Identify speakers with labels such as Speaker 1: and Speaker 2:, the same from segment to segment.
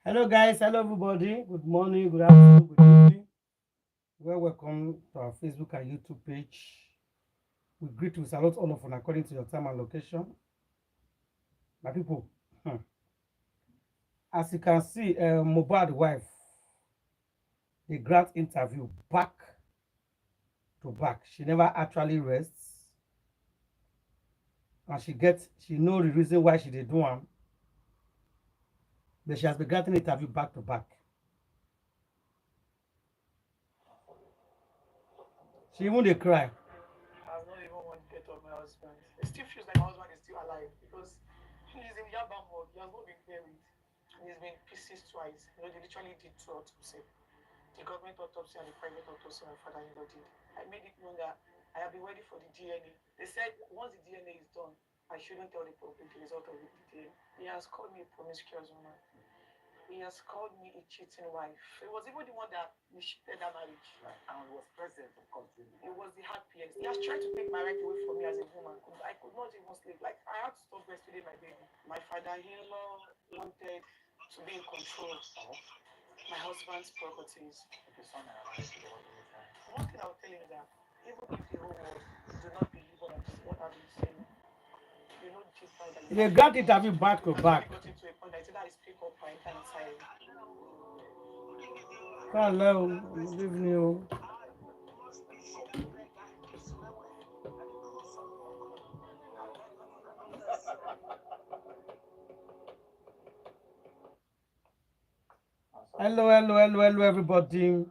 Speaker 1: Hello, guys. Hello, everybody. Good morning, good afternoon, good evening. Welcome to our Facebook and YouTube page. We greet you, salute all of you according to your time and location. My people, as you can see, Mohbad wife, the grant interview back to back. She never actually rests, and she know the reason why she did do one, but she has been granting interview back to back. She even dey cry.
Speaker 2: I have not even want the death of my husband. It still feels like my husband is still alive because he's in Yabam mode. He has not been buried. He's been pieces twice. They literally did two autopsy. The government autopsy and the private autopsy my father-in-law did. I made it known that I have been waiting for the DNA. They said once the DNA is done, I shouldn't tell the public the result of the DNA. He has called me a promiscuous woman. He has called me a cheating wife. It was even the one that initiated that marriage. Right. And was present, of course. It was the happiest. He has tried to take my right away from me as a woman. I could not even sleep. Like, I had to stop breastfeeding my baby. My father-in-law wanted to be in control of my husband's properties. One thing I will tell you is that even if the whole world do not believe what I've been saying, you know deep down that
Speaker 1: They got interview back to back.
Speaker 2: got into a point that either I speak up or I enter inside.
Speaker 1: Hello, good evening. Hello, everybody.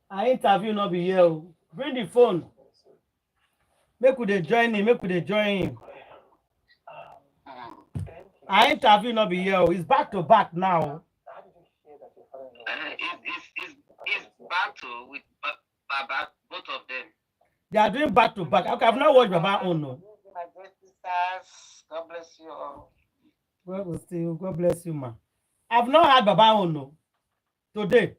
Speaker 1: I interview not be here. Bring the phone. Make we dey join him. Make we dey join him. I interview not be here. It's back to back now.
Speaker 3: It's battle with Baba, both of them.
Speaker 1: They are doing back to back. Okay, I've not watched Baba own. No.
Speaker 3: My great sisters, God bless you all.
Speaker 1: God bless you, ma. I've not had Baba own. No. Today.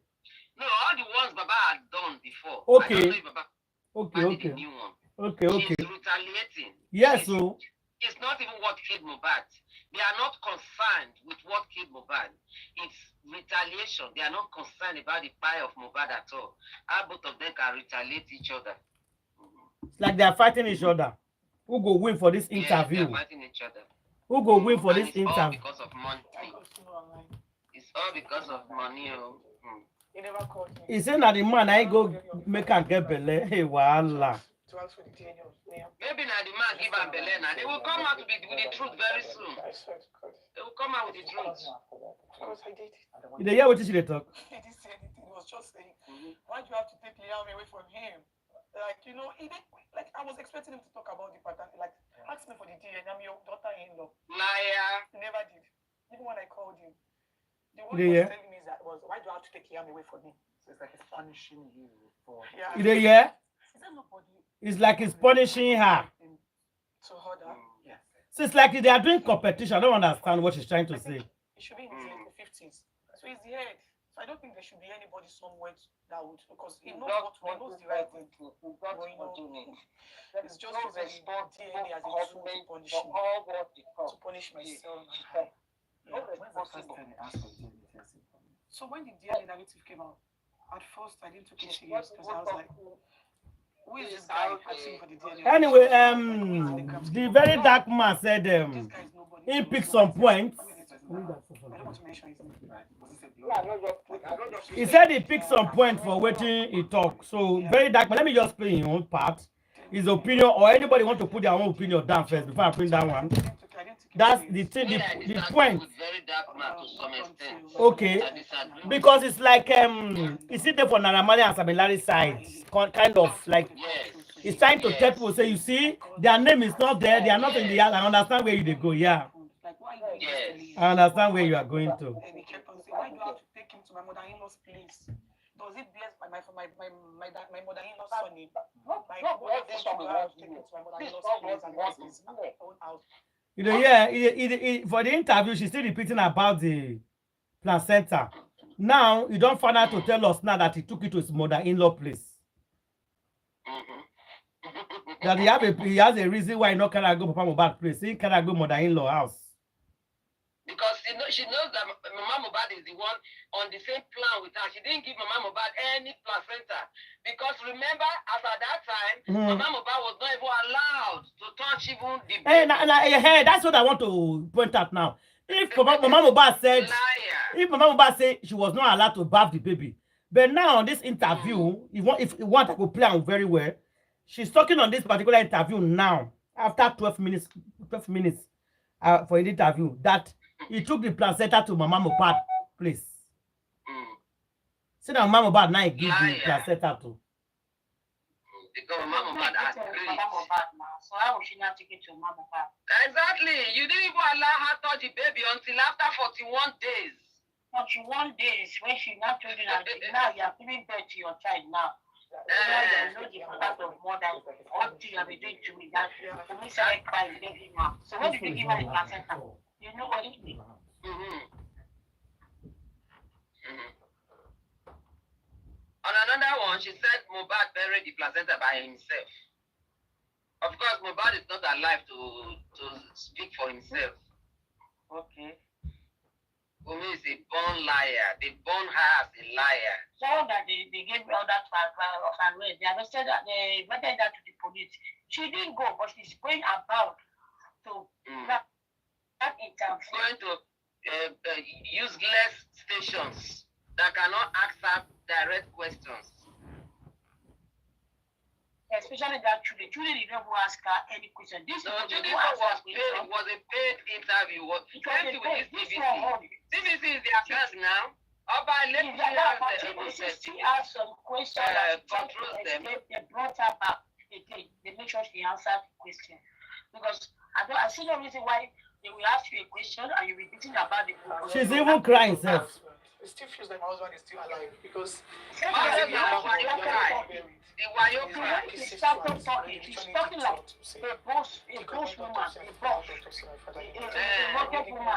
Speaker 3: No, all the ones Baba had done before.
Speaker 1: Okay.
Speaker 3: I don't know if Baba
Speaker 1: Okay.
Speaker 3: the new one.
Speaker 1: Okay.
Speaker 3: She's retaliating.
Speaker 1: Yes, so.
Speaker 3: It's not even what killed Mohbad. They are not concerned with what killed Mohbad. It's retaliation. They are not concerned about the pie of Mohbad at all. How both of them can retaliate each other.
Speaker 1: It's like they are fighting each other. Who go win for this interview?
Speaker 3: They are fighting each other.
Speaker 1: Who go win for this
Speaker 3: interview? All because of money. It's all because of money.
Speaker 2: He never called me.
Speaker 1: He said that the man I go make and get belle. Hey, voila.
Speaker 2: To ask for the DNA of me.
Speaker 3: Maybe now the man give am belle now. They will come out with the truth very soon.
Speaker 2: I swear to God.
Speaker 3: They will come out with the truth.
Speaker 2: Because I did.
Speaker 1: You dey hear what she dey talk?
Speaker 2: He didn't say anything. He was just saying, why do you have to take Liam away from him? Like, you know, like I was expecting him to talk about the pattern. Like, ask me for the DNA. I'm your daughter-in-law.
Speaker 3: Liar.
Speaker 2: He never did. Even when I called him, the one he was telling me is that why do you have to take Liam away from me? So it's like he's punishing you for. Yeah.
Speaker 1: You dey hear?
Speaker 2: Is that nobody?
Speaker 1: It's like he's punishing her.
Speaker 2: To her,
Speaker 3: Yes.
Speaker 1: So it's like they are doing competition. I don't understand what she's trying to say.
Speaker 2: He should be in his late 50s. So he's the head. So I don't think there should be anybody somewhere that would, because he knows he knows the right thing. It's just using the DNA as a tool to punish me. To punish myself. So when the DNA narrative came out, at first I didn't take it serious because I was like, who is this guy asking for the DNA?
Speaker 1: Anyway, the Verydarkman said he picked some points.
Speaker 2: I don't want to mention his name.
Speaker 1: He said he picked some points for waiting he talk. So Verydarkman, let me just play his own part, his opinion, or anybody want to put their own opinion down first before I bring that one. That's the thing, the point. Okay, because it's like it's there for Naramali and Sabilari side, kind of like it's trying to tell people, say, you see, their name is not there, they are not in the house. I understand where you go, yeah. I understand where you are going to.
Speaker 2: And he kept on saying, why do you have to take him to my mother-in-law's place? Does it bless my mother-in-law's son? Like, what is to have to take him to my mother-in-law's place and what's his own house?
Speaker 1: You know, yeah, for the interview, she's still repeating about the placenta. Now, you don't find out to tell us now that he took it to his mother-in-law place. That he has a reason why he not cannot go Papa Mohbad place. He cannot go mother-in-law house.
Speaker 3: she knows that Mama Mohbad is the one on the same plan with her. She didn't give Mama Mohbad any placenta. Because remember, as at that time, Mama Mohbad was not even allowed to touch even the baby.
Speaker 1: Hey, that's what I want to point out now. If Mama Mohbad said, if Mama Mohbad said she was not allowed to bath the baby, but now on this interview, if you want, I could play on very well. She's talking on this particular interview now, after 12 minutes for an interview, that he took the placenta to Mama Mohbad place. See that Mama Mohbad now give the placenta to.
Speaker 3: Because Mama Mohbad has agreed.
Speaker 2: So how would she not take it to Mama Mohbad?
Speaker 3: Exactly. You didn't even allow her to touch the baby until after 41 days.
Speaker 2: 41 days when she not told you that now you are giving birth to your child now. There's no different of more than all you have been doing to me. That for me, Kpai is begging now. So what did you give her the placenta? You know what it is?
Speaker 3: On another one, she said Mohbad buried the placenta by himself. Of course, Mohbad is not alive to speak for himself.
Speaker 2: Okay.
Speaker 3: Wumi is a born liar. They born her as a liar.
Speaker 2: So that they gave all that of her way. They arrested her, they invited her to the police. She didn't go, but she's going about to that interview.
Speaker 3: Going to useless stations that cannot answer direct questions.
Speaker 2: Especially that Judy. Judy didn't even ask her any question. This
Speaker 3: Judy was paid. It was a paid interview. TVC is their class now.
Speaker 2: She asked some questions. They brought her back again. They make sure she answered the question. Because I see no reason why they will ask you a question and you'll be beating about the problem.
Speaker 1: She's even crying herself.
Speaker 2: It still feels like my husband is still alive because she's talking like a boss woman, a boss, a rocket woman.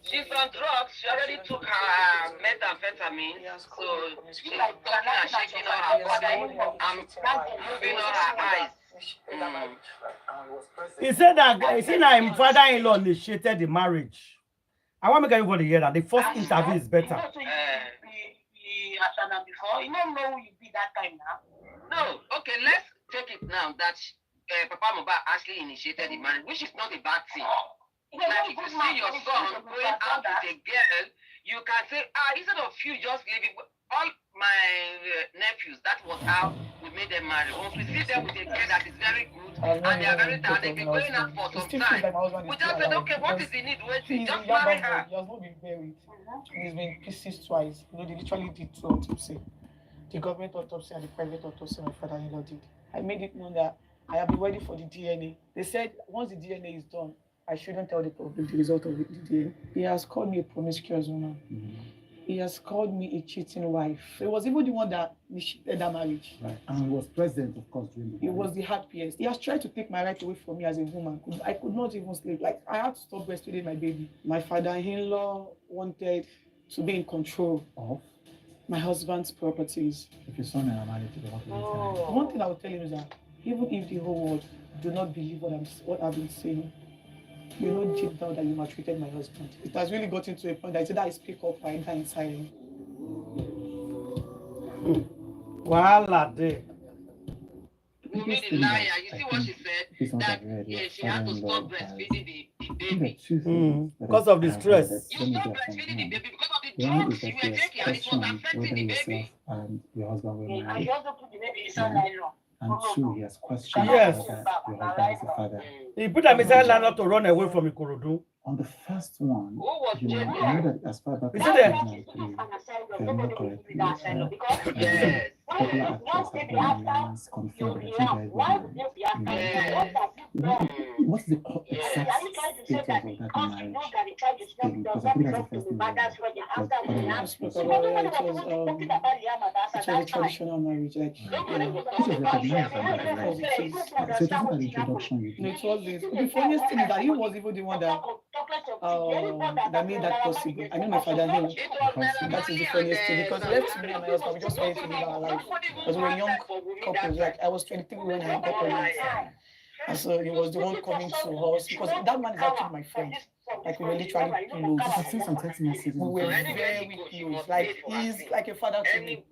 Speaker 3: She's on drugs. She already took her methamphetamine, so she's talking and shaking her body and moving on her eyes.
Speaker 1: He said that my father-in-law initiated the marriage. I want to make everybody hear that the first interview is better.
Speaker 2: Before. You don't know who you be that time now.
Speaker 3: No, okay, let's take it now that Papa Mohbad actually initiated the marriage, which is not a bad thing. Like if you see your son going out with a girl, you can say, instead of you just leaving, all my nephews, that was how we made them marry. Once we see them with a girl that is very good and they are very talented, they've been going out for some time. We just said, okay, what is the need? Wait, just marry her.
Speaker 2: He has not been buried. He's been pieces twice. You know, they literally did two autopsy. The government autopsy and the private autopsy my father-in-law did. I made it known that I have been waiting for the DNA. They said once the DNA is done, I shouldn't tell the public the result of the DNA. He has called me a promiscuous woman. He has called me a cheating wife. He was even the one that initiated that marriage.
Speaker 4: Right. And he was president, of course, during the
Speaker 2: He was the happiest. He has tried to take my right away from me as a woman. I could not even sleep. Like, I had to stop breastfeeding my baby. My father-in-law wanted to be in control of my husband's properties.
Speaker 4: If your son and married to the
Speaker 2: One thing I would tell him is that even if the whole world do not believe what I've been saying, you know deep down that you maltreated my husband. It has really gotten to a point that either I speak up or I die inside him.
Speaker 1: Voila, there.
Speaker 3: Wumi the liar. You see what she said? That she had to stop breastfeeding the baby.
Speaker 1: Because of the stress.
Speaker 3: You stop breastfeeding the baby because of the drugs you were taking and it was affecting the baby.
Speaker 4: And your husband were
Speaker 2: And
Speaker 4: married.
Speaker 2: you also put the baby inside nylon.
Speaker 4: And two, he has questioned
Speaker 1: Yes.
Speaker 4: whether your husband is the father.
Speaker 1: He put a missile landlord to run away from Ikorodu.
Speaker 4: On the first one,
Speaker 3: Who was
Speaker 4: you know that as far back
Speaker 1: Is
Speaker 4: as
Speaker 1: it there?
Speaker 4: 2003, if I'm not correctly,
Speaker 3: Yes.
Speaker 4: popular actress have been announced, confirmed that you guys were married. What's the exact status of that marriage? Because I think that's the first thing
Speaker 2: It was a traditional marriage, like
Speaker 4: this was recognized by the law. So that's not an introduction you
Speaker 2: no,
Speaker 4: did.
Speaker 2: it was this. The funniest thing is that he was even the one that made that possible. I know my father knew. That is the funniest thing because he left me and my husband. We just wanted to live our life because we were young couples. Like I was 23 when I got pregnant. And so he was the one coming to us because that man is actually my friend. Like we were literally close.
Speaker 4: I've seen some text messages.
Speaker 2: We were very close. Like he's like a father to me.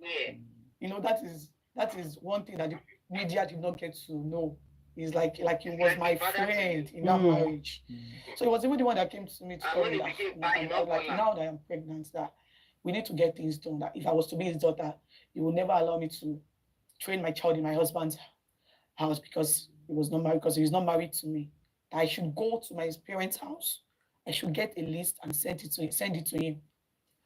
Speaker 2: You know, that is one thing that the media did not get to know. He's like he was my friend in that marriage. So he was even the one that came to me to tell me that like now that I'm pregnant, that we need to get things done. That if I was to be his daughter, he would never allow me to train my child in my husband's house because he was not married, because he's not married to me. That I should go to my parents' house. I should get a list and send it to him.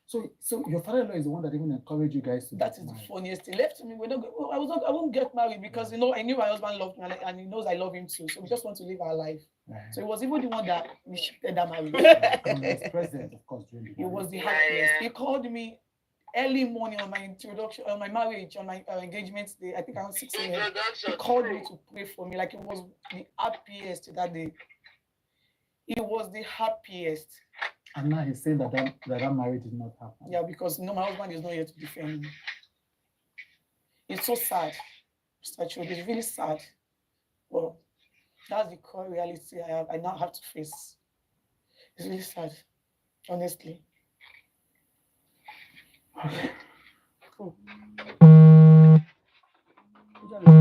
Speaker 4: So your father-in-law is the one that even encouraged you guys to.
Speaker 2: That is the funniest thing. Left to me, I won't get married because I knew my husband loved me and he knows I love him too. So we just want to live our life. Right. So it was even the one that initiated that marriage.
Speaker 4: He was present, of course, during the marriage.
Speaker 2: He was the happiest. He called me early morning on my introduction, on my marriage, on my engagement day. I think around 6 a.m. He called me to pray for me. Like it was the happiest that day. He was the happiest.
Speaker 4: And now he's saying that marriage did not happen.
Speaker 2: Yeah, because my husband is not here to defend me. It's so sad. It's really sad. Well, that's the core reality I now have to face. It's really sad, honestly.
Speaker 3: Cool. He said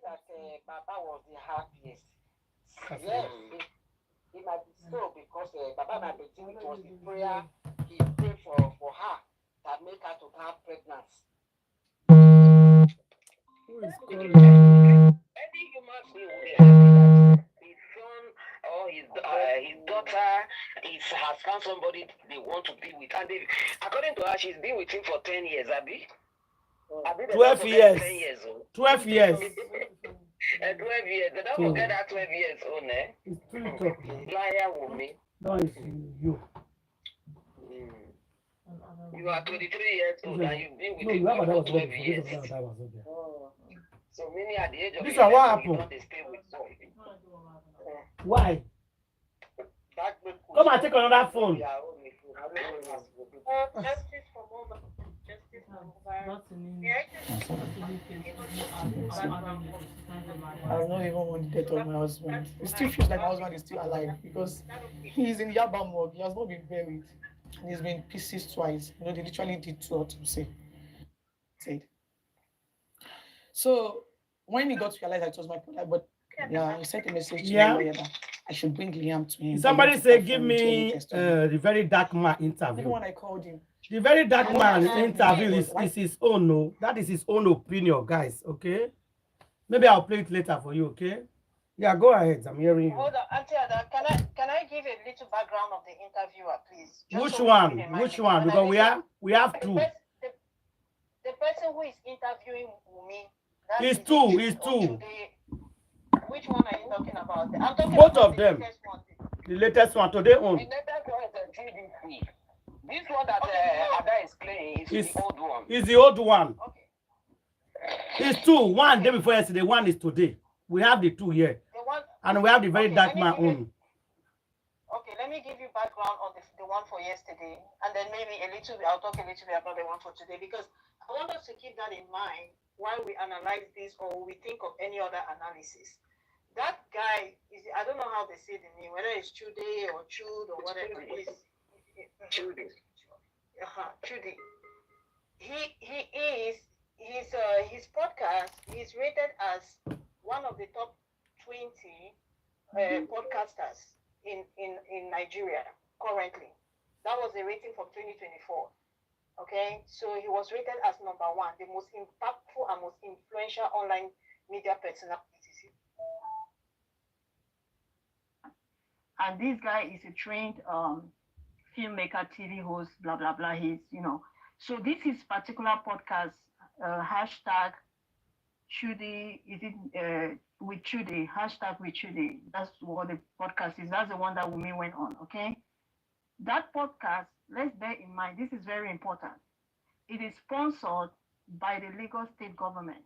Speaker 3: that Baba was the happiest. Yes. It might be so because Baba might be thinking it was the prayer he prayed for her that made her to have pregnancy.
Speaker 1: Who is calling?
Speaker 3: Any human being will be happy that his son or his daughter has found somebody they want to be with. And according to her, she's been with him for 10 years, Abby.
Speaker 1: 12 years.
Speaker 3: 10 years old.
Speaker 1: 12 years.
Speaker 3: 12 years. They don't forget that 12 years old, eh?
Speaker 1: It's too talking.
Speaker 3: Liar, Wumi.
Speaker 1: No, it's you.
Speaker 3: You are 23 years old and you've been with him
Speaker 1: for
Speaker 3: 12 years. So many at the age of
Speaker 1: this one, what happened?
Speaker 3: They stay with someone.
Speaker 1: Why? Come and take another phone.
Speaker 2: Justice for mobile. Justice for mobile. I don't even want the death of my husband. It still feels like my husband is still alive because he's in Yaba mode. He has not been buried. And he's been pieces twice. You know, they literally did two to say. So when he got to realize it was my brother, but yeah, he sent a message to me that I should bring Liam to him.
Speaker 1: Somebody say, give me the Verydarkman interview.
Speaker 2: Even when I called him.
Speaker 1: The Verydarkman interview is his own, no? That is his own opinion, guys, okay? Maybe I'll play it later for you, okay? Yeah, go ahead. I'm hearing you.
Speaker 3: Hold on, Auntie Ada, can I give a little background of the interviewer, please?
Speaker 1: Which one? Which one? Because we have two.
Speaker 3: The person who is interviewing Wumi.
Speaker 1: It's two.
Speaker 3: Which one are you talking about? I'm talking
Speaker 1: both
Speaker 3: about
Speaker 1: of them. The latest one today on.
Speaker 3: The latest one is the GDP. This one that Ada is playing is the old one.
Speaker 1: It's the old one.
Speaker 3: Okay.
Speaker 1: It's two. One day before yesterday, one is today. We have the two here. And we have the Verydarkman on.
Speaker 3: Okay, let me give you background on the one for yesterday. And then maybe I'll talk a little bit about the one for today. Because I want us to keep that in mind while we analyze this or we think of any other analysis. That guy is, I don't know how they say the name, whether it's Judy or Chud or whatever it is. Judy. Judy. His podcast, he's rated as one of the top 20 podcasters in Nigeria currently. That was the rating from 2024. Okay, so he was rated as number 1, the most impactful and most influential online media personality.
Speaker 5: And this guy is a trained filmmaker, TV host, blah, blah, blah. He's, so this is particular podcast, hashtag Judy, is it with Judy, hashtag with Judy. That's what the podcast is. That's the one that Wumi went on, okay? That podcast, let's bear in mind, this is very important. It is sponsored by the Lagos state government.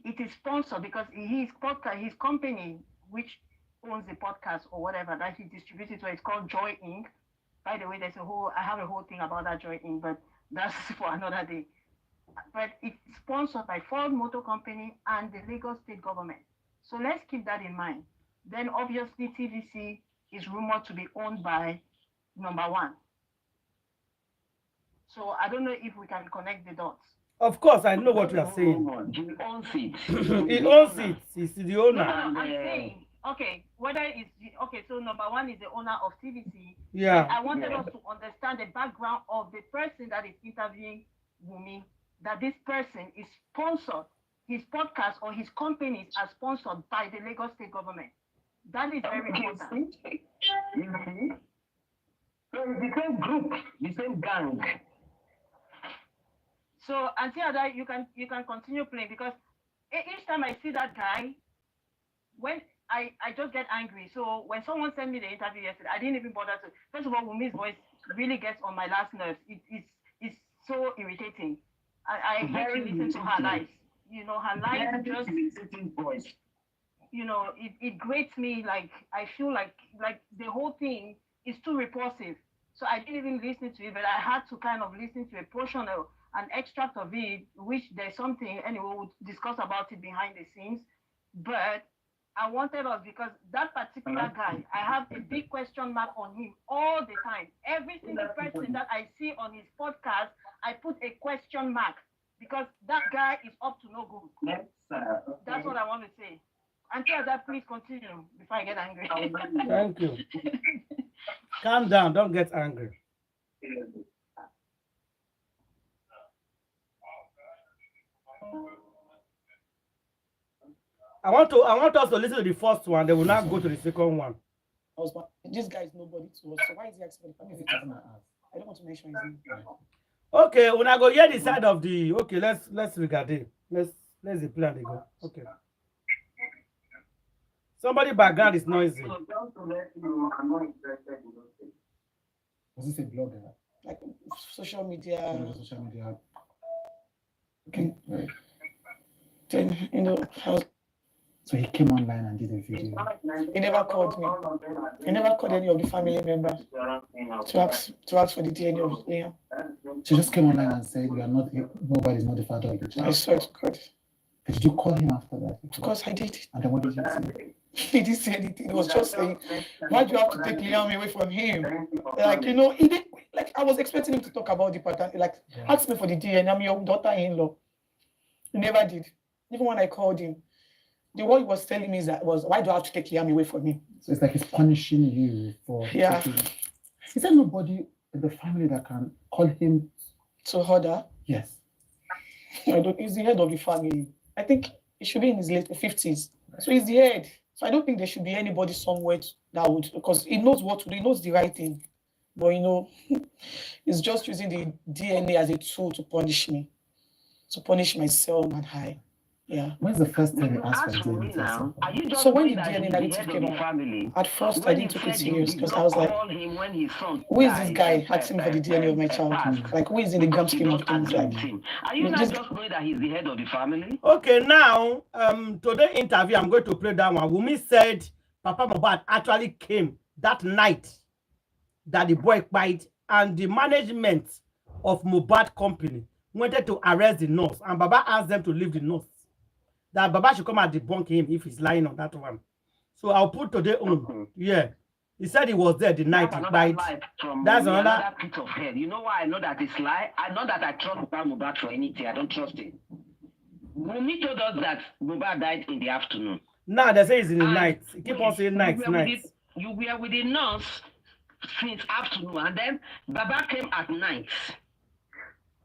Speaker 5: It is sponsored because his podcast, his company, which owns the podcast or whatever that he distributes it to, it's called Joy Inc. By the way, I have a whole thing about that Joy Inc., but that's for another day. but it's sponsored by Ford Motor Company and the Lagos State government. So let's keep that in mind. Then obviously TVC is rumored to be owned by Number One. So I don't know if we can connect the dots.
Speaker 1: Of course, I know what you are saying.
Speaker 3: He owns it.
Speaker 1: He owns it. He's the owner.
Speaker 5: No, I'm saying, okay, whether it's, okay, so Number One is the owner of TVC.
Speaker 1: Yeah.
Speaker 5: I wanted us to understand the background of the person that is interviewing Wumi, that this person is sponsored, his podcast or his companies are sponsored by the Lagos State government. That is very important.
Speaker 3: So it's the same group, the same gang.
Speaker 5: So until that, you can continue playing, because each time I see that guy, when I just get angry. So when someone sent me the interview yesterday, I didn't even bother to. First of all, Wumi's voice really gets on my last nerves. It's so irritating. I hate to listen to her lies. You know, her lies just voice. You know, it grates me. Like I feel like the whole thing is too repulsive. So I didn't even listen to it, but I had to kind of listen to a portion of an extract of it, which there's something, anyway, we'll discuss about it behind the scenes. But I wanted us, because that particular guy, I have a big question mark on him all the time. Every single person that I see on his podcast, I put a question mark, because that guy is up to no good. That's what I want to say. Until that, please continue before I get angry.
Speaker 1: Thank you. Calm down, don't get angry. I want us to listen to the first one. They will not go to the second one.
Speaker 2: This guy is nobody to us. So why is he asking for the family? I don't want to mention his name.
Speaker 1: Okay, when I go hear the side of the let's regard it. Let's the plan they go. Okay. Somebody background is noisy.
Speaker 3: So just to let you know, I'm not interested in those things.
Speaker 4: Was this a blogger?
Speaker 2: Like social media.
Speaker 4: Yeah, social media. Okay, right.
Speaker 2: Then, you know,
Speaker 4: so he came online and did a video.
Speaker 2: He never called me. He never called any of the family members to ask for the DNA of Liam.
Speaker 4: She just came online and said, "We are not. Nobody's not the father of the child."
Speaker 2: I swear to God.
Speaker 4: Did you call him after that?
Speaker 2: Of course I did.
Speaker 4: And then what did you say?
Speaker 2: He didn't say anything. He was just saying, "Why do you have to take Liam away from him?" Like, you know, he did, like I was expecting him to talk about the pattern. Like, ask me for the DNA. I'm your daughter-in-law. He never did. Even when I called him, the word he was telling me was, "Why do I have to take Liam away from him?"
Speaker 4: So it's like he's punishing you for.
Speaker 2: Yeah.
Speaker 4: Is there nobody in the family that can call him
Speaker 2: to order?
Speaker 4: Yes.
Speaker 2: I don't. He's the head of the family. I think he should be in his late 50s. So he's the head. So I don't think there should be anybody somewhere that would, because he knows what to do. He knows the right thing. But, you know, he's just using the DNA as a tool to punish me, to punish myself and I. Yeah.
Speaker 4: When's the first time you asked for DNA
Speaker 3: now? Are you just
Speaker 2: so when the
Speaker 3: DNA
Speaker 2: narrative came
Speaker 3: out,
Speaker 2: at first I didn't take it serious, because I was like, who is this guy asking for the DNA of my child? Like, who is in the grand scheme of things? Like,
Speaker 3: are you not just knowing that he's the head of the family?
Speaker 1: Okay, now today's interview, I'm going to play that one. Wumi said Papa Mohbad actually came that night that the boy Kpai and the management of Mohbad company wanted to arrest the nurse, and Baba asked them to leave the nurse. That Baba should come and debunk him if he's lying on that one. So I'll put today on. Yeah. He said he was there the night he died. That's another
Speaker 3: piece of head. You know why I know that it's lie? I know that I trust Mohbad for anything. I don't trust him. Wumi told us that Mohbad died in the afternoon.
Speaker 1: Now they say it's in the night. Keep on saying night.
Speaker 3: You were with the nurse since afternoon, and then Baba came at night.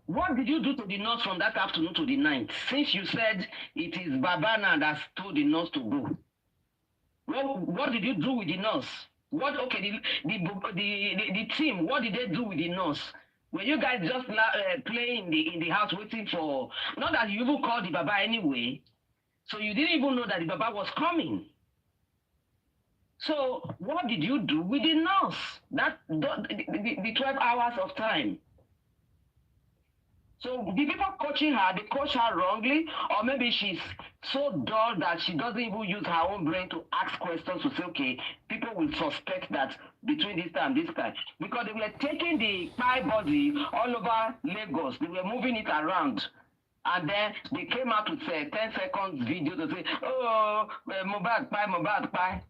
Speaker 3: What did you do to the nurse from that afternoon to the night? Since you said it is Baba now that told the nurse to go. What did you do with the nurse? The team, what did they do with the nurse? Were you guys just playing in the house waiting for, not that you even called the Baba anyway, so you didn't even know that the Baba was coming. So what did you do with the nurse? The 12 hours of time. So the people coaching her, they coach her wrongly, or maybe she's so dull that she doesn't even use her own brain to ask questions to say, okay, people will suspect that between this time and this time. Because they were taking the Kpai body all over Lagos. They were moving it around. And then they came out with a 10-second video to say, oh, Mohbad Kpai.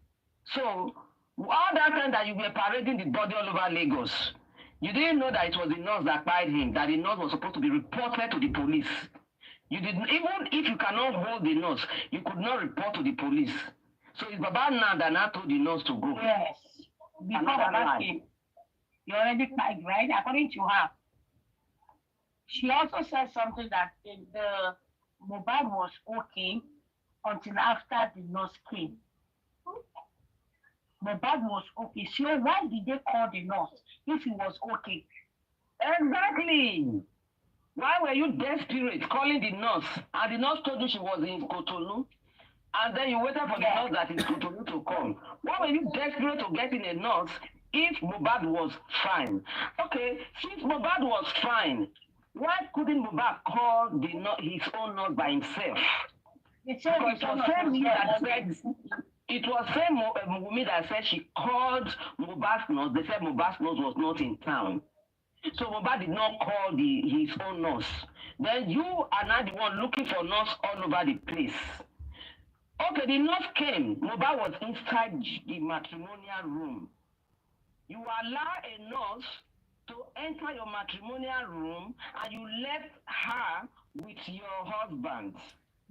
Speaker 3: So, all that time that you were parading the body all over Lagos, you didn't know that it was the nurse that kpied him, that the nurse was supposed to be reported to the police. You didn't, even if you cannot hold the nurse, you could not report to the police. So it's Baba now that now told the nurse to go.
Speaker 5: Yes. Before Baba came, you already kpied, right? According to her. She also said something that the Mohbad was okay until after the nurse came. Mohbad was okay. So why did they call the nurse if he was okay?
Speaker 3: Exactly. Why were you desperate calling the nurse? And the nurse told you she was in Cotonou. And then you waited for the nurse that is Cotonou to come. Why were you desperate to get in a nurse if Mohbad was fine? Okay, since Mohbad was fine, why couldn't Mohbad call his own nurse by himself? Because it was same Wumi that said she called Mohbad's nurse. They said Mohbad's nurse was not in town. So Mohbad did not call his own nurse. Then you are now the one looking for nurse all over the place. Okay, the nurse came. Mohbad was inside the matrimonial room. You allow a nurse to enter your matrimonial room and you left her with your husband.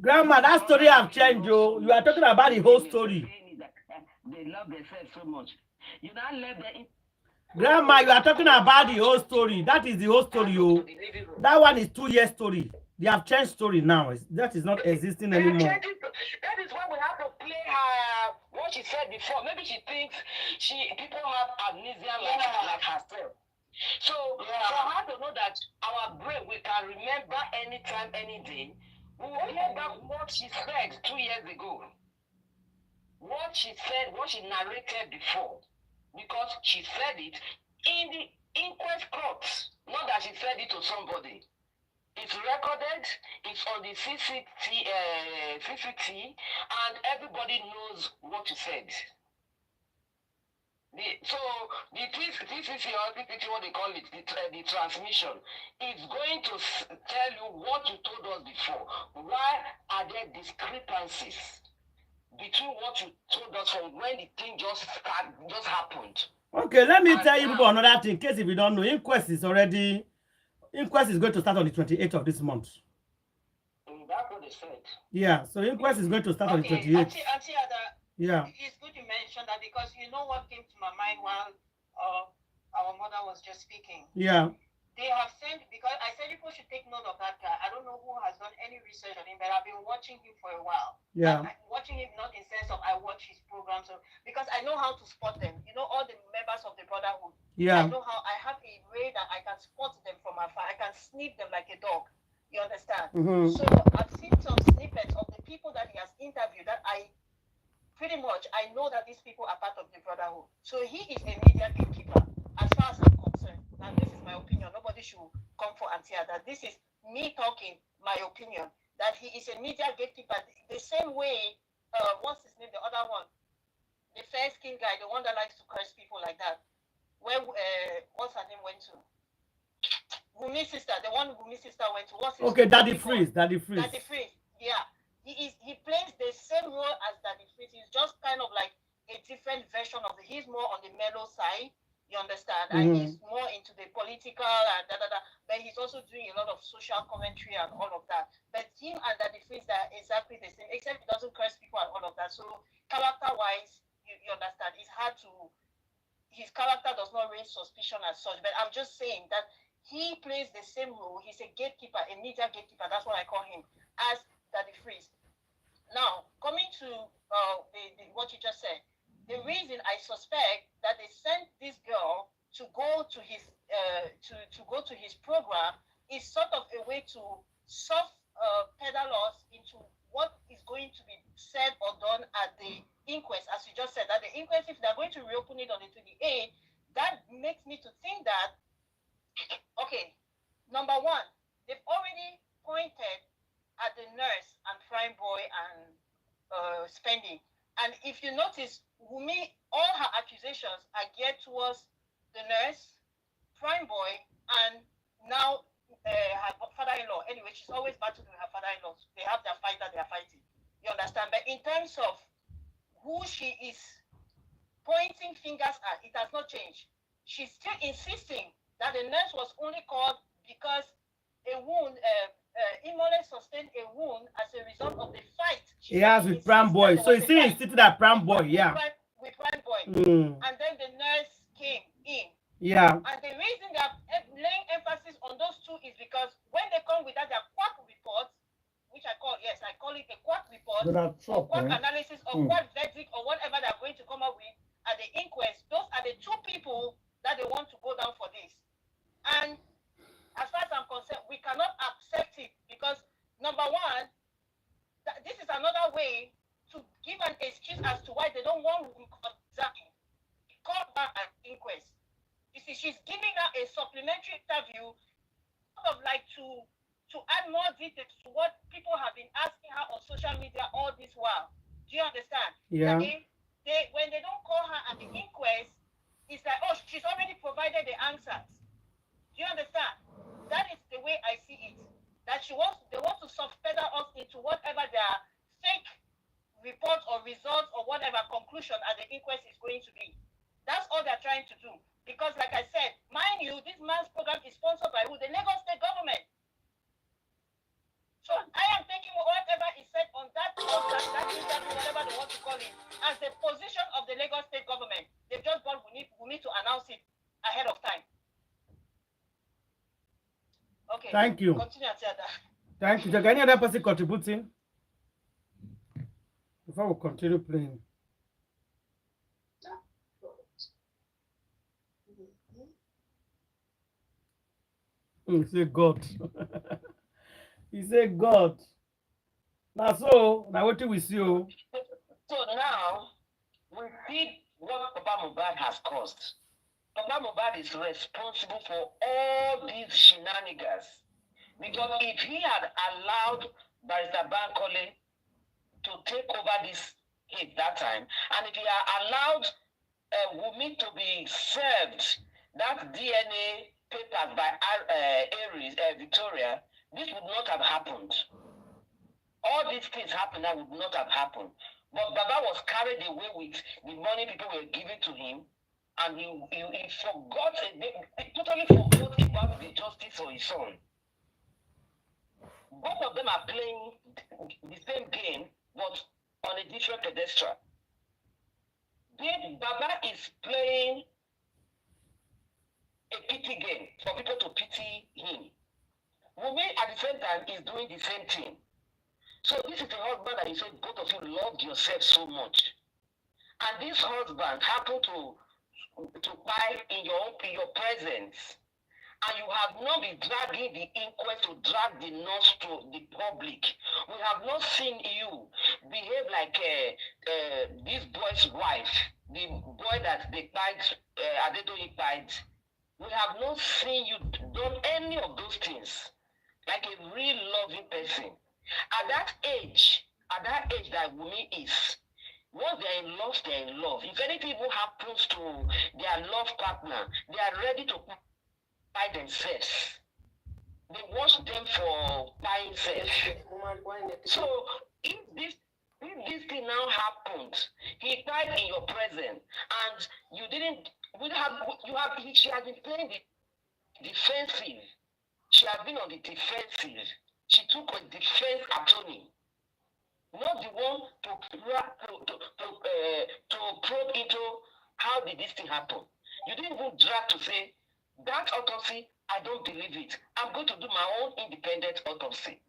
Speaker 1: Grandma, that story have changed, you. You are talking about the whole story.
Speaker 3: They love themselves so much. You now left them.
Speaker 1: Grandma, you are talking about the whole story. That is the whole story, you. That one is 2 years story. They have changed story now. That is not existing anymore.
Speaker 3: That is why we have to play her what she said before. Maybe she thinks people have amnesia like herself. So for her to know that our brain, we can remember anytime, any day, we will remember what she said 2 years ago. What she said, what she narrated before. Because she said it in the inquest court. Not that she said it to somebody. It's recorded, it's on the CCT, and everybody knows what you said. So the TCC or PPT, what they call it, the transmission, is going to tell you what you told us before. Why are there discrepancies between what you told us from when the thing just happened?
Speaker 1: Okay, let me tell you people another thing, in case if you don't know, inquest is going to start on the 28th of this month.
Speaker 3: That's what they said.
Speaker 1: Yeah, so inquest is going to start on the 28th. Yeah.
Speaker 2: It's good you mentioned that because you know what came to my mind while our mother was just speaking.
Speaker 1: Yeah.
Speaker 2: They have sent, because I said people should take note of that guy. I don't know who has done any research on him, but I've been watching him for a while.
Speaker 1: Yeah.
Speaker 2: I'm watching him not in sense of I watch his programs, because I know how to spot them. You know, all the members of the Brotherhood.
Speaker 1: Yeah.
Speaker 2: I know how I have a way that I can spot them from afar. I can sniff them like a dog. You understand?
Speaker 1: Mm-hmm.
Speaker 2: So I've seen some snippets of the people that he has interviewed that I know that these people are part of the Brotherhood. So he is a media gatekeeper, as far as I'm concerned. And this is my opinion. Nobody should come for Antia. That this is me talking, my opinion, that he is a media gatekeeper. The same way, what's his name, the other one, the fair skin guy, the one that likes to curse people like that. Where, what's her name went to? Wumi's sister, the one Wumi's sister went to. What's his
Speaker 1: Okay,
Speaker 2: name?
Speaker 1: Daddy Freeze.
Speaker 2: Yeah. He plays the same role as Daddy Freeze. He's just kind of like a different version of it. He's more on the mellow side, you understand?
Speaker 1: Mm-hmm.
Speaker 2: And he's more into the political and but he's also doing a lot of social commentary and all of that. But him and Daddy Freeze are exactly the same, except he doesn't curse people and all of that. So character-wise, you understand, it's hard to, his character does not raise suspicion as such. But I'm just saying that he plays the same role. He's a gatekeeper, a media gatekeeper. That's what I call him, as Daddy Freeze. Now, coming to what you just said, the reason I suspect that they sent this girl to go to his program is sort of a way to soft pedal us into what is going to be said or done at the inquest. As you just said, that the inquest, if they're going to reopen it on the 28th, that makes me to think that, okay, number one, they've already pointed at the nurse and Prime Boy and Spending. And if you notice, Wumi, all her accusations are geared towards the nurse, Prime Boy, and now her father-in-law. Anyway, she's always battling with her
Speaker 5: insisting that the nurse was only called because a wound, Imole sustained a wound as a result of the fight.
Speaker 1: He has with Pram Boy. So he's still insisting that Pram Boy, yeah.
Speaker 5: With Pram Boy. And then the nurse came in.
Speaker 1: Yeah.
Speaker 5: And the reason they are laying emphasis on those two is because when they come with that, their quack report, which I call it a quack report, or quack analysis, or quack verdict, or whatever they're going to come up with at the inquest, those are the two people that they want to go down for this. And as far as I'm concerned, we cannot accept it because, number one, this is another way to give an excuse as to why they don't want to call back an inquest. You see, she's giving her a supplementary interview, sort of like to add more details to what people have been asking her on social media all this while. Do you understand?
Speaker 1: Yeah.
Speaker 5: When they don't call her at the inquest, it's like, oh, she's already provided the answers. Do you understand? That is the way I see it. That they want to subfeather us into whatever their fake report or results or whatever conclusion at the inquest is going to be. That's all they're trying to do. Because, like I said, mind you, this man's program is sponsored by who? The Lagos State government. So I am taking whatever is said on that podcast, that interview, whatever they want to call it, as the position of the Lagos State government. They've just got Wumi to announce it ahead of time. Okay.
Speaker 1: Thank you.
Speaker 5: Continue, Atiada.
Speaker 1: Thank you. Is there any other person contributing? Before we continue playing. He said God. He said God. Now what do we see?
Speaker 3: So now, we see what Papa Mohbad has caused. Papa Mohbad is responsible for all these shenanigans. Because if he had allowed Barrister Bankole to take over this case that time, and if he had allowed Wumi to be served that DNA papers by Victoria, this would not have happened. All these things happened that would not have happened. But Baba was carried away with the money people were giving to him, and he forgot, he totally forgot about the justice for his son. Both of them are playing the same game, but on a different pedestal. Baba is playing a pity game for people to pity him. Wumi at the same time is doing the same thing. So this is the husband that you said both of you loved yourself so much. And this husband happened to Kpai in your presence. And you have not been dragging the inquest to drag the nurse to the public. We have not seen you behave like this boy's wife, the boy that they Kpai. We have not seen you done any of those things like a real loving person. At that age that Wumi is, once they're in love, they're in love. If anything even happens to their love partner, they are ready to buy themselves. They watch them for buying self. So if this thing now happened, he died in your presence, and you didn't. She has been playing the defensive. She has been on the defensive. She took a defense attorney, not the one to probe into how did this thing happen. You didn't even drag to say that autopsy. I don't believe it. I'm going to do my own independent autopsy.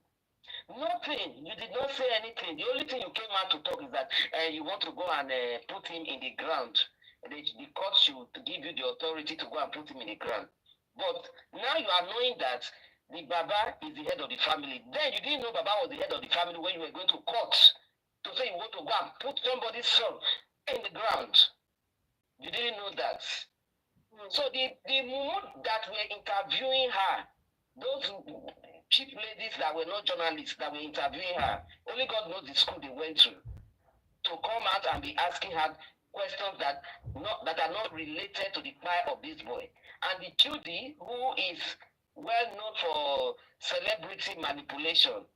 Speaker 3: Nothing. You did not say anything. The only thing you came out to talk is that you want to go and put him in the ground. The court should give you the authority to go and put him in the ground. But now you are knowing that the Baba is the head of the family. Then you didn't know Baba was the head of the family when you were going to court to say you want to go and put somebody's son in the ground. You didn't know that. So the moment that we're interviewing her, those cheap ladies that were not journalists that were interviewing her, only God knows the school they went to come out and be asking her questions that are not related to the Kpai of this boy. And the Judy, who is well known for celebrity manipulation,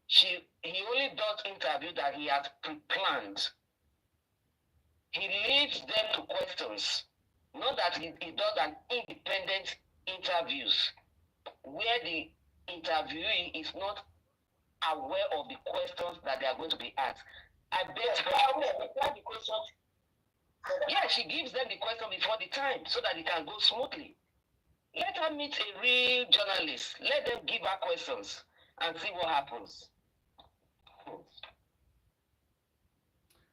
Speaker 3: he only does interview that he has pre-planned. He leads them to questions. Not that he does an independent interviews where the interviewee is not aware of the questions that they are going to be asked. I bet the questions. Yeah, she gives them the question before the time so that it can go smoothly. Let her meet a real journalist. Let them give her questions and see what happens.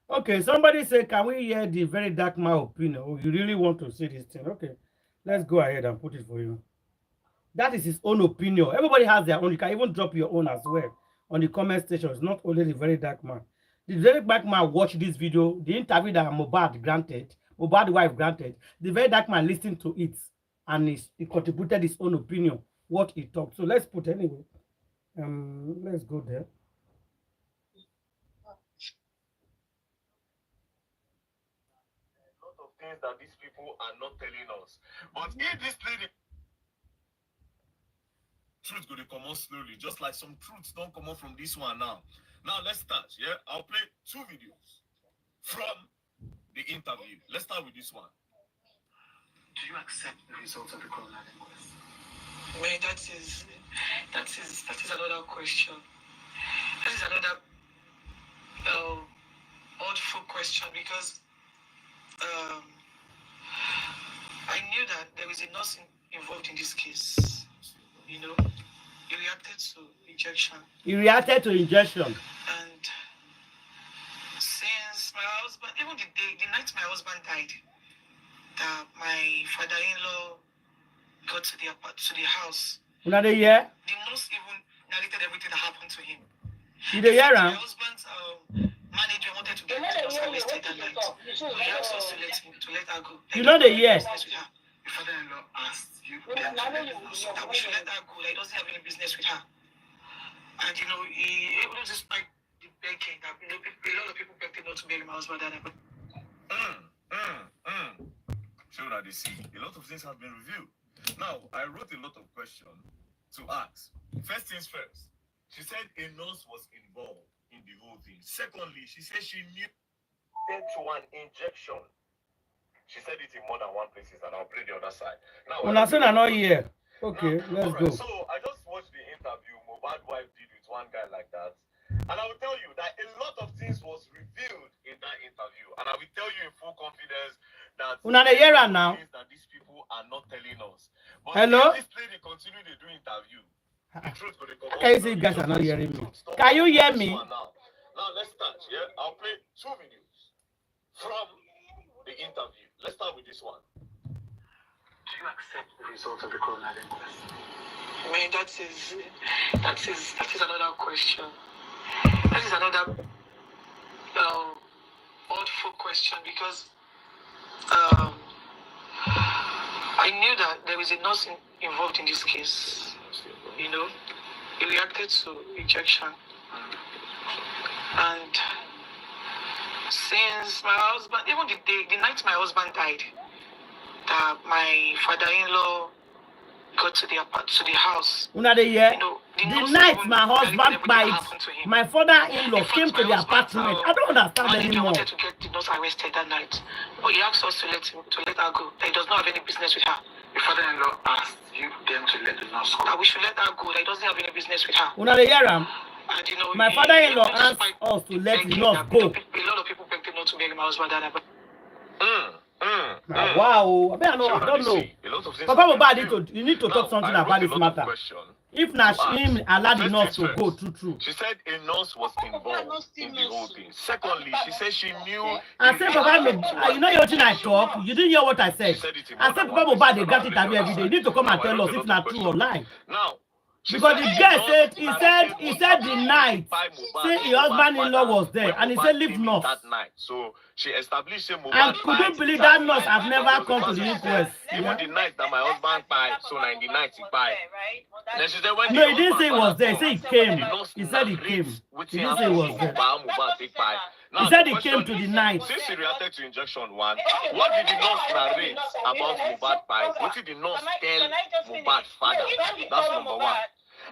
Speaker 1: Okay, somebody say, can we hear the Verydarkman opinion? Oh, you really want to see this thing? Okay, let's go ahead and put it for you. That is his own opinion. Everybody has their own. You can even drop your own as well on the comment section. It's not only the Verydarkman. The Verydarkman watched this video, the interview that Mohbad granted, Mohbad wife granted. The Verydarkman listened to it and he contributed his own opinion, what he talked. So let's put anyway. Let's go there.
Speaker 6: Things that these people are not telling us. But if this lady truth going to come out slowly, just like some truths don't come out from this one now. Now let's start. Yeah, I'll play 2 videos from the interview. Let's start with this one.
Speaker 2: Do you accept the results of the corona inquest? Well, that is another question. That is another oddful question because I knew that there was a nurse involved in this case. You know, he reacted to injection.
Speaker 1: He reacted to injection.
Speaker 2: And since my husband, even the night my husband died, my father-in-law got to the house.
Speaker 1: Another year?
Speaker 2: The nurse even narrated everything that happened to him.
Speaker 1: Did they hear him?
Speaker 2: My husband's manager wanted to get us arrested that night. So he asked us to let her go.
Speaker 1: You know the year?
Speaker 2: My father-in-law asked you that we should let her go. That he doesn't have any business with her. And you know, he able to despite the begging that a lot of people begged him not to bury my husband.
Speaker 6: So that they see a lot of things have been revealed. Now I wrote a lot of questions to ask. First things first, she said a nurse was involved in the whole thing. Secondly, she said she knew to an injection. She said it in more than one places, and I'll play the other side. Now,
Speaker 1: when I said I'm not here. Okay, let's go.
Speaker 6: So I just watched the interview Mohbad wife did with one guy like that, and I will tell you that a lot of things was revealed in that interview, and I will tell you in full confidence that
Speaker 1: now
Speaker 6: things that these people are not telling us. But
Speaker 1: hello?
Speaker 6: If this lady continue to do interview, the truth will come.
Speaker 1: Okay, you see, you guys are not hearing me. Can you hear me?
Speaker 6: Now let's start. Yeah, I'll play 2 videos from the interview. Let's start with this one.
Speaker 2: Do you accept the results of the corona inquest? I mean, that is another question. That is another oddful question because I knew that there was a nurse involved in this case. You know, he reacted to injection. And since my husband, even the night my husband died, that my father-in-law got to the house.
Speaker 1: Another year?
Speaker 2: You know,
Speaker 1: the night my husband died, my father-in-law came to the apartment. I don't understand anymore.
Speaker 2: He wanted to get the nurse arrested that night, but he asked us to let her go. That he does not have any business with her. Your father-in-law asked them to let the nurse go. That we should let her go. That he doesn't have any business with her.
Speaker 1: Another year,
Speaker 2: and you know,
Speaker 1: my father-in-law asked us to let the nurse go.
Speaker 2: A lot of people begged him not to bury my husband.
Speaker 1: Wow, I don't know. Papa Mohbad, you need to talk something about this matter. If not him allow the nurse to go through.
Speaker 6: She said a nurse was involved in the whole thing. Secondly, she said she knew.
Speaker 1: I said, Papa, you know your thing I talk. You didn't hear what I said. I said, Papa Mohbad, they got it every day. You need to come and tell us if not true or lie.
Speaker 6: Now,
Speaker 1: because the guy said he said the night, say his husband-in-law was there, and he said leave nurse.
Speaker 6: That night, so she established him.
Speaker 1: And couldn't believe that nurse have never come to the inquest.
Speaker 6: Even the night that my husband died, so 99 he died. Then she said when
Speaker 1: no, he didn't say he was there. He said he came. He said he came. He didn't say he was there. He said he came to the night.
Speaker 6: Since he reacted to injection 1, what did the nurse narrate about Mohbad pipe? What did the nurse tell Mohbad's father? That's number 1.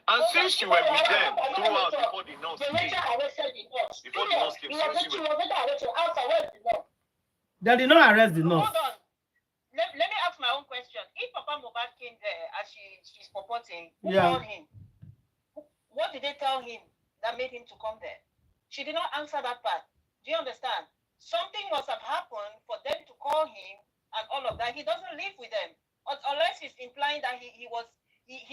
Speaker 6: And since you were with them throughout before the nurse came,
Speaker 1: they did not arrest the nurse.
Speaker 5: let me ask my own question. If Papa Mohbad came there as she's purporting, who
Speaker 1: Yeah.
Speaker 5: called him? What did they tell him that made him to come there? She did not answer that part. Do you understand? Something must have happened for them to call him and all of that. He doesn't live with them. Unless he's implying that he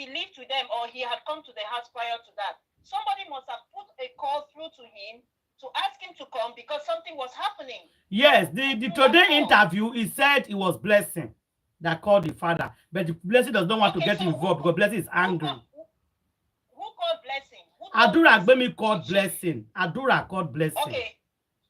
Speaker 5: lived with them or he had come to the house prior to that. Somebody must have put a call through to him to ask him to come because something was happening.
Speaker 1: Yes, the today interview, he said it was Blessing that called the father. But the Blessing does not want to get involved because Blessing is angry.
Speaker 5: Who called Blessing?
Speaker 1: Adura Agbemi called Blessing. Adura called Blessing.
Speaker 5: Okay.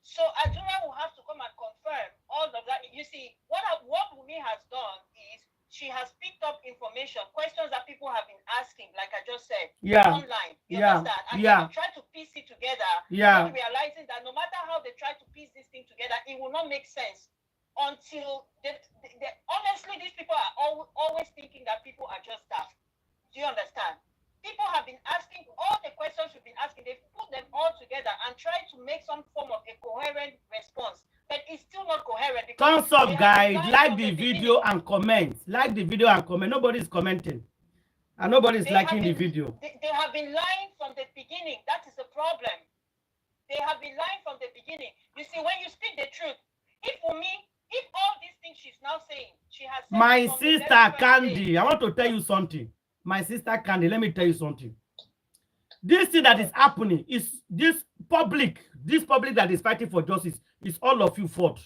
Speaker 5: So Adura will have to come and confirm all of that. You see, what Wumi has done is she has picked up information, questions that people have been asking, like I just said, online. You understand? And they try to piece it together, not realizing that no matter how they try to piece this thing together, it will not make sense until honestly, these people are always thinking that people are just daft. Do you understand? People have been asking all the questions we've been asking. They've put them all together and tried to make some form of a coherent response. But it's still not coherent.
Speaker 1: Thumbs up, guys. Like the video and comment. Like the video and comment. Nobody's commenting. And nobody's liking the video.
Speaker 5: They have been lying from the beginning. That is the problem. They have been lying from the beginning. You see, when you speak the truth, if all these things she's now saying, she has said
Speaker 1: my sister Candy, I want to tell you something. My sister Candy, let me tell you something. This thing that is happening is this public that is fighting for justice is all of you fault.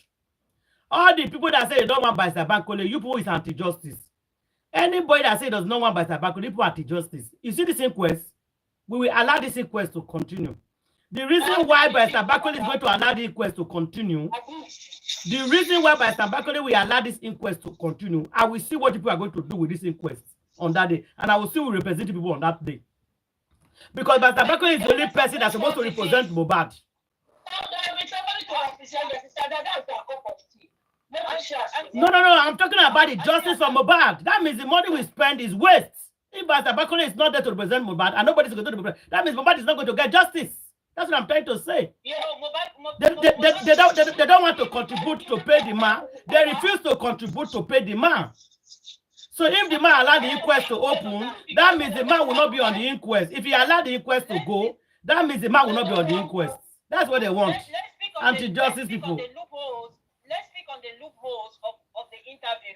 Speaker 1: All the people that say they don't want Barrister Bankole, you people is anti-justice. Anybody that say does not want Barrister Bankole, you people anti-justice. You see this inquest? We will allow this inquest to continue. The reason why Barrister Bankole is going to allow the inquest to continue, the reason why Barrister Bankole will allow this inquest to continue, I will see what people are going to do with this inquest on that day, and I will still represent people on that day. Because Barrister Bankole is the only person that's supposed to represent Mohbad. No, I'm talking about the justice for Mohbad. That means the money we spend is waste. If Barrister Bankole is not there to represent Mohbad and nobody's going to represent, that means Mohbad is not going to get justice. That's what I'm trying to say. They don't want to contribute to pay the man. They refuse to contribute to pay the man. So if the man allowed the inquest to open, that means the man will not be on the inquest. If he allowed the inquest to go, that means the man will not be on the inquest. That's what they want. Anti-justice people.
Speaker 5: Let's speak on the loopholes of the interview.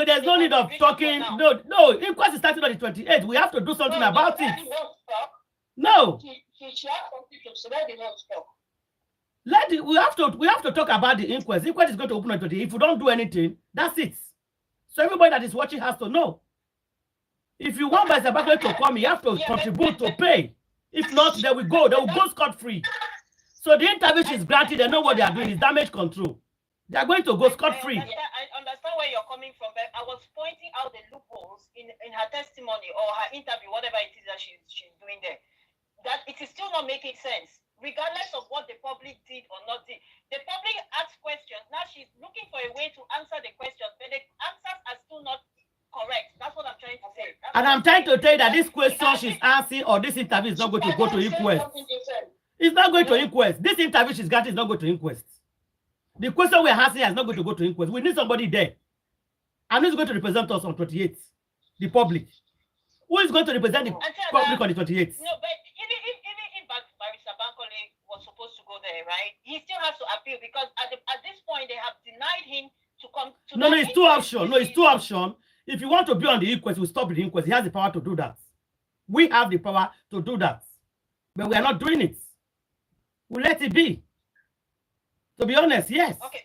Speaker 1: There's no need of talking. No, inquest is starting on the 28th. We have to do something about it. No. We have to talk about the inquest. The inquest is going to open on 28th. If we don't do anything, that's it. So everybody that is watching has to know. If you want Barrister Bankole to come, you have to contribute to pay. If not, they will go scot-free. So the interview is granted, they know what they are doing, is damage control. They are going to go scot-free.
Speaker 5: I understand where you're coming from, but I was pointing out the loopholes in her testimony or her interview, whatever it is that she's doing there. That it is still not making sense, regardless of what the public did or not did. The public asked questions. Now she's looking for a way to answer the questions, but the answers are still not correct. That's what I'm trying to say.
Speaker 1: And I'm trying to tell you that this question she's answering or this interview is not going to go to inquest. It's not going to inquest. This interview she's got is not going to inquest. The question we're answering is not going to go to inquest. We need somebody there. And who's going to represent us on 28th? The public. Who is going to represent the public on the 28th?
Speaker 5: No, but even if Barrister Bankole was supposed to go there, right? He still has to appeal because at this point they have denied him to come to.
Speaker 1: No, it's two options. No, it's two options. If you want to be on the inquest, we stop the inquest. He has the power to do that. We have the power to do that. But we are not doing it. We let it be. To be honest, yes. Okay.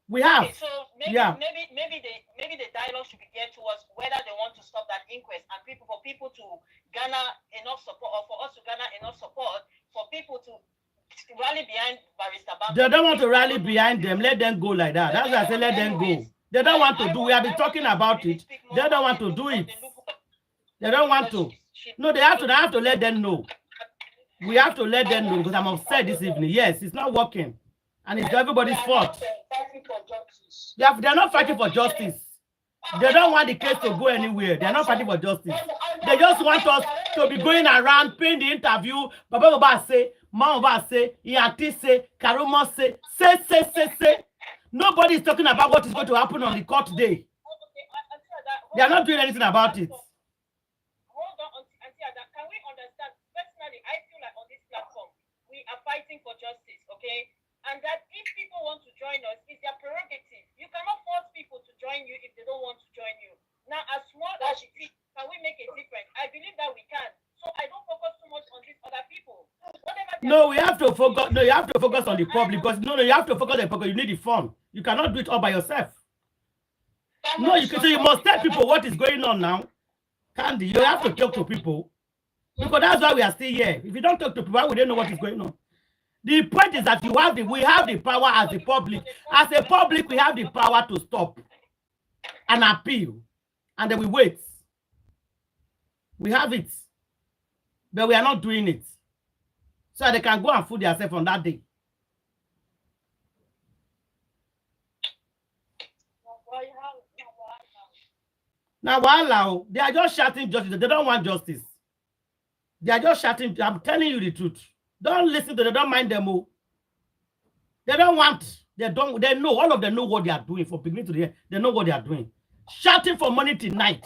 Speaker 1: We have.
Speaker 5: Okay, so maybe the dialogue should be geared towards whether they want to stop that inquest and for people to garner enough support, or for us to garner enough support for people to rally behind Barrister Bankole.
Speaker 1: They don't want to rally behind them. Let them go like that. That's why I say let them go. They don't want to do. We have been talking about it. They don't want to do it. They don't want to. No, they have to let them know. We have to let them know because I'm upset this evening. Yes, it's not working. And it's everybody's fault. They're not fighting for justice. They don't want the case to go anywhere. They're not fighting for justice. They just want us to be going around paying the interview. Baba say, Mama say, Ianti say, Karuma say. Nobody is talking about what is going to happen on the court day. They are not doing anything about it.
Speaker 5: Hold on, Auntie Ada. Can we understand? Personally, I feel like on this platform, we are fighting for justice, okay? And that if people want to join us, it's their prerogative. You cannot force people to join you if they don't want to join you. Now, as small as it is, can we make a difference? I believe that we can. So I don't focus too much on these other people.
Speaker 1: No, we have to focus. No, you have to focus on the public because no, you have to focus on the public. You need the fund. You cannot do it all by yourself. No, you can. So you must tell people what is going on now. Candy, you have to talk to people because that's why we are still here. If you don't talk to people, we don't know what is going on. The point is that we have the power as the public. As a public, we have the power to stop and appeal, and then we wait. We have it, but we are not doing it, so they can go and fool themselves on that day. Now, while they are just shouting justice, they don't want justice. They are just shouting. I'm telling you the truth. Don't listen to them. Don't mind them. Oh. They don't want. They don't. They know. All of them know what they are doing from beginning to the end. They know what they are doing. Shouting for money tonight.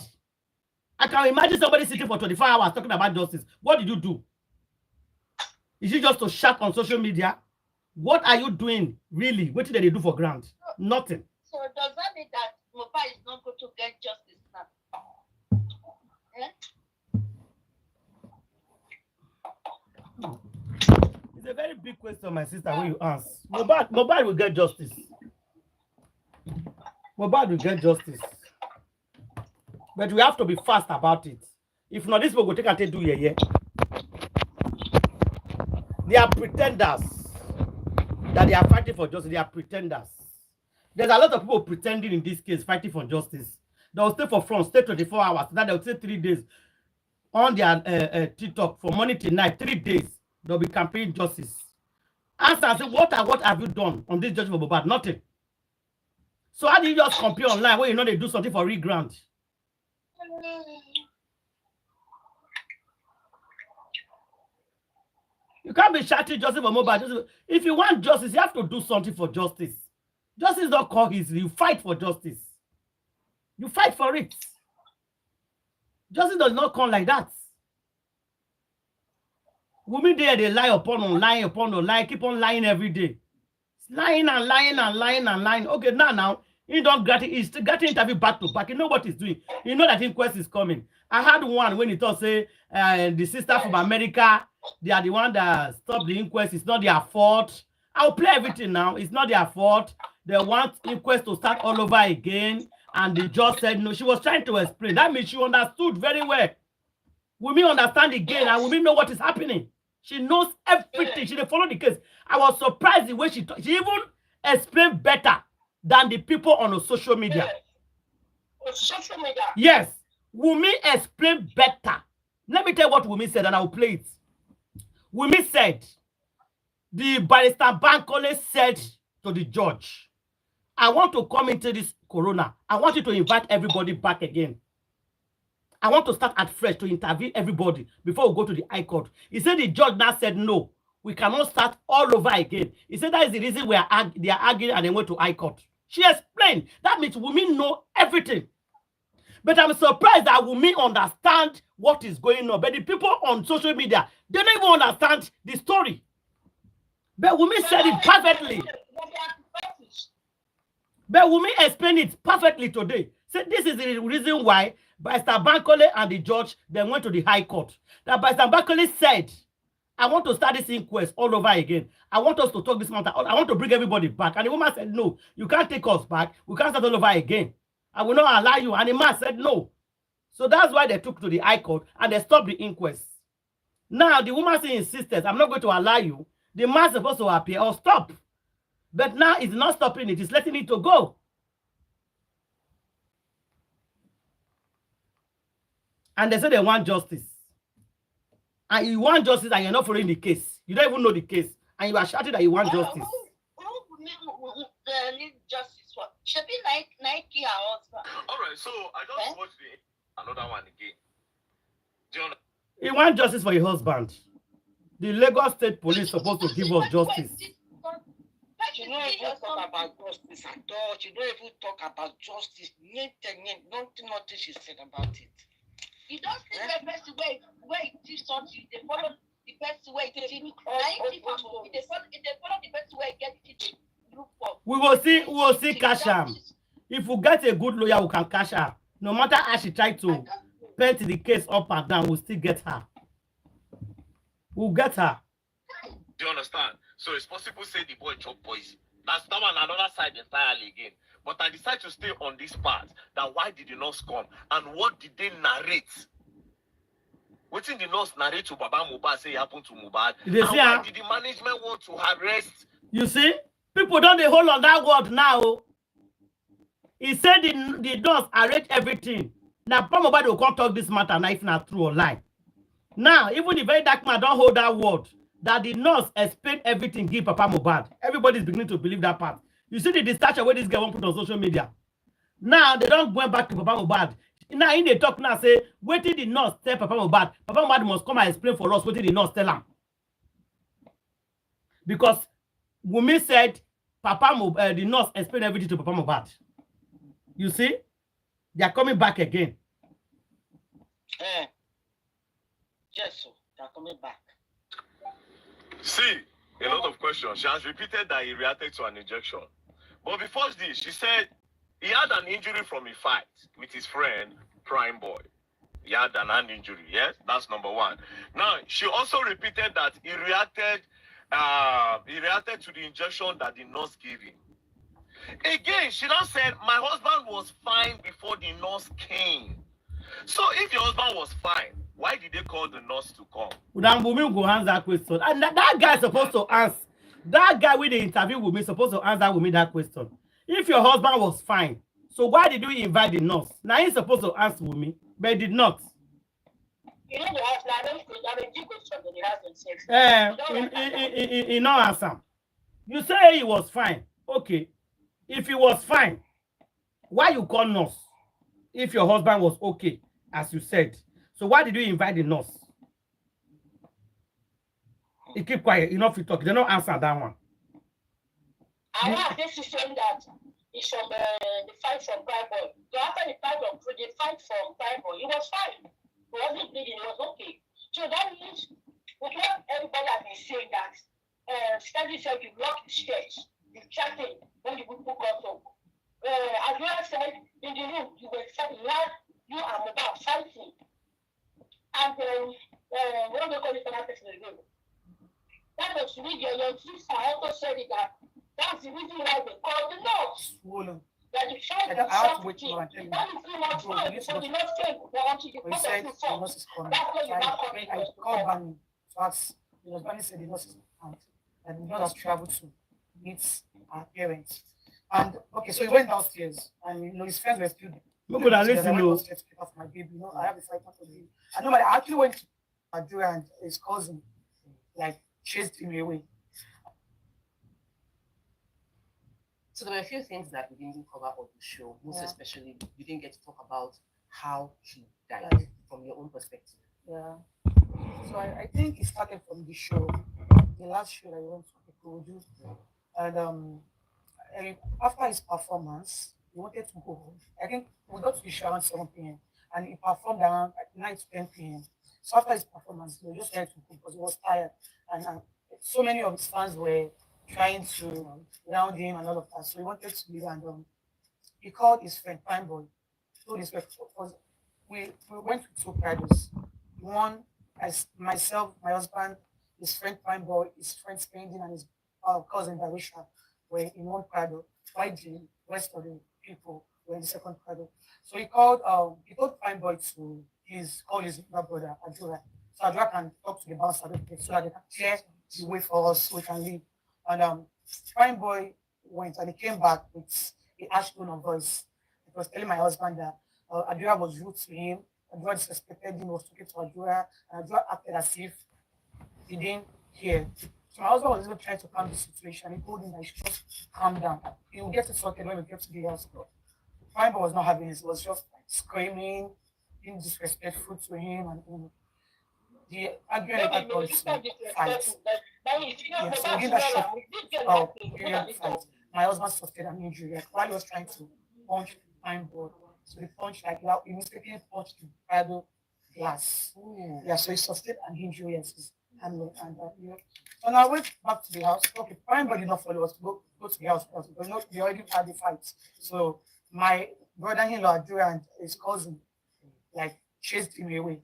Speaker 1: I can imagine somebody sitting for 24 hours talking about justice. What did you do? Is it just to shout on social media? What are you doing, really? What did they do for grant? Nothing.
Speaker 5: So does that mean that Kpai is not going to get justice now?
Speaker 1: It's a very big question, my sister, when you ask. Mohbad will get justice. Mohbad will get justice. But we have to be fast about it. If not, this will go take and do yeah. They are pretenders that they are fighting for justice. They are pretenders. There's a lot of people pretending in this case, fighting for justice. They'll stay for front, stay 24 hours. Then they'll stay 3 days on their TikTok for money tonight. 3 days, they'll be campaigning justice. Answer and say, what have you done on this judgment for Mohbad? Nothing. So how do you just compare online when you know they do something for real grant? You can't be shouting justice for Mohbad. If you want justice, you have to do something for justice. Justice don't come easily. You fight for justice. You fight for it. Justice does not come like that. Women there, they lie upon lie, keep on lying every day. It's lying and lying and lying and lying. Okay, now, he don't get it. He's getting interview back to back. You know what he's doing. You know that inquest is coming. I had one when he thought, say, the sister from America, they are the one that stopped the inquest. It's not their fault. I'll play everything now. It's not their fault. They want inquest to start all over again. And the judge said no. She was trying to explain. That means she understood very well. Wumi understand again, and Wumi know what is happening. She knows everything. She didn't follow the case. I was surprised the way she even explained better than the people on the social media.
Speaker 5: Social media.
Speaker 1: Yes. Wumi explained better. Let me tell you what Wumi said, and I'll play it. Wumi said, the barrister Bankole said to the judge, I want to come into this corona. I want you to invite everybody back again. I want to start at fresh to interview everybody before we go to the high court. He said the judge now said, no, we cannot start all over again. He said that is the reason they are arguing and they went to high court. She explained. That means Wumi know everything. But I'm surprised that Wumi understand what is going on. But the people on social media, they don't even understand the story. But Wumi said it perfectly. But Wumi explained it perfectly today. So this is the reason why Barrister Bankole and the judge then went to the high court. That Barrister Bankole said, I want to start this inquest all over again. I want us to talk this matter. I want to bring everybody back. And the woman said, no, you can't take us back. We can't start all over again. I will not allow you. And the man said no. So that's why they took to the high court and they stopped the inquest. Now the woman insisted, I'm not going to allow you. The man is supposed to appear or stop. But now it's not stopping it. It's letting it to go. And they say they want justice. And you want justice and you're not following the case. You don't even know the case. And you are shouting that you want justice.
Speaker 5: Need justice for? Should be like Nike or
Speaker 6: all right, so I just watched another one again. Do you know?
Speaker 1: He wants justice for your husband. The Lagos State Police supposed to give us justice.
Speaker 3: She don't even talk about justice at all. She don't even talk about justice. Nothing she said about it.
Speaker 7: You don't see the best way it teach something. They follow the best way it teach. If they follow the best way, get it. Look for.
Speaker 1: We will see cash am. If we get a good lawyer, we can cash her. No matter how she try to paint the case up and down, we'll still get her. We'll get her.
Speaker 6: Do you understand? So it's possible say the boy chop poison. That's that one another side entirely again. But I decided to stay on this part. That why did the nurse come? And what did they narrate? What did the nurse narrate to Baba Mohbad say happened to Mohbad? And why did the management want to arrest?
Speaker 1: You see? People don't they hold on that word now. He said the nurse arrange everything. Now, Papa Mohbad will come talk this matter now if not true or lie. Now, even the Verydarkman don't hold that word. That the nurse explained everything, give Papa Mohbad. Everybody's beginning to believe that part. You see the distraction where this girl won't put on social media. Now they don't go back to Papa Mohbad. Now in the talk now say, wait till the nurse tell Papa Mohbad. Papa Mohbad must come and explain for us what the nurse tell him. Because Wumi said the nurse explained everything to Papa Mohbad. You see? They are coming back again.
Speaker 3: Yes, sir. They are coming back.
Speaker 6: See, a lot of questions. She has repeated that he reacted to an injection. But before this, she said he had an injury from a fight with his friend, Prime Boy. He had an hand injury, yes? That's number one. Now, she also repeated that he reacted to the injection that the nurse gave him. Again, she now said, my husband was fine before the nurse came. So if your husband was fine, why did they call the nurse to come?
Speaker 1: Wumi go answer that question. And that guy is supposed to answer. That guy with the interview with me is supposed to answer with me that question. If your husband was fine, so why did you invite the nurse? Now he's supposed to answer with me, but he did not.
Speaker 7: You know the house now.
Speaker 1: He no answer. You say he was fine. Okay. If he was fine, why you call nurse? If your husband was okay, as you said. So why did you invite the nurse? He keep quiet. You know if you talk, they don't answer that one.
Speaker 7: I have this system that is from the fight from Prime Boy. So after the fight from Prime Boy, he was fine. He wasn't bleeding, he was okay. So that means with what everybody has been saying that Study said you block the stairs, you chatting when the people got up. As well as said in the room, you were fighting, you and Mohbad fighting. And what do they call it another person again? That was the reason your sister also said it that that's the reason why they call the nurse. That the child was something. That is too much fun because the nurse came. They wanted to put up the phone. That's why you not coming.
Speaker 2: I called Bani to ask. Bani said the nurse is out. And the nurse has traveled to meet our parents. And okay, so he went downstairs and his friends were still there.
Speaker 1: Look at that, listen,
Speaker 2: my baby. I have a fight for him. I know, I actually went to Nigeria and his cousin, like, chased him away.
Speaker 8: So there were a few things that we didn't cover on the show, most especially we didn't get to talk about how he died from your own perspective.
Speaker 2: Yeah. So I think it started from the show, the last show that I went to produce. And after his performance, he wanted to go home. I think we got to the show around 7 p.m. and he performed around 9 to 10 p.m. So after his performance, he just tried to go because he was tired. And so many of his fans were trying to round him and all of that. So he wanted to leave and he called his friend Prime Boy. Told his friend, because we went to 2 Prados. One, as myself, my husband, his friend Prime Boy, his friend Spending, and his cousin Darisha were in 1 Prado. While the rest of the people were in the 2nd Prado. So he told Prime Boy to call his brother Adura. So Adura can talk to the bouncer so that they can clear the way for us so we can leave. And Prime Boy went and he came back with a harsh tone of voice. He was telling my husband that Adura was rude to him, Adura disrespected him, was talking to Adura, and Adura acted as if he didn't hear. So my husband was even trying to calm the situation. He told him that he should just calm down. He will get it sorted when we get to the house. Prime Boy was not having it. He was just like, screaming, being disrespectful to him. And
Speaker 8: the argument
Speaker 7: Maybe
Speaker 8: had gone
Speaker 7: you start
Speaker 8: to
Speaker 7: disrespectful.
Speaker 8: fight.
Speaker 7: Like you see,
Speaker 8: Yeah,
Speaker 7: that's
Speaker 8: so within that short
Speaker 7: this girl like me. Look
Speaker 8: period
Speaker 7: at this
Speaker 8: fight,
Speaker 7: girl.
Speaker 8: my husband sustained an injury. Like, while he was trying to punch fine board, so the punch, like, he mistakenly punched the Bible glass.
Speaker 1: Ooh.
Speaker 8: Yeah, so he sustained an injury as his hand. And so now I went back to the house. Okay, fine boy did not follow us to go to the house because we already had the fight. So my brother-in-law and his cousin like chased him away.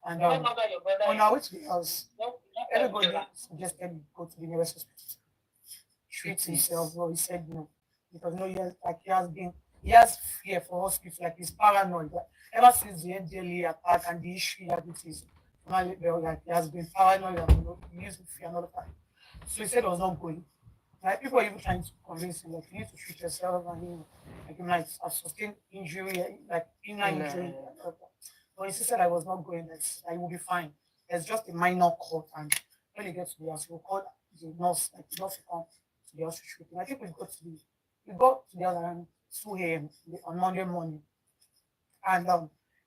Speaker 8: And
Speaker 7: What about your brother?
Speaker 8: on our way to the house,
Speaker 7: No,
Speaker 8: everybody suggested we go to the nearest hospital to treat himself. Well, he said no because no, he has fear for hospital, like he's paranoid. Like, ever since the NDLA attack and the issue he had with his family, like he has been paranoid and using fear and all that. So he said he was not going. Like people are even trying to convince him, like you need to treat yourself and like you might have sustained injury, like inner injury. But he said I was not going, that I will be fine. There's just a minor cut, and when he gets to the house, we'll call the nurse, like the nurse will come to the house to treat him. I think we got to the house around 2 a.m. on Monday morning. And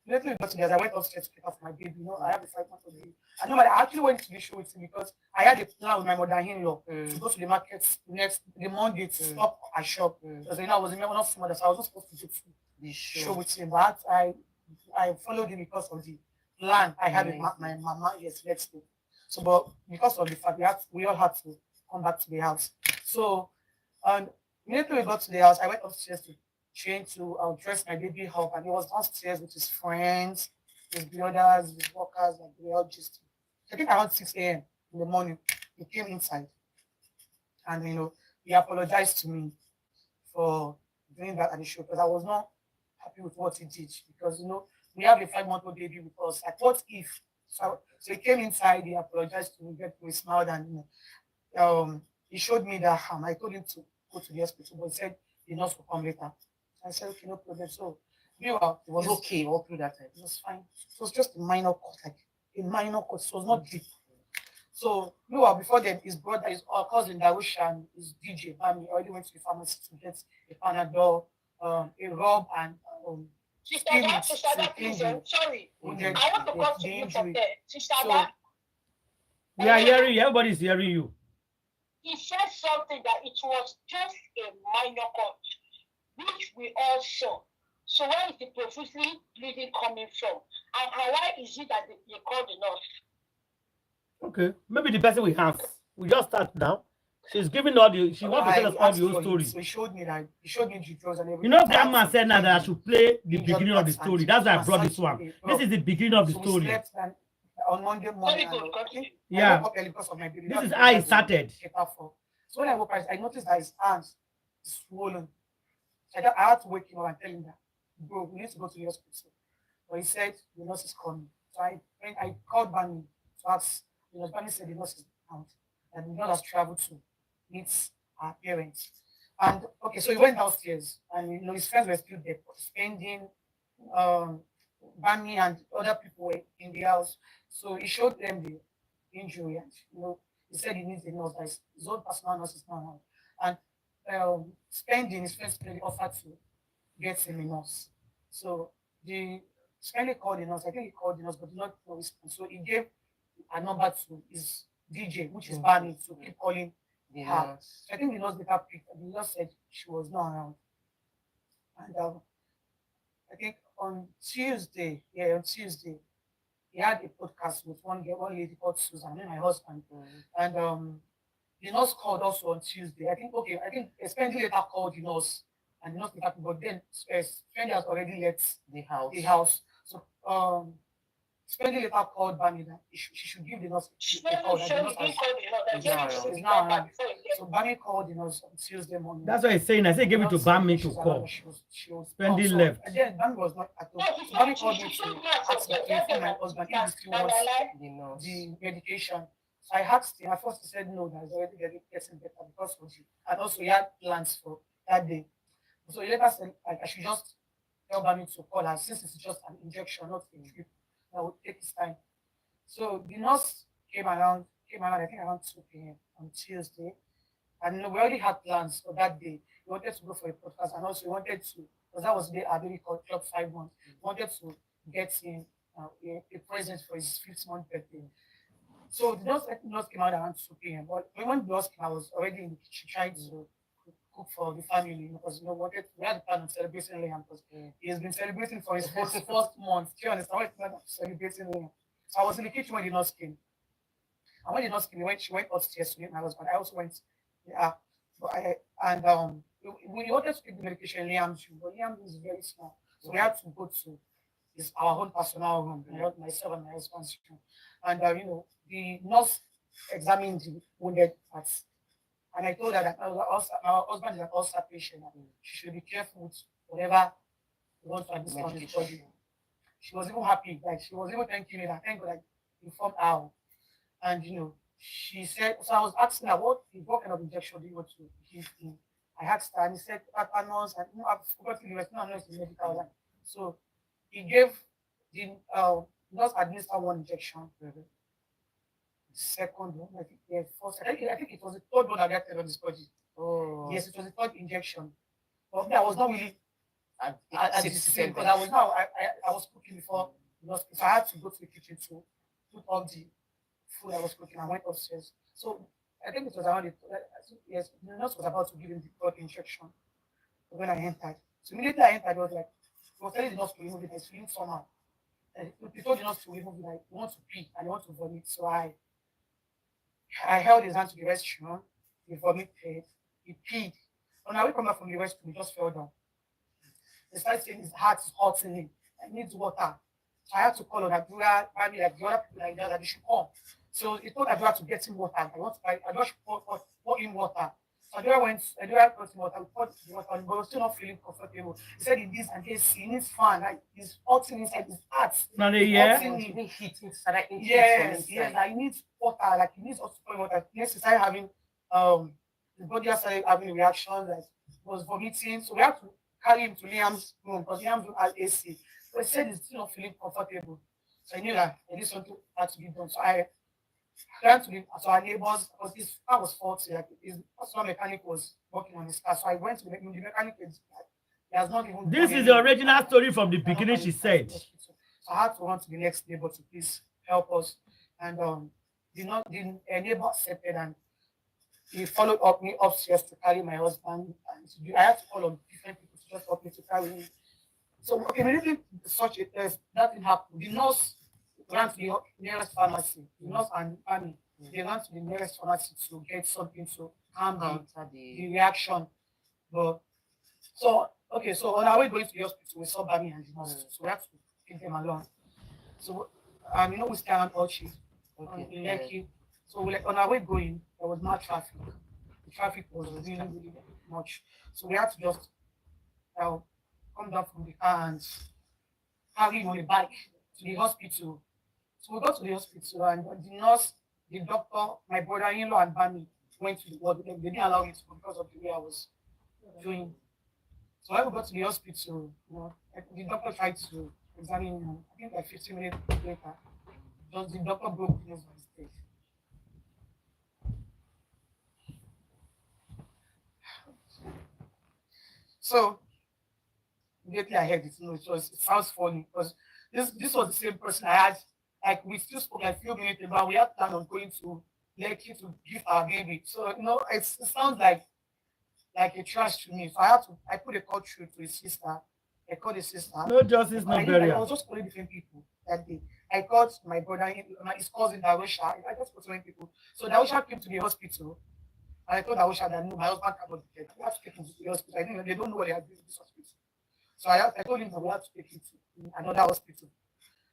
Speaker 8: immediately we got together, I went upstairs to pick up my baby. I have a 5 month old baby. And nobody I actually went to the show with him because I had a plan with my mother-in-law to go to the market the Monday to stop at shop. Because I was in one of mother, so I was not supposed to go to the show with him. But I followed him because of the plan I had with my mama. Yes, let's go. So, but because of the fact we all had to come back to the house. So, and immediately we got to the house, I went upstairs to change to dress my baby up, and he was downstairs with his friends, his brothers, his workers, like they were all just. I think around 6 a.m. in the morning, he came inside, and he apologized to me for doing that at the show because I was not happy with what he did because we have a 5 month old baby with us. Like, what if? So he came inside, he apologized to me, we smiled, and he showed me that I told him to go to the hospital, but he said the nurse will come later. I said, okay, no problem. So it was okay all through that time. It was fine. It was just a minor cut, like a minor cut. So it was not deep. So before then, his brother, his cousin Darusha, and his DJ Bami already went to the pharmacy to get a Panadol, a rub, and
Speaker 7: sorry. I want to come to you from there. Sister,
Speaker 1: we are hearing you. Everybody's hearing you.
Speaker 7: He said something that it was just a minor cut, which we all saw. So where is the profusely bleeding coming from? And why is it that they called the nurse?
Speaker 1: Okay, maybe the person we have. We just start now. She's giving all the. She wants to tell us all the whole story.
Speaker 8: So he showed me the drugs and everything.
Speaker 1: Grandma said now that I should play the beginning of the story. That's why I brought this one. This is the beginning of the story.
Speaker 8: We slept on Monday morning.
Speaker 1: Yeah.
Speaker 8: Because of my baby.
Speaker 1: This is how it started.
Speaker 8: So when I woke up, I noticed that his hands is swollen. So I had to wake him up and tell him that, bro, we need to go to the hospital. But he said the nurse is coming. So I called Bani to ask. Bani said the nurse is out, and the nurse has traveled to meet our parents. And okay, so he went downstairs, and his friends were still there, spending. Bani and other people were in the house. So he showed them the injury, and he said he needs a nurse. That his own personal nurse is not around. And spending his friends offered to get him a nurse. So the spending called the nurse. I think he called the nurse, but did not respond. So he gave a number to his DJ, which is Bani, to keep calling her. So I think the nurse later picked. The nurse said she was not around. And I think on Tuesday, he had a podcast with one lady called Susan, my husband. And the nurse called also on Tuesday. I think Spendy later called the nurse, and the nurse later, but then Spendy has already left the house. So Spendy later called Bani that she should give the nurse a call. So Bani called the nurse on Tuesday morning.
Speaker 1: That's what he's saying. I said give it to Bani to call. Spendy left.
Speaker 8: And then Bani was not at home. So Bani called me to ask me to inform my husband if he still wants the medication. So I asked him. At first he said no, that he's already getting better because of you. And also he had plans for that day. So he later said I should just tell Bani to call her since it's just an injection, not a drip. That would take his time. So the nurse came around, I think around 2 p.m. on Tuesday. And we already had plans for that day. We wanted to go for a podcast, and also we wanted to, because that was the day our baby called Club 5 months. We wanted to get him a present for his 5th month birthday. So the nurse came out around 2 p.m. But when the nurse came, I was already in the kitchen trying to cook for the family, because we had a plan on celebrating Liam because he has been celebrating for his first month. Do you understand? Why plan on celebrating Liam? So I was in the kitchen when the nurse came. And when the nurse came, she went upstairs to meet my husband. I also went, yeah. But we wanted to take the medication Liam's room, but Liam is very small. So we had to go to our own personal room, myself and my husband's room. And the nurse examined the wounded parts. And I told her that our husband is an ulcer patient and she should be careful with whatever we want to administer on his body. She was even happy, like she was even thanking me that thank God I informed her. And she said, so I was asking her what kind of injection do you want to give him? I asked her and he said tetanus, and I've forgotten the rest, no, I know it's the medical line. So he gave the nurse administered one injection. Second one, I think, yeah, first, I think it was the third one I got on his body. Oh. Yes, it was the third injection. But I was not really at the scene because I was cooking before, so I had to go to the kitchen to put all the food I was cooking. I went upstairs. So I think it was around yes, the nurse was about to give him the third injection when I entered. So immediately I entered, I was like, he was telling the nurse to remove it. I was feeling somehow. He told the nurse to remove it. I want to pee and I want to vomit. So I held his hand to the restroom. He vomited. He peed. When I come back from the restroom, he just fell down. He started saying his heart is hurting him. I need water. So I had to call on Adura, maybe like the other people like that they should come. So he told Adura to get him water. Adura should pour in water. So Adura got him water. We poured the water, but he was still not feeling comfortable. He said he needs and he needs fan. Like he's hurting inside his heart.
Speaker 1: Now
Speaker 8: Yes,
Speaker 5: Yes,
Speaker 8: like he needs water, like he needs also pouring water. Next he started having his body started having reactions, like he was vomiting. So we had to carry him to Liam's room because Liam's room had AC. But he said he's still not feeling comfortable. So I knew that this something had to be done. So I ran to our neighbors because his car was faulty. Like his personal mechanic was working on his car. So I went to the mechanic. He has not even.
Speaker 1: This is the original story from the beginning, she said.
Speaker 8: So I had to run to the next neighbor to please help us. And the neighbor accepted and he followed up me upstairs to carry my husband. And I had to call on different people to just help me to carry him. So immediately such a test, that thing happened. The nurse ran to the nearest pharmacy. The nurse and the army, they ran to the nearest pharmacy to get something to calm the reaction. But so on our way going to the hospital, we saw Bami and the nurse. So we had to take them along. So we stay around Orchid in Lekki. So on our way going, there was more traffic. The traffic was really, really much. So we had to just come down from the car and carry him on the bike to the hospital. So we got to the hospital and the nurse, the doctor, my brother-in-law and Bami went to the ward. They didn't allow me to go because of the way I was doing. So when we got to the hospital, the doctor tried to examine him. I think like 15 minutes later, just the doctor broke the news on his face. So immediately I heard it. It sounds funny because this was the same person I had. Like we still spoke like a few minutes ago. We had planned on going to Lekki to give our baby. So it sounds like a trash to me. So I put a call through to his sister. I called his sister.
Speaker 1: No justice, no burial.
Speaker 8: I was just calling different people that day. I called my brother, his cousin Darusha. I just called so many people. So Darusha came to the hospital. And I told Darusha that no, my husband cannot be dead. We have to take him to the hospital. I think they don't know what they are doing in this hospital. So I told him that we have to take him to another hospital.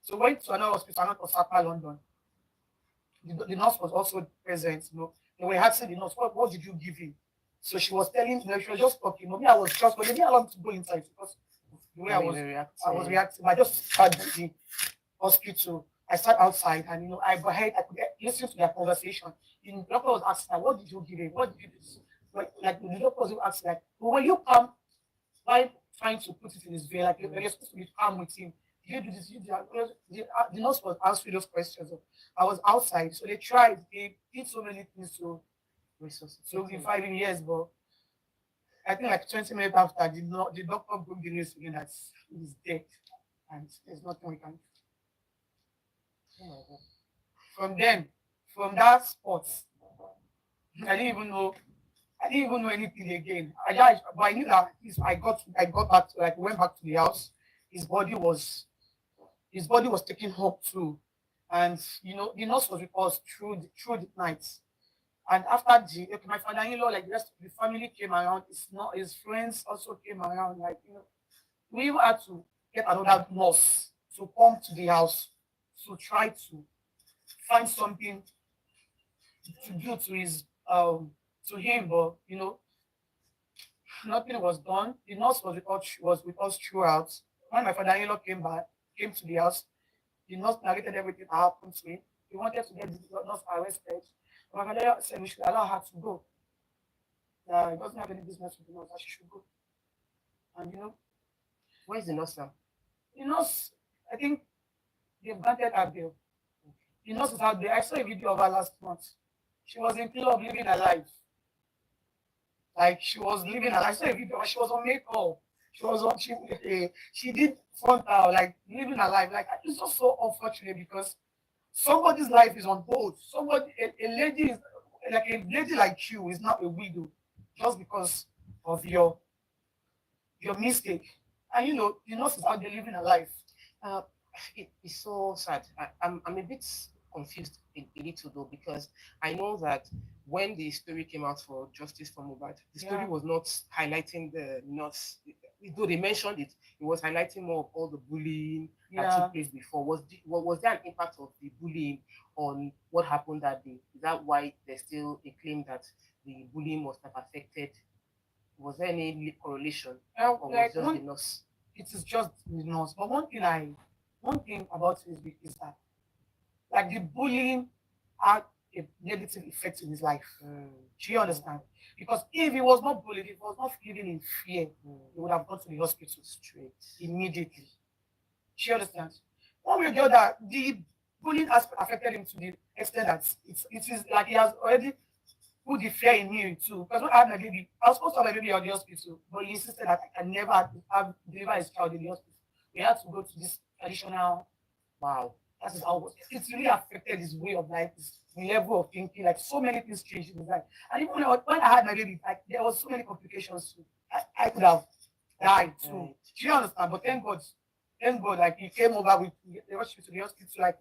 Speaker 8: So we went to another hospital, another Osaka, London. The nurse was also present. They were asking the nurse, what did you give him? So she was telling, she was just talking. Me, I was just, but they didn't allow me to go inside because the way I was reacting. I just started the hospital. I sat outside and I could listen to their conversation. The doctor was asking, what did you give him? What did you do? Like the doctor was asking, like, when you come, while trying to put it in his vein, like you're supposed to be calm with him. You do this, you do that. The nurse was answering those questions. I was outside, so they tried. They did so many things to revive him, yes, but I think like 20 minutes after, the doctor broke the news again that he's dead, and there's nothing we can do. From then, from that spot, I didn't even know. I didn't even know anything again. But I knew that I got back to, like, went back to the house. His body was, taken up too, and the nurse was with us through the night. And after my father-in-law, like the rest of the family came around. His friends also came around. Like, we even had to get another nurse to come to the house to try to find something to do to him, but nothing was done. The nurse was with us throughout. When my father-in-law came to the house, the nurse narrated everything that happened to him. He wanted to get the nurse arrested. My father said we should allow her to go. He doesn't have any business with the nurse, that she should go. And
Speaker 9: Where's the nurse now?
Speaker 8: the nurse, I think they've granted her bail. The nurse is out there. I saw a video of her last month. She was in club living her life. Like, she was living her life. I saw a video. She was on makeup. She did frontal, like, living her life. Like, it's just so unfortunate because somebody's life is on hold. A lady is like, a lady like you is not a widow just because of your mistake. And the nurse is out there living her life.
Speaker 9: It's so sad. I'm a bit confused a little though, because I know that when the story came out for Justice for Mohbad, the story was not highlighting the nurse. Though they mentioned it, it was highlighting more of all the bullying that took place before. Was there an impact of the bullying on what happened that day? Is that why there's still a claim that the bullying must have affected? Was there any correlation? Or was
Speaker 8: Like,
Speaker 9: just the nurse?
Speaker 8: it is just the nurse. But one thing about it is that, like, the bullying had a negative effect in his life. Do you understand? Because if he was not bullied, if he was not living in fear, he would have gone to the hospital straight immediately. Do you understand? One way or the other, the bullying has affected him to the extent that it is like he has already put the fear in me too. Because when I had my baby, I was supposed to have my baby at the hospital, but he insisted that I can never deliver his child in the hospital. We had to go to this traditional. Wow, that is how it was. It's really affected his way of life, his level of thinking. Like, so many things changed in his life. And even when I had my baby, like, there was so many complications too. I could have died too. Do you understand? But thank God, like, he came over with, they rushed me to the hospital. Like,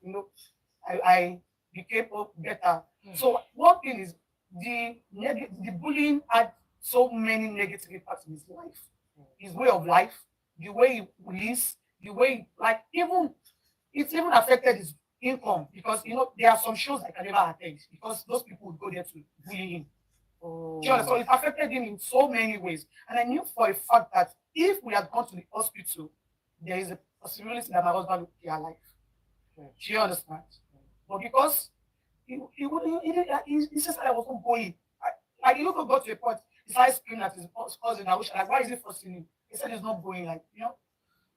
Speaker 8: I became better. So one thing is, the bullying had so many negative impacts in his life, his way of life, the way he lives, the way, like, it's even affected his income, because there are some shows I can never attend because those people would go there to bully him. So it affected him in so many ways. And I knew for a fact that if we had gone to the hospital, there is a possibility that my husband would be alive. Do you understand? But because he says that I was not going. Like, he also got to a point, he started screaming at his cousin. I wish, like, why is he forcing him? He said he's not going, like,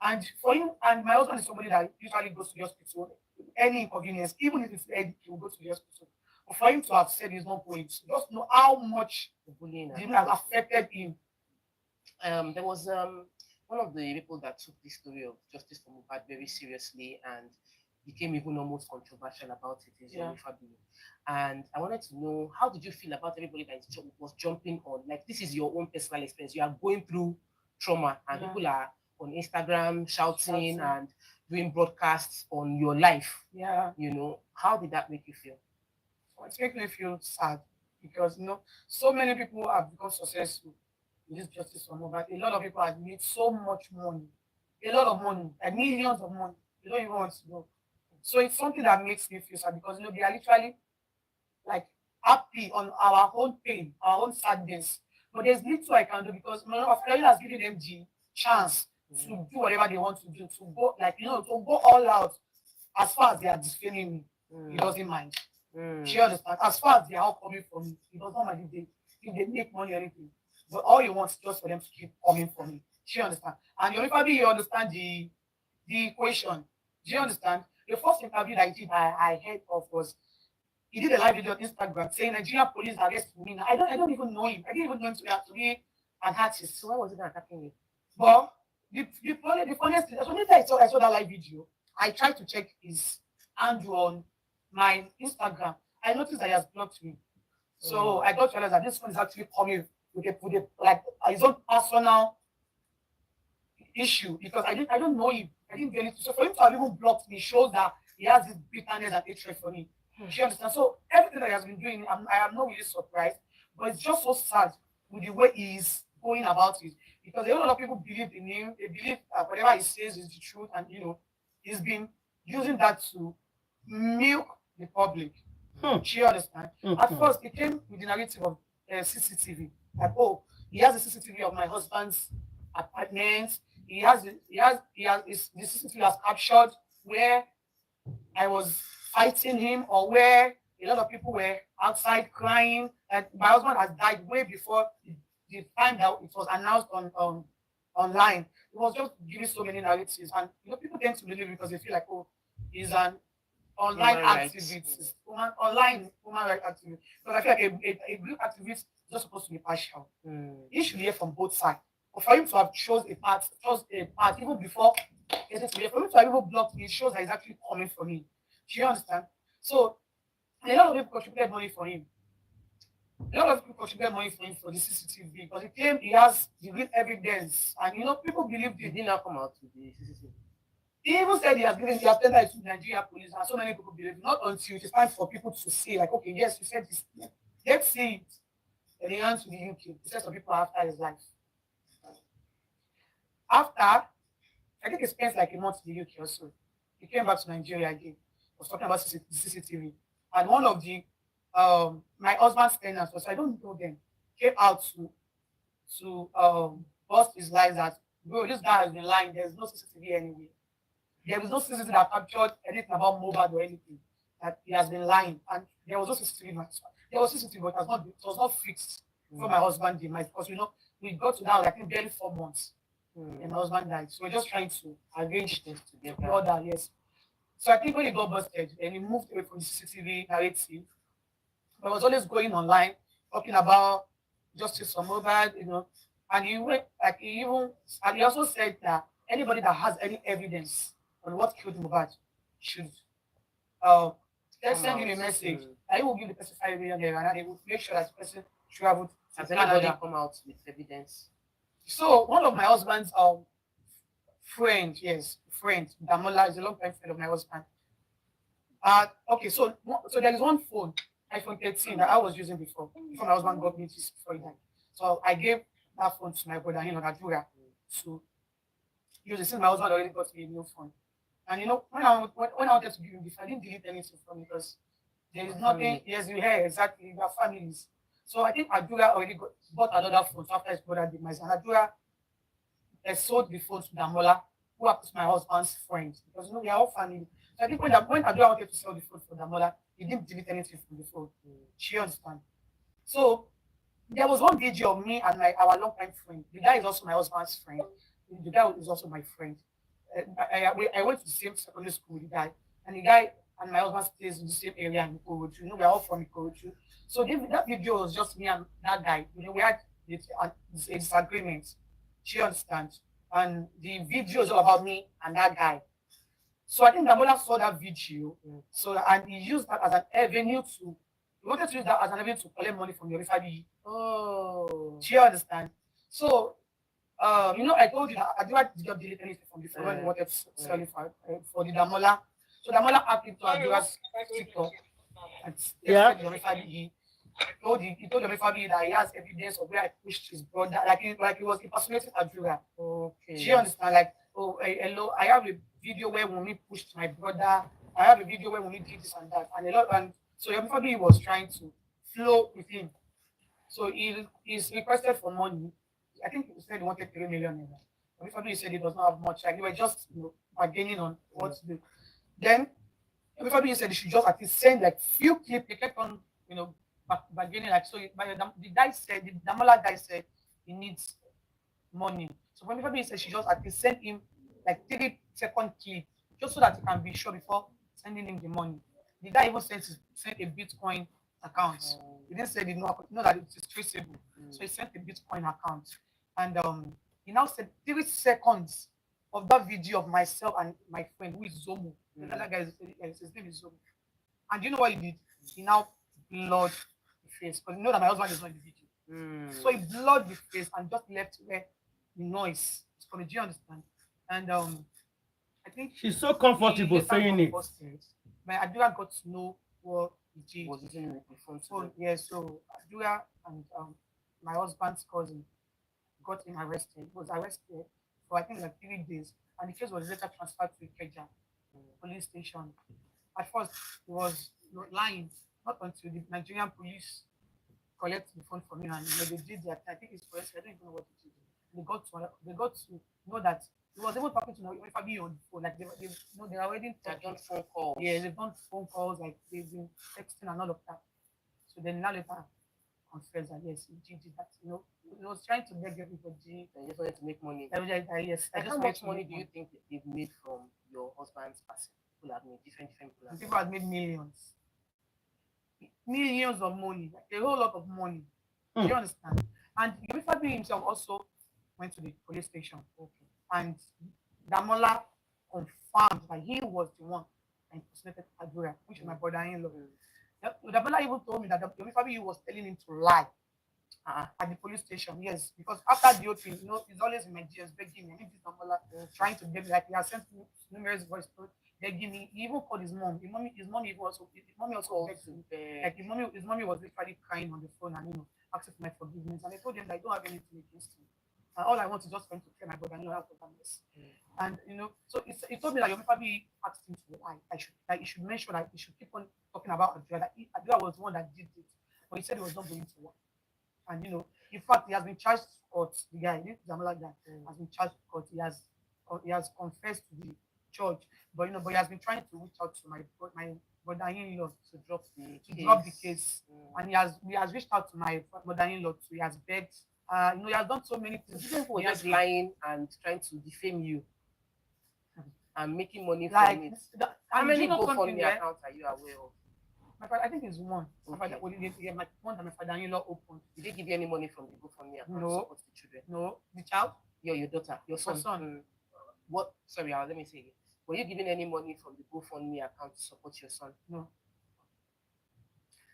Speaker 8: And for him, and my husband is somebody that usually goes to the hospital. Any inconvenience, even if it's headache, he will go to the hospital. But for him to have said he's not going, just know how much the bullying has affected him.
Speaker 9: There was one of the people that took this story of Justice for Mohbad very seriously and became even almost controversial about it, is Yomi Fabiyi. And I wanted to know, how did you feel about everybody that was jumping on? Like, this is your own personal experience. You are going through trauma, and people are on Instagram shouting and doing broadcasts on your life. How did that make you feel?
Speaker 8: It makes me feel sad because so many people have become successful in this Justice for Mohbad. A lot of people have made so much money, a lot of money, like millions of money. You don't even want to know. So it's something that makes me feel sad because they are literally, like, happy on our own pain, our own sadness. But there's little I can do because Australia has given them the chance to do whatever they want to do, to go, like, to go all out. As far as they are defaming me, he doesn't mind. Do you understand? As far as they are all coming for me, he does not mind if they make money or anything. But all he wants is just for them to keep coming for me. Do you understand? And you understand the equation. Do you understand? The first interview that I heard of was, he did a live video on Instagram saying Nigerian police arrest Wumi. I don't even know him. I didn't even know him to be an artist.
Speaker 9: So why was it attacking you?
Speaker 8: But the funniest thing, I saw that live video. I tried to check his handle on my Instagram, I noticed that he has blocked me. So I got to realize that this one is actually coming with a like his own personal issue because I don't know him. I didn't get it. So for him to have even blocked me shows that he has this bitterness and hatred for me. Do you understand? So everything that he has been doing, I am not really surprised, but it's just so sad with the way he's going about it because a lot of people believe in him. They believe whatever he says is the truth, and he's been using that to milk the public. Do you understand? At first, it came with the narrative of CCTV. Like, oh, he has a CCTV of my husband's apartment. The CCTV has captured where I was fighting him or where a lot of people were outside crying. And my husband has died way before the time that it was announced on online. It was just giving so many narratives, and people tend to believe it because they feel like, oh, he's an online activist, online human rights activist. Because I feel like a group activist is not supposed to be partial. He should hear from both sides. But for him to have chose a part even before getting to me, for him to have even blocked me, it shows that he's actually coming for me. Do you understand? So a lot of people contributed money for him. A lot of people contributed money for him for the CCTV because he claimed he has the real evidence, and people believe
Speaker 9: It did not come out with the CCTV.
Speaker 8: He even said he has tendered it to Nigerian police, and so many people believe not until it is time for people to say, like, okay, yes, you said this. Let's see it. And he ran to the UK. He said some people after his life. After, I think he spent like a month in the UK or so. He came back to Nigeria again. Was talking about the CCTV. And one of the my husband's tenants, because I don't know them, came out to bust his lies that, bro, this guy has been lying. There's no CCTV anywhere. There was no CCTV that captured anything about Mobad or anything. That he has been lying. And there was no CCTV. There was CCTV, but it was not fixed for my husband demise. Because we got to now, I think, barely 4 months. And my husband died. So we're just trying to arrange things together. Order, yes. So I think when he got busted and he moved away from the CCTV narrative, but was always going online talking about justice for Mobad, and he also said that anybody that has any evidence on what killed Mobad should send him a message. I will give the person 5 million naira, and he will make sure that the person traveled to Canada.
Speaker 9: Come out with evidence.
Speaker 8: So one of my husband's friend, Damola is a long time friend of my husband. Okay, so there is one phone, iPhone 13 that I was using before my husband got me this before he died. So I gave that phone to my brother, Nadura, to use it since my husband already got me a new phone. And when I wanted to give him this, I didn't delete anything from it because there is nothing. Yes, you hear exactly. We are families. So I think Adura already bought another phone after his brother demise. And Adura sold the phone to Damola, who happens my husband's friend. Because we are all family. So I think when Adura wanted to sell the phone for Damola, he didn't delete anything from the phone. She understand. So there was one video of me and our long-time friend. The guy is also my husband's friend. The guy is also my friend. I went to the same secondary school with the guy, and the guy and my husband stays in the same area in Ikorodu. We're all from Ikorodu. So that video was just me and that guy. We had a disagreement. She understands. And the video is all about me and that guy. So I think Damola saw that video. And he used that as an avenue he wanted to use that as an avenue to collect money from the Fabiyi.
Speaker 9: Oh.
Speaker 8: She understands. So I told you that I did not delete anything from the phone when he wanted to sell it for the Damola. So Damola asked him to Adura's TikTok and he told the Fabiyi that he has evidence of where I pushed his brother, like he was impersonating Adura. Okay. She understand, like, oh, hello, I have a video where Wumi pushed my brother. I have a video where Wumi did this and that, and so Fabiyi was trying to flow with him. So he's requested for money. I think he said he wanted 3 million. Everybody said he does not have much. Like they were just bargaining on what to do. Then everybody said he should just at least send like few clips. They kept on bargaining like so. The Damola guy said he needs money. So when everybody said she just at least send him like 3-second clip just so that he can be sure before sending him the money. The guy even sent a Bitcoin account. He didn't say know that it is traceable. So he sent a Bitcoin account. And he now said 3 seconds of that video of myself and my friend who is Zomo The other guy, his name is Yomi. And you know what he did? He now blurred the face because you know that my husband is not in the video. So he blurred the face and just left where the noise is coming. Do you understand? And I think
Speaker 1: She's so comfortable saying it.
Speaker 8: My Adura got to know what he did.
Speaker 9: Was using the phone.
Speaker 8: So yeah, so Adura and my husband's cousin got him arrested. He was arrested for I think like 3 days, and the case was later transferred to Ikeja police station. At first, he was lying, not until the Nigerian police collected the phone from him, and they did that. I think it's correct. I don't even know what it is. They got to know that he was even talking to Fabiyi on the phone. Like they are already
Speaker 9: done phone calls.
Speaker 8: Yeah, they've done phone calls. Like they've been texting and all of that. So then now later confessed that yes, he did that. You know, he was trying to beg everybody.
Speaker 9: They just wanted to make money.
Speaker 8: Yes.
Speaker 9: How much money do you think they've made from your husband's passing? People have made different people.
Speaker 8: People have made millions of money, like a whole lot of money. Do you understand? And Fabiyi himself also went to the police station. Okay. And Damola confirmed that he was the one that impersonated Adura, which is my brother-in-law. Damola even told me that Fabiyi was telling him to lie at the police station. Yes, because after the whole thing, you know, he's always in my DMs begging me. I think this Damola trying to beg me, like he has sent me numerous voice notes. They give me. He even called his mom. His mommy also begged him. Like his mommy was literally crying on the phone and asking for my forgiveness. And I told him that I don't have anything against him. And all I want is just for him to clear my brother out of that mess. And so he told me that Yomi Fabiyi asked him to lie. He should mention that he should keep on talking about Adura. That Adura was the one that did it, but he said he was not going to work. And in fact, he has been charged to court. The guy, this Damola guy, has been charged to court. He has confessed to the judge, but he has been trying to reach out to my brother-in-law to drop the case. And he has reached out to my mother-in-law too. He has begged. He has done so many things.
Speaker 9: People were just lying and trying to defame you and making money from it. How many GoFundMe accounts are you aware of?
Speaker 8: I think it's one. Okay. My one that my father-in-law opened.
Speaker 9: Did they give you any money from the GoFundMe account
Speaker 8: to
Speaker 9: support the children?
Speaker 8: No. The child?
Speaker 9: Your daughter, your son. What? Sorry, let me say it. Were you giving any money from the GoFundMe account to support your son?
Speaker 8: No.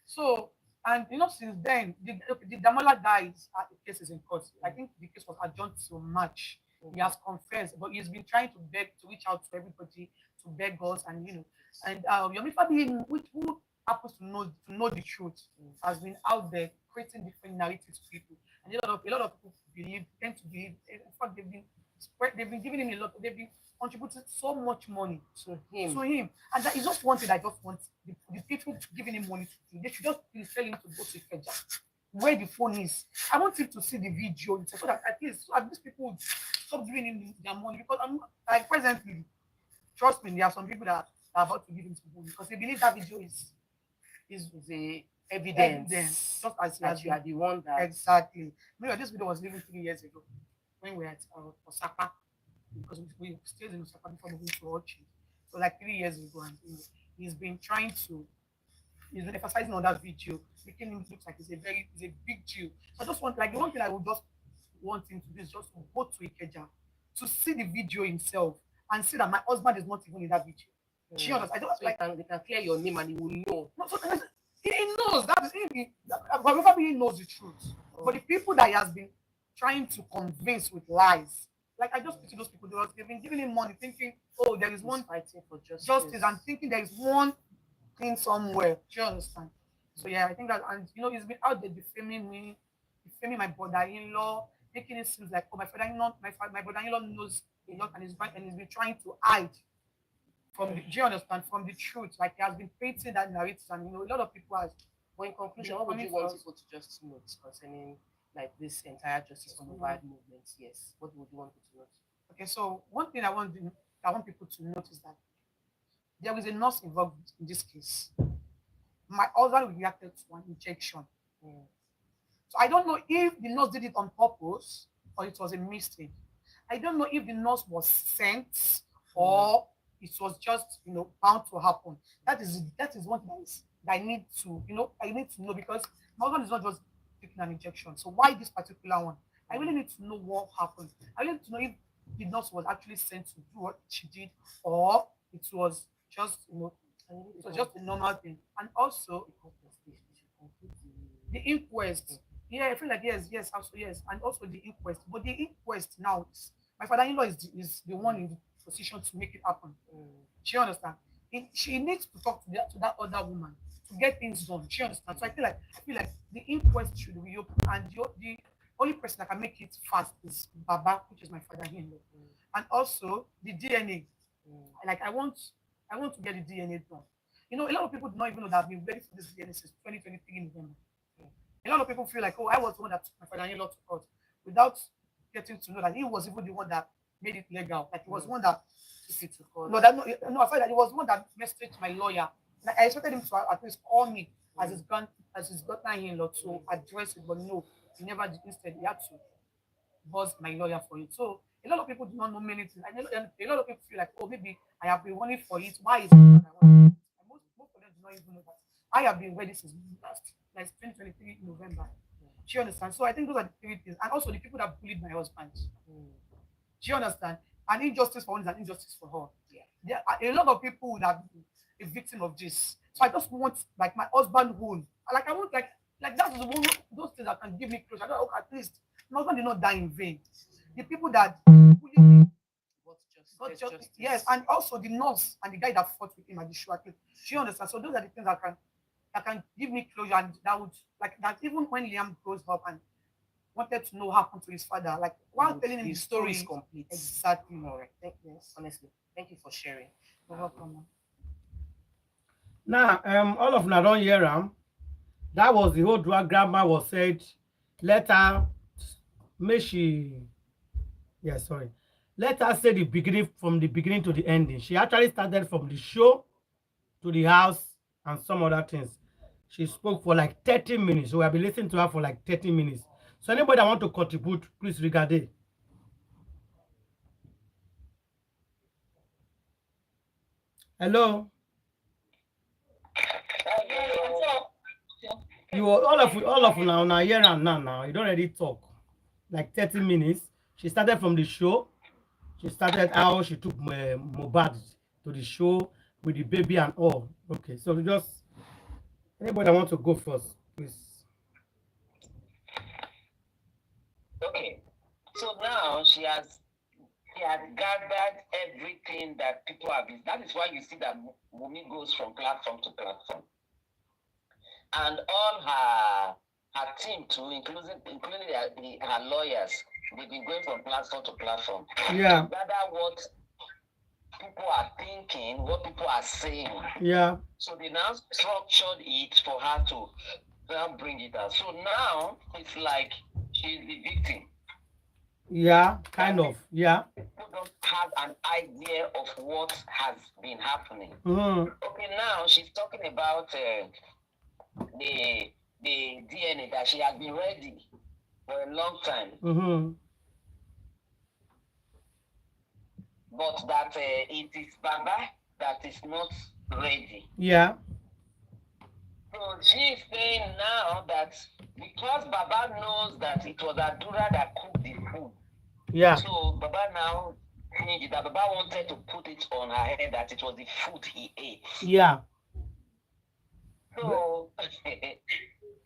Speaker 8: So, and since then, the Damola dies at the case is in court. I think the case was adjourned to March. He has confessed, but he's been trying to reach out to everybody, to beg us, and Yomi Fabiyi, who happens to know the truth, has been out there creating different narratives to people, and a lot of people tend to believe. In fact, they've been giving him a lot. They've been contributing so much money to him, and that is just one thing I just want the people giving him money to do. They should just tell him to go to Ikeja, where the phone is. I want him to see the video so that at least these people would stop giving him their money, because I'm like presently, trust me, there are some people that are about to give him some money because they believe that video is the evidence, just as you are the one that exactly. This video was living 3 years ago when we were at Osaka, because we stayed in Osaka before moving to Ochi. So like 3 years ago, and he's been emphasizing on that video, making him look like it's a big deal. So I just want, the one thing I would just want him to do is just to go to Ikeja to see the video himself and see that my husband is not even in that video. I don't
Speaker 9: they can clear your name and he will know.
Speaker 8: No, so he knows that he knows the truth. But the people that he has been trying to convince with lies, like I just pity those people. They've been giving him money, thinking, oh, there is one fighting for justice, and thinking there is one thing somewhere. Do you understand? So yeah, I think that, and he's been out there defaming me, defaming my brother-in-law, making it seem like, oh, my brother-in-law knows a lot, and he's been trying to hide from the, do you understand, from the truth. Like he has been painting that narrative, and a lot of people have.
Speaker 9: But in conclusion, what would you want people to just note concerning like this entire justice for mobile movement? Yes, what would you want people to note?
Speaker 8: Okay, so one thing I want people to note is that there is a nurse involved in this case. My husband reacted to an injection. So I don't know if the nurse did it on purpose or it was a mistake. I don't know if the nurse was sent or it was just bound to happen. That is one thing that I need to know, because my husband is not just taking an injection. So why this particular one? I really need to know what happened. I really need to know if the nurse was actually sent to do what she did, or it was just so just a normal thing. And also the inquest. Yeah, I feel like yes, also yes, and also the inquest. But the inquest now, my father-in-law is the one in the position to make it happen. She understand. She needs to talk to that other woman to get things done. She understands. So I feel like the inquest should be open, and the only person that can make it fast is Baba, which is my father-in-law, and also the DNA. Like I want to get the DNA done. A lot of people do not even know that I've been ready for this DNA since 2023 November. A lot of people feel like, oh, I was the one that took my father-in-law to court without getting to know that he was even the one that made it legal. Like he was the one that took it to court. No, I felt that he was the one that messaged my lawyer. Like I expected him to at least call me as his daughter-in-law to address it, but no, he never did. Instead, he had to buzz my lawyer for it. So a lot of people do not know many things. And a lot of people feel like, oh, maybe I have been running for it. Why is it that I want? And most of them do not even know that I have been ready since last, like 2023 November. Do you understand? So I think those are the three things. And also the people that bullied my husband. Do you understand? An injustice for one is an injustice for her. Yeah. There are a lot of people would have been a victim of this. So I just want like my husband won. Like I want like that's the one those things that can give me closure. I don't at least my husband did not die in vain. The people that bullied me got justice. Yes, and also the nurse and the guy that fought with him at the show. Do you understand? So those are the things that can give me closure, and that would like that even when Liam grows up and wanted to know what happened to his father, like while telling him the story is complete. Exactly. All right. Yes, honestly. Thank you for sharing. You're welcome.
Speaker 1: Now, all of una don hear am. That was the whole grandma was said. Let her make she sorry. Let her say the beginning from the beginning to the ending. She actually started from the show to the house and some other things. She spoke for like 30 minutes. So we have been listening to her for like 30 minutes. So anybody that want to contribute, please regard it. Hello. You all of now here and now. You don't already talk. Like 30 minutes. She started from the show. She started how she took Mohbad to the show with the baby and all. Okay, so just anybody that want to go first, please.
Speaker 3: Okay. So now she has gathered everything that people have been. That is why you see that Wumi goes from platform to platform. And all her team too, including her lawyers, they've been going from platform to platform.
Speaker 1: Yeah.
Speaker 3: To gather what people are thinking, what people are saying.
Speaker 1: Yeah.
Speaker 3: So they now structured it for her to now bring it out. So now it's like she's the victim.
Speaker 1: Yeah, kind of. Yeah.
Speaker 3: People don't have an idea of what has been happening.
Speaker 1: Mm-hmm.
Speaker 3: Okay, now she's talking about the DNA that she has been ready for a long time.
Speaker 1: Mm-hmm.
Speaker 3: But that it is Baba that is not ready.
Speaker 1: Yeah.
Speaker 3: So she's saying now that because Baba knows that it was Adura that cooked the food.
Speaker 1: Yeah.
Speaker 3: So Baba now changed that Baba wanted to put it on her head that it was the food he ate.
Speaker 1: Yeah.
Speaker 3: So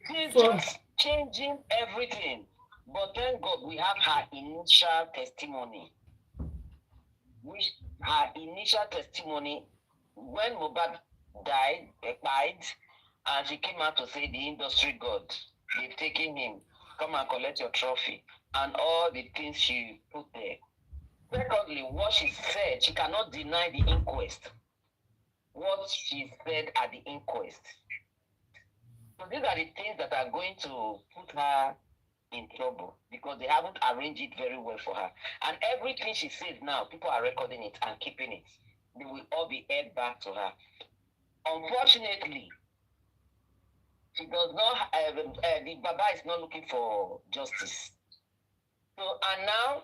Speaker 3: she's just changing everything. But thank God we have her initial testimony. Her initial testimony when Mohbad died, and she came out to say the industry god, they've taken him, come and collect your trophy, and all the things she put there. Secondly, what she said, she cannot deny the inquest. What she said at the inquest. So these are the things that are going to put her in trouble because they haven't arranged it very well for her. And everything she says now, people are recording it and keeping it. They will all be aired back to her. Unfortunately, she does not. The Baba is not looking for justice. So and now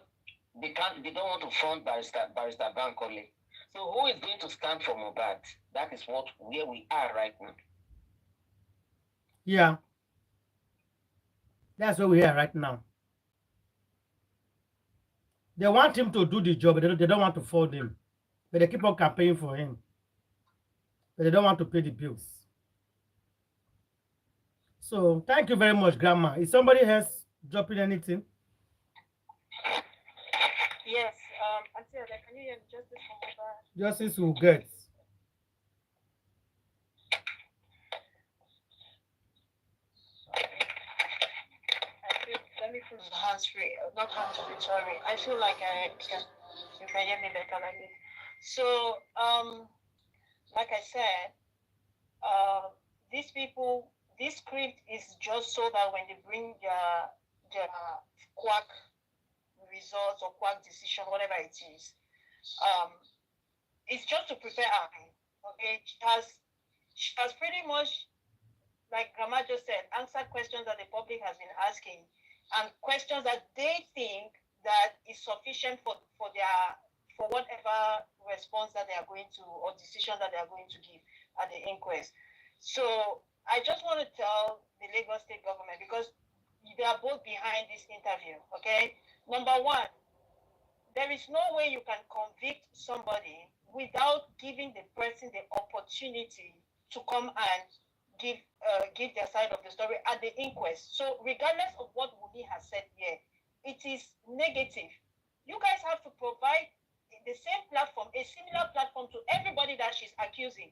Speaker 3: they don't want to front Barrister Bankole. So who is going to stand for Mohbad? That is where we are right now.
Speaker 1: Yeah. That's where we are right now. They want him to do the job, but they don't want to fold him. But they keep on campaigning for him. but they don't want to pay the bills. So thank you very much, Grandma. Is somebody else dropping anything?
Speaker 5: Yes, Auntie Ada, can you hear me? Justice from Mobile.
Speaker 1: Justice will get.
Speaker 5: Let me put the hands free. Not hands free, sorry. I feel like you can hear me better like this. So, like I said, these people, this script is just so that when they bring their quack results or quack decision, whatever it is, it's just to prepare her. Okay, she has pretty much, like Grandma just said, answered questions that the public has been asking, and questions that they think that is sufficient for whatever response that they are going to, or decision that they are going to give at the inquest. So I just want to tell the Lagos state government, because they are both behind this interview. Okay, number one, there is no way you can convict somebody without giving the person the opportunity to come and give their side of the story at the inquest. So regardless of what Wumi has said here, it is negative. You guys have to provide the same platform, a similar platform to everybody that she's accusing.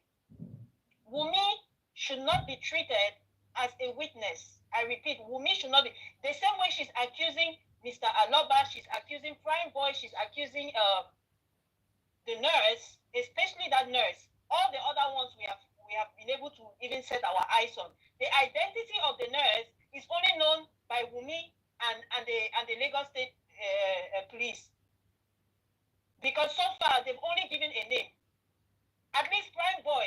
Speaker 5: Wumi should not be treated as a witness. I repeat, Wumi should not be. The same way she's accusing Mr. Aloba, she's accusing Prime Boy, she's accusing the nurse, especially that nurse. All the other ones we have been able to even set our eyes on. The identity of the nurse is only known by Wumi and the Lagos State police, because so far they've only given a name. At least Prime Boy,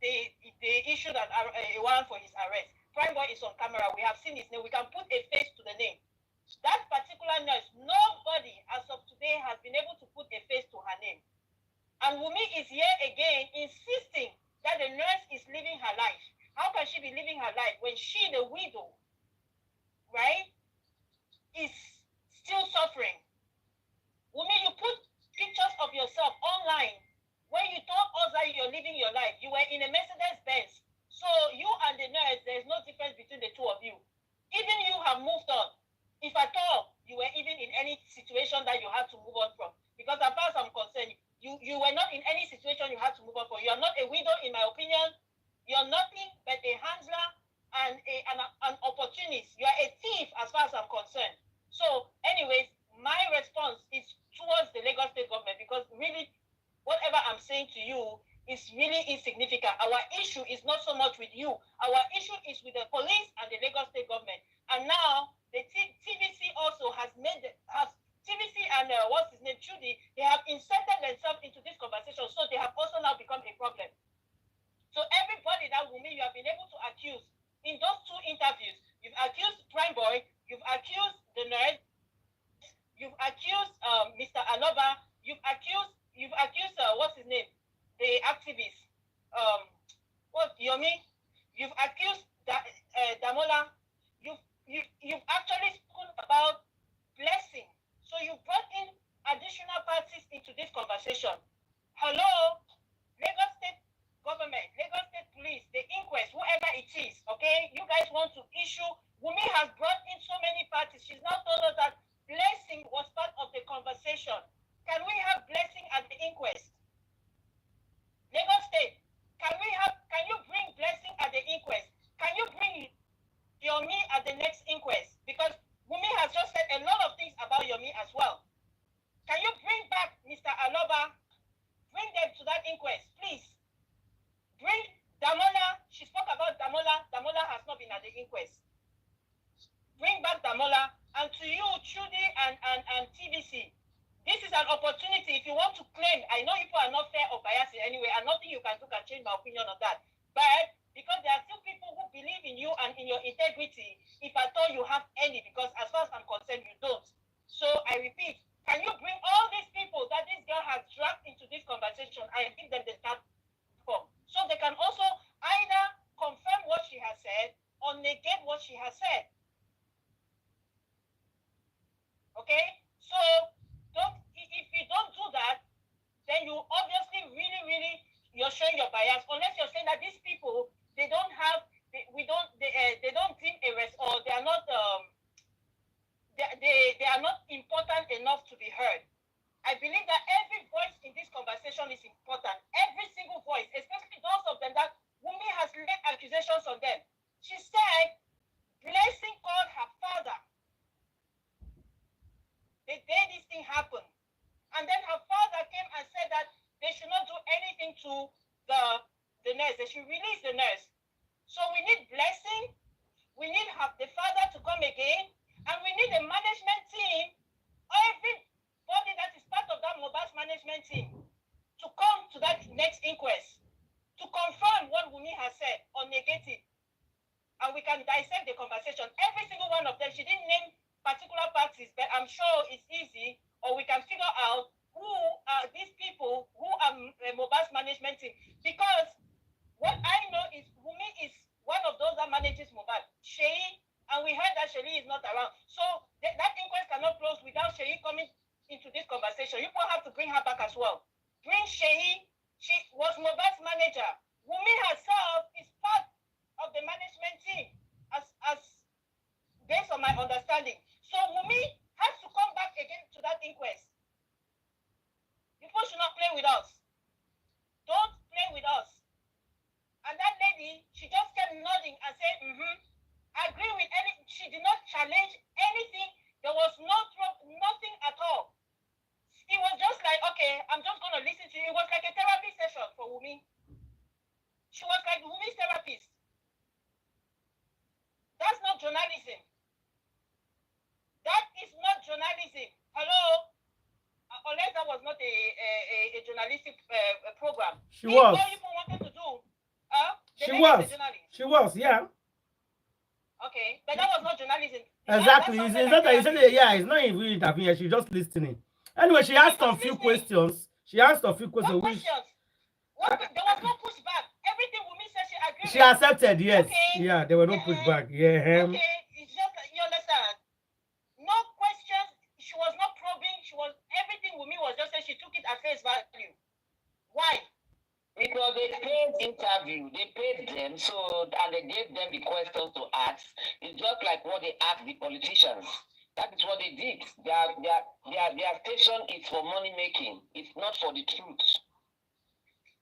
Speaker 5: they issued a warrant for his arrest. Prime Boy is on camera. We have seen his name. We can put a face to the name. That particular nurse, nobody as of today has been able to put a face to her name. And Wumi is here again insisting that the nurse is living her life. How can she be living her life when she, the widow, right, is still suffering? Wumi, you put pictures of yourself online when you told us that you're living your life. You were in a Mercedes Benz. So you and the nurse, there's no difference between the two of you. Even you have moved on. If at all you were even in any situation that you had to move on from. Because as far as I'm concerned, you were not in any situation you had to move on from. You are not a widow, in my opinion. You're nothing but a handler and an opportunist. You are a thief as far as I'm concerned. So anyways, my response is towards the Lagos State government, because really whatever I'm saying to you is really insignificant. Our issue is not so much with you. Our issue is with the police and the Lagos State government. And now the TVC also has TVC and what's his name, Judy, they have inserted themselves into this conversation, so they have also now become a problem. So everybody that Wumi you have been able to accuse in those two interviews, you've accused Prime Boy, you've accused the nerd, you've accused Mr. Aloba, you've accused what's his name, the activist, Yomi, you've accused Damola, you've actually spoken about blessing. So you brought in additional parties into this conversation. Hello, Lagos State government, Lagos State police, the inquest, whoever it is, okay? You guys want to issue, Wumi has brought in so many parties. She's now told us that blessing was part of the conversation. Can we have blessing at the inquest? Lagos State, can you bring blessing at the inquest? Can you bring Yomi at the next inquest? Because Wumi has just said a lot of things about Yomi as well. Can you bring back Mr. Aloba? Bring them to that inquest, please. Bring Damola. She spoke about Damola. Damola has not been at the inquest. Bring back Damola. And to you, Judy and TVC, this is an opportunity. If you want to claim, I know people are not fair or biased in any way, and nothing you can do can change my opinion on that. But because there are still people who believe in you and in your integrity, if at all you have any, because as far as I'm concerned, you don't. So I repeat, can you bring all these people that this girl has dragged into this conversation and give them the platform, so they can also either confirm what she has said or negate what she has said? Okay? So if you don't do that, then you obviously really, you're showing your bias. Unless you're
Speaker 7: accusations on them. She said Blessing called her father the day this thing happened. And then her father came and said that they should not do anything to the nurse. They should release the nurse. So we need Blessing. We need the father to come again. And we need a management team, everybody that is part of that mobile management team, to come to that next inquest, to confirm what Wumi has said or negate it. And we can dissect the conversation. Every single one of them, she didn't name particular parties, but I'm sure it's easy, or we can figure out who are these people who are mobile management team. Because what I know is Wumi is one of those that manages mobile. Sheyi, and we heard that Sheyi is not around. So that inquest cannot close without Sheyi coming into this conversation. You will have to bring her back as well. Bring Sheyi. She was mobile's manager. Wumi herself is part of the management team, as based on my understanding. So Wumi has to come back again to that inquest. People should not play with us. Don't play with us. And that lady, she just kept nodding and said, agree with anything. She did not challenge anything. There was nothing at all. It was just like, okay, I'm just going to listen to you. It was like a therapy session for Wumi. She was like Wumi's therapist. That's not journalism. That is not journalism. Hello? Unless that was not a journalistic program.
Speaker 1: She was.
Speaker 7: What people wanted to do,
Speaker 1: She was, yeah.
Speaker 7: Okay, but that was not journalism.
Speaker 1: Exactly. It's not even interviewing. She's just listening. Anyway, she asked a few questions.
Speaker 7: What questions? There was no pushback. Everything Wumi said, she agreed.
Speaker 1: She accepted, yes.
Speaker 7: Okay.
Speaker 1: Yeah, there were no pushback. Yeah.
Speaker 7: Okay, it's just, you understand? No questions. She was not probing. Everything Wumi was just saying, she took it at face value. Why?
Speaker 3: Because they paid interview, they paid them, and they gave them the questions to ask. It's just like what they asked the politicians. That is what they did. Their station is for money making. It's not for the truth.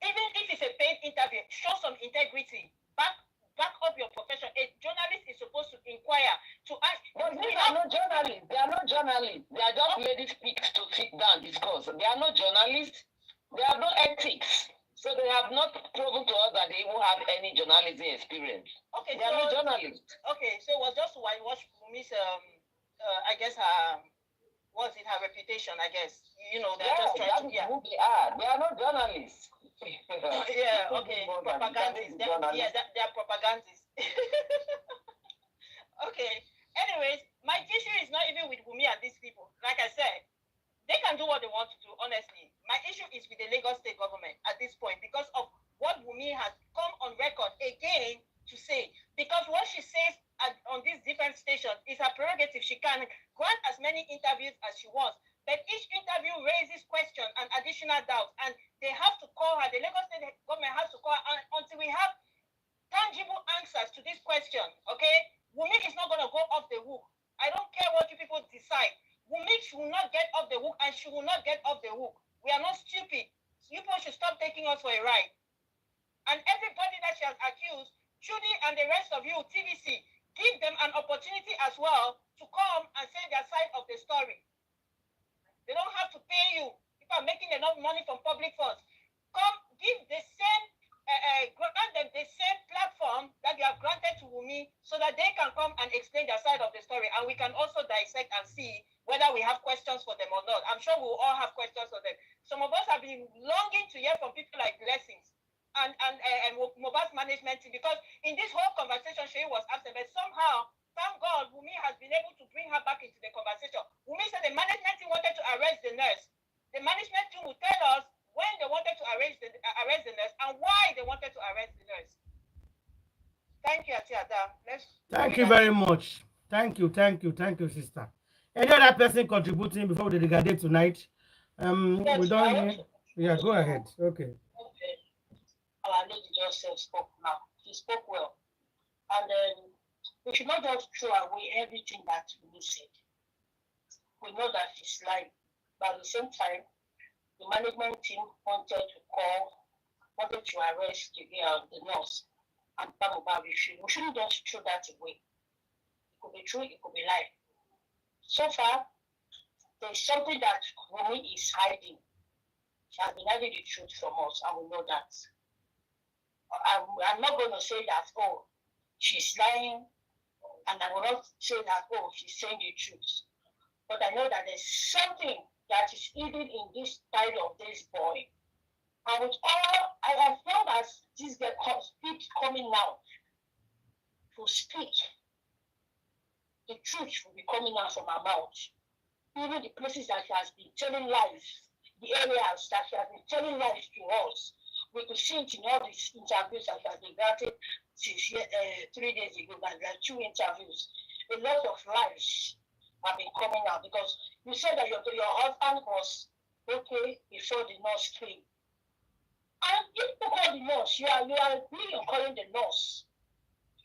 Speaker 7: Even if it's a paid interview, show some integrity. Back up your profession. A journalist is supposed to inquire, to ask.
Speaker 3: But these are not journalists. They are not journalists. They are just ladies speaks to sit down, discuss. They are not journalists. They have no ethics. So they have not proven to us that they even have any journalism experience. Okay, they are not journalists.
Speaker 7: Okay, so it was just to whitewash Miss, I guess her reputation, I guess. You know, they're just trying to,
Speaker 3: who they are. They are not journalists.
Speaker 7: Yeah, okay, propagandists. They are propagandists. Okay, anyways, my issue is not even with Wumi and these people. Like I said, they can do what they want to do, honestly. My issue is with the Lagos state government at this point because of what Wumi has come on record again to say. Because what she says on these different stations is her prerogative. She can grant as many interviews as she wants. But each interview raises questions and additional doubts. And they have to call her, the Lagos state government has to call her until we have tangible answers to this question. Okay? Wumi is not going to go off the hook. I don't care what you people decide. Wumi will not get off the hook and she will not get off the hook. We are not stupid. You people should stop taking us for a ride. And everybody that she has accused, Judy and the rest of you, TVC, give them an opportunity as well to come and say their side of the story. They don't have to pay you. People are making enough money from public funds. Come, give the same, grant them the same platform that you have granted to Wumi so that they can come and explain their side of the story. And we can also dissect and see whether we have questions for them or not. I'm sure we'll all have questions for them. Some of us have been longing to hear from people like Blessings and mobile management team, because in this whole conversation, she was absent, but somehow, thank God, Wumi has been able to bring her back into the conversation. Wumi said the management team wanted to arrest the nurse. The management team will tell us when they wanted to arrest the nurse and why they wanted to arrest the nurse. Thank you, Atiada.
Speaker 1: Thank you very much. Thank you, sister. Any other person contributing before we delegate tonight?
Speaker 7: Yes,
Speaker 1: we don't. Yeah, go ahead. Okay.
Speaker 7: Our lady just spoke now. She spoke well. And we should not just throw away everything that we said. We know that she's lying. But at the same time, the management team wanted to arrest the nurse. and Mohbad, we shouldn't just throw that away. It could be true, it could be lie. So far, there's something that Wumi is hiding. She has been hiding the truth from us, and we know that. I'm not going to say that, oh, she's lying, and I will not say that, oh, she's saying the truth. But I know that there's something that is hidden in this side of this boy. And with all, as long as this girl keeps coming out to speak, the truth will be coming out from her mouth. Even the places that she has been telling lies, the areas that she has been telling lies to us, we could see it in all these interviews that she has been granted since 3 days ago, like 2 interviews. A lot of lies have been coming out because you said that your husband was okay before the nurse came. And if you call the nurse, you are really calling the nurse.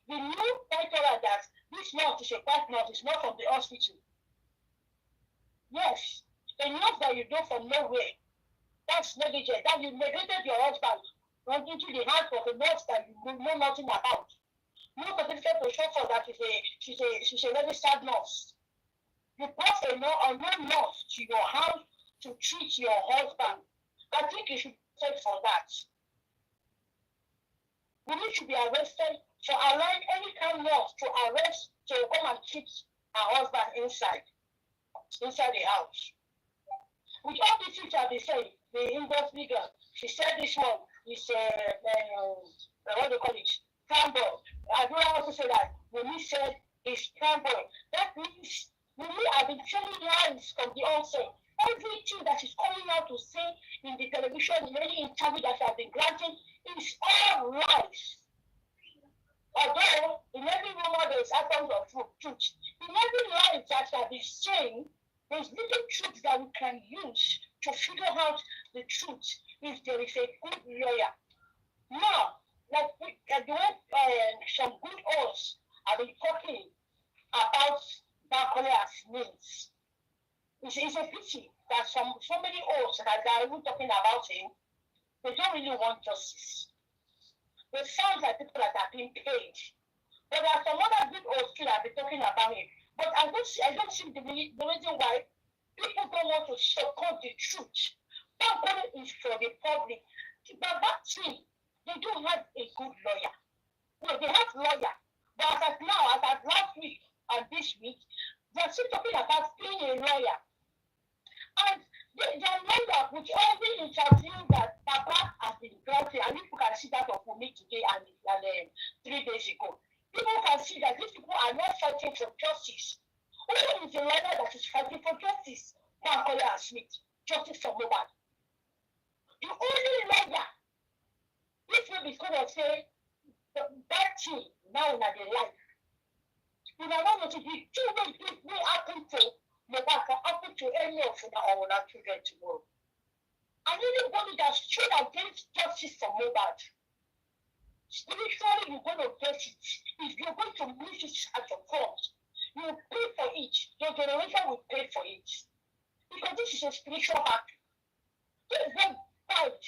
Speaker 7: The new title that this nurse is a bad nurse, is not from the hospital. Yes, a nurse that you do from nowhere, that's negligent. That you neglected your husband, went into the hands of a nurse that you know nothing about. No certificate to show for that she's a registered nurse. You brought a unknown nurse to your house to treat your husband. I think you should take for that. We need to be arrested for allowing any kind of nurse to come and treat her husband inside the house. With all these things I've been saying, the industry girl, she said this one is what do you call it? Scramble. I don't know how to say that. Wumi said it's scramble. That means Wumi have been telling lies from the onset. Everything that is coming out to say in the television, in any interview that has been granted, is all lies. Although in every rumor there is atoms of truth. In every lie that has been saying, there's little truth that we can use to figure out the truth if there is a good lawyer. Now, like the way some good oaths have been talking about Bankole as names. It's a pity that so many oaths that are even talking about him, they don't really want justice. They sound like people that are being paid. But there are some other good oaths too that have been talking about him. But I don't see the reason why people don't want to support the truth. Bankole is for the public. But that team, they don't have a good lawyer. No, they have lawyer. But as at last week and this week, they're still talking about being a lawyer. And they lawyer with every interview that Papa has been granted, and people can see that of me today and 3 days ago. People can see that these people are not fighting for justice. Who is the lawyer that is fighting for justice? Bankole and Smith, justice for Mohbad. The only lawyer, this will be going to say that thing now in their life. You know, one of the two ways will happen to Mohbad can happen to any of our children tomorrow. And anybody that stood against justice for Mohbad, spiritually you're going to get it. If you're going to miss it at your cost, you will pay for it. Your generation will pay for it. Because this is a spiritual act. This is a fight.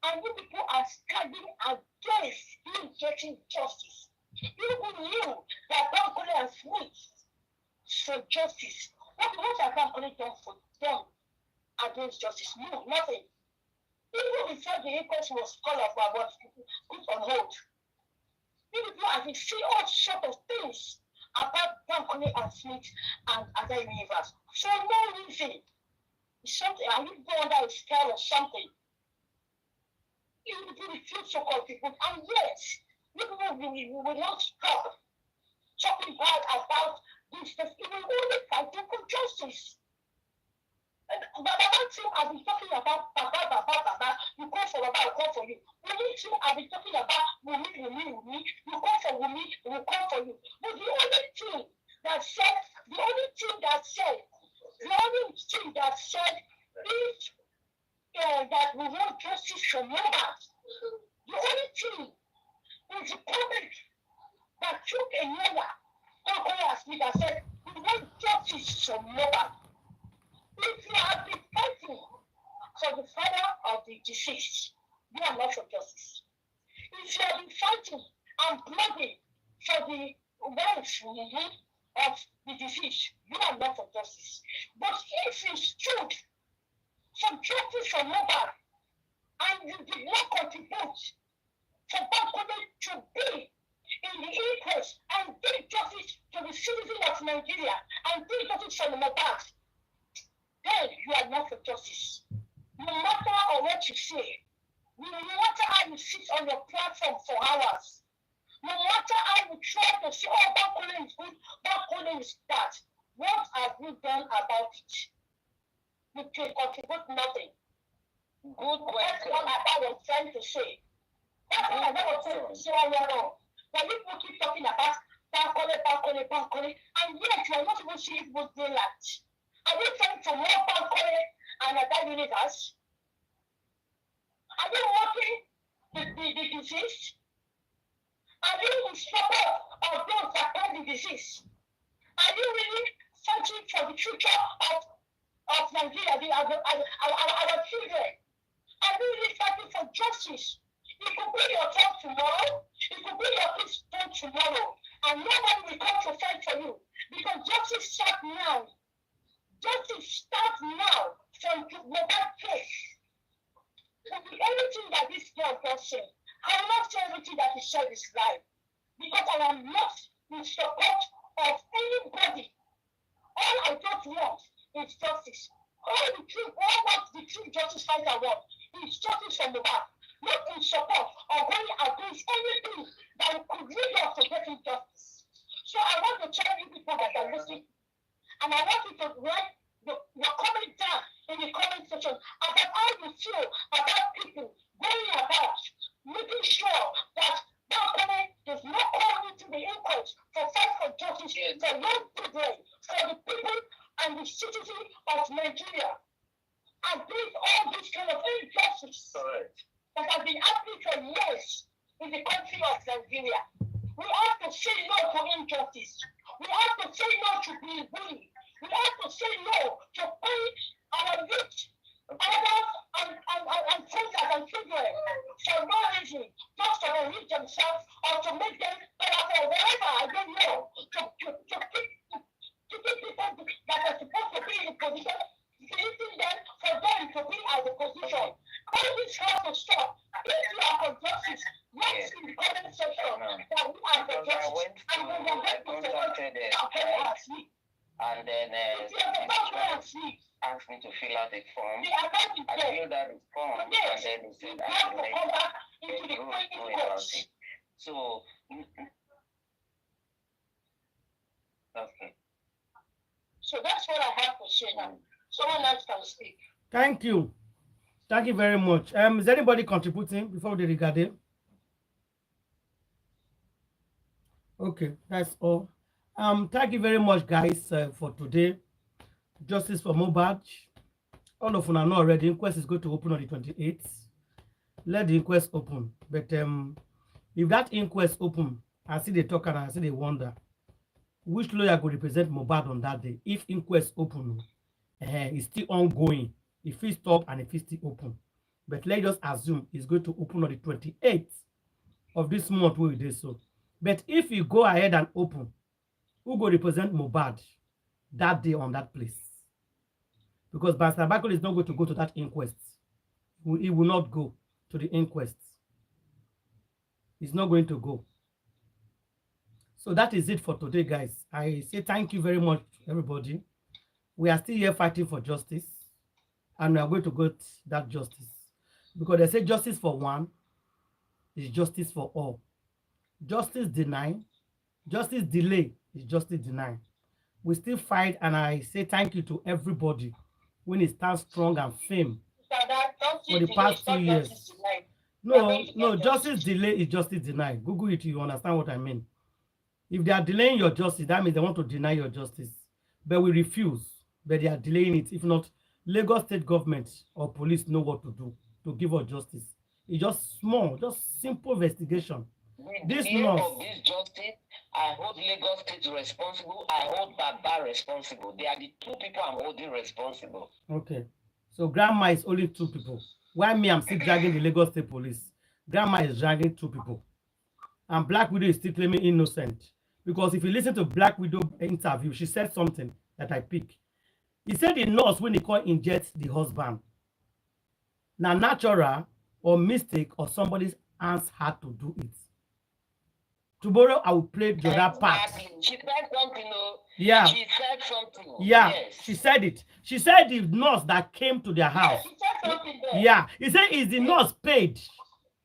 Speaker 7: And you people are standing against you getting justice. You knew that Bankole and Smith for justice. What have Bankole done for them against justice? No, nothing. Even before the inquest was called off, was put on hold. People have been saying all sorts of things about Bankole and Smith and other universe. For no reason. Something, are you going under a spell or something? You will refuse to call people, and yes, we will not stop talking bad about this. We will only fight for justice. And Baba too, I've been talking about Baba. You call for Baba, I call for you. Wumi too, I've been talking about Wumi. You call for Wumi, we will call for you. But the only thing that said is that we want justice for Mohbad. The only thing is the public that took a lawyer, Bankole as leader, said we want justice for Mohbad. If you have been fighting for the father of the deceased, you are not for justice. If you have been fighting and the wife of the deceased, you are not for justice. But if you stood for justice for Mohbad and you did not contribute for Bakone to be in the inquest and give justice to the citizens of Nigeria and give justice for the Mohbad, then you are not for justice. No matter what you say, no matter how you sit on your platform for hours, no matter how you try to say, oh, Bakone is good, Bakone is bad, what have you done about it? You can contribute nothing. Good question. That's what I was trying to say. That's what I was trying to say all along. When people keep talking about Bakone, and yet you are not even seeing people's daylight. Are you trying to more Bakone and that universe? Are you mocking the disease? Are you in support of those that have the disease? Are you really fighting for the future of Nigeria, our children? Are you really fighting for justice? It could be your turn tomorrow. It could be your kids' turn tomorrow. And nobody will come to fight for you. Because justice starts now. Justice starts now from Mohbad case. Everything that this girl does say, I will not say everything that he said is right. Because I am not in support of anybody. All I just want is justice. All what the true justice fighter want is justice from the back. Not in support or going against anything that could lead us to getting justice. So I want to tell you people that are listening, and I want you to write your comment down in the comment section about how you feel about people going about making sure that Bakone does not come into the inquest for fight for justice for young children, for the people and the citizens of Nigeria. And this all this kind of injustice that has been happening for years in the country of Nigeria. We have to say no to injustice. We have to say no to being bullied. We have to say no to pay our youth, adults, and soldiers and children for no reason, just to enrich themselves or to make them better for whatever, I don't know, to keep people that are supposed to be in position, deleting them for them to be at the position. All this has to stop. If you are for justice, write in the comment section that we are for justice, and we will get to support you.
Speaker 3: And then asked me to fill out a form. I filled out the form, and then he said I should make a rule about it. So, okay.
Speaker 7: So that's what I have to say now. Someone else can speak.
Speaker 1: Thank you. Thank you very much. Is anybody contributing before the regarding? Okay, that's all. Thank you very much, guys, for today. Justice for Mohbad. All of you are not already. Inquest is going to open on the 28th. Let the inquest open. But if that inquest open, I see they talk and I see they wonder which lawyer could represent Mohbad on that day. If inquest open, it's still ongoing. If it stop and if it's still open. But let's just assume it's going to open on the 28th of this month. We will do so. But if you go ahead and open, who will represent Mohbad that day on that place? Because Pastor Bakul is not going to go to that inquest. He will not go to the inquest. He's not going to go. So that is it for today, guys. I say thank you very much, everybody. We are still here fighting for justice. And we are going to get that justice. Because they say justice for one is justice for all. Justice denied, justice delay is justice denied. We still fight, and I say thank you to everybody when it stands strong and firm for the past 2 years. No, justice delay is justice denied. Google it, you understand what I mean. If they are delaying your justice, that means they want to deny your justice. But we refuse, but they are delaying it. If not, Lagos state government or police know what to do to give us justice. It's just small, just simple investigation.
Speaker 3: This of this justice, I hold Lagos State responsible. I hold Baba responsible. They are the two people I'm holding responsible.
Speaker 1: Okay. So Grandma is only 2 people. Why me, I'm still dragging the Lagos State Police. Grandma is dragging 2 people. And Black Widow is still claiming innocent. because if you listen to Black Widow interview, she said something that I pick. He said the nurse when he can't inject the husband. Now natural or mistake or somebody's hands had to do it. Tomorrow I will play the other part.
Speaker 3: She said something.
Speaker 1: Yeah.
Speaker 3: She said something.
Speaker 1: Yeah,
Speaker 3: Yes.
Speaker 1: she said it. She said the nurse that came to their house.
Speaker 3: She said something there.
Speaker 1: Yeah, he said, is the nurse paid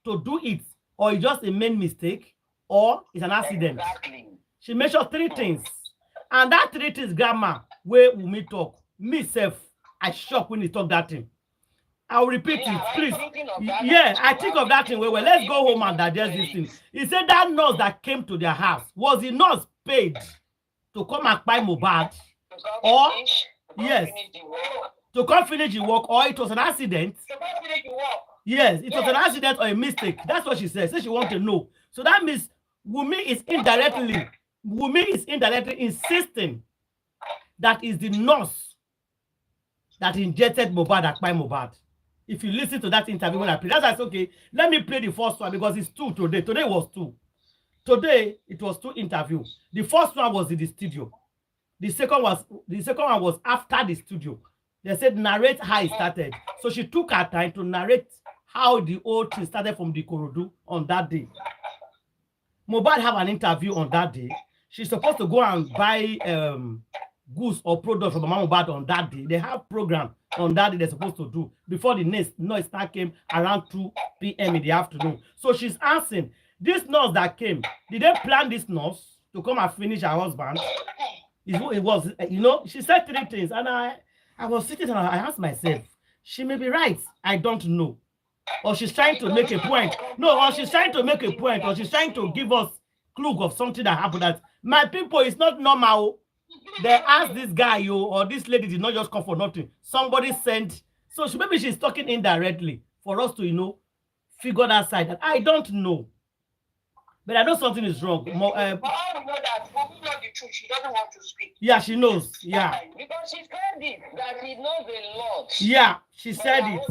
Speaker 1: to do it, or it's just a main mistake, or it's an accident?
Speaker 3: Exactly.
Speaker 1: She mentioned 3 things. And that 3 things, grandma, where Wumi talk. Me self, I shock when he talk that thing. I'll repeat it, please. Yeah, I think of that thing. Well, let's go home and digest this thing. He said that nurse that came to their house, was the nurse paid to come and buy Mohbad? Or, yes, to come finish the work, or it was an accident? Yes, it was an accident or a mistake. That's what she said. So she wants to know. So that means Wumi is indirectly insisting that is the nurse that injected Mohbad at Kpai Mohbad. If you listen to that interview when I play, that's why I said, okay, let me play the first one because it's 2 today. Today was 2. Today it was 2 interviews. The first one was in the studio. The second one was after the studio. They said narrate how it started. So she took her time to narrate how the whole thing started from the Korodu on that day. Mohbad have an interview on that day. She's supposed to go and buy goods or products from Mama Mohbad on that day. They have program on that day they're supposed to do before the next noise start came around 2 p.m. in the afternoon. So she's asking, this nurse that came, did they plan this nurse to come and finish her husband? It was, you know, she said 3 things, and I was sitting and I asked myself, she may be right, I don't know. Or she's trying to make a point. No, or she's trying to make a point, or she's trying to give us clue of something that happened that my people is not normal. They asked this guy, or this lady did not just come for nothing. Somebody sent. So maybe she's talking indirectly for us to, you know, figure that side. That I don't know. But I know something is wrong.
Speaker 3: Know that Wumi knows the truth. She doesn't want to speak.
Speaker 1: Yeah, she knows. Yeah.
Speaker 3: Because she said it, that she knows a lot.
Speaker 1: Yeah, she said it.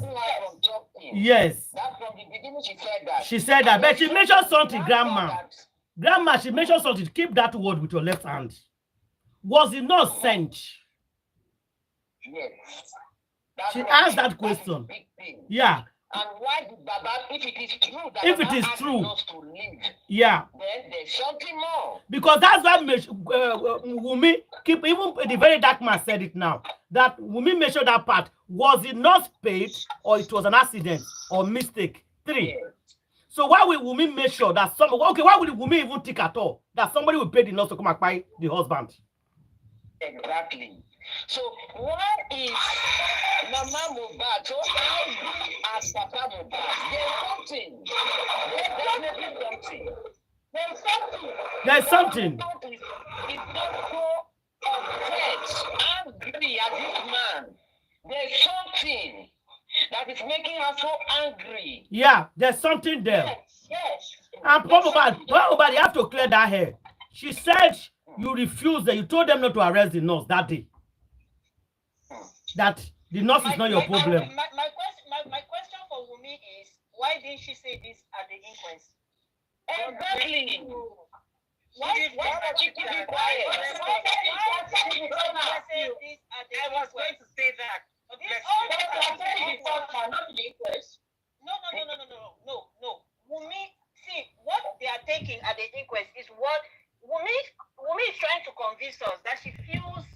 Speaker 1: Yes.
Speaker 3: That's from the beginning she said that.
Speaker 1: She said that. But she mentioned something, grandma. Grandma, she mentioned something. Keep that word with your left hand. Was it not sent?
Speaker 3: Yes.
Speaker 1: She asked that question. Yeah.
Speaker 3: And why did Baba, if it is true, that
Speaker 1: if it is true,
Speaker 3: to live,
Speaker 1: yeah,
Speaker 3: then there's something more.
Speaker 1: Because that's why Wumi keep, even the Verydarkman said it now, that Wumi mentioned that part. Was it not paid, or it was an accident or mistake? 3. Yes. So why will Wumi make sure that somebody, okay, why would Wumi even think at all that somebody will pay the nurse to come and buy the husband?
Speaker 3: Exactly. So why is Mama Mohbad so angry as Papa Mohbad? There's something. There's definitely something. There's something.
Speaker 1: There's something.
Speaker 3: It's not so upset, angry at this man. There's something that is making her so angry.
Speaker 1: Yeah, there's something there.
Speaker 3: Yes, yes.
Speaker 1: And Mohbad, you have to clear that hair. She said you refused that. You told them not to arrest the nurse that day. That the nurse is not your problem.
Speaker 2: My question for Wumi is, why didn't she say this at the inquest?
Speaker 3: Exactly.
Speaker 2: Why did she keep it quiet? I was going to say that. No. Wumi, see, what they are taking at the inquest is what Wumi is trying to convince us that she feels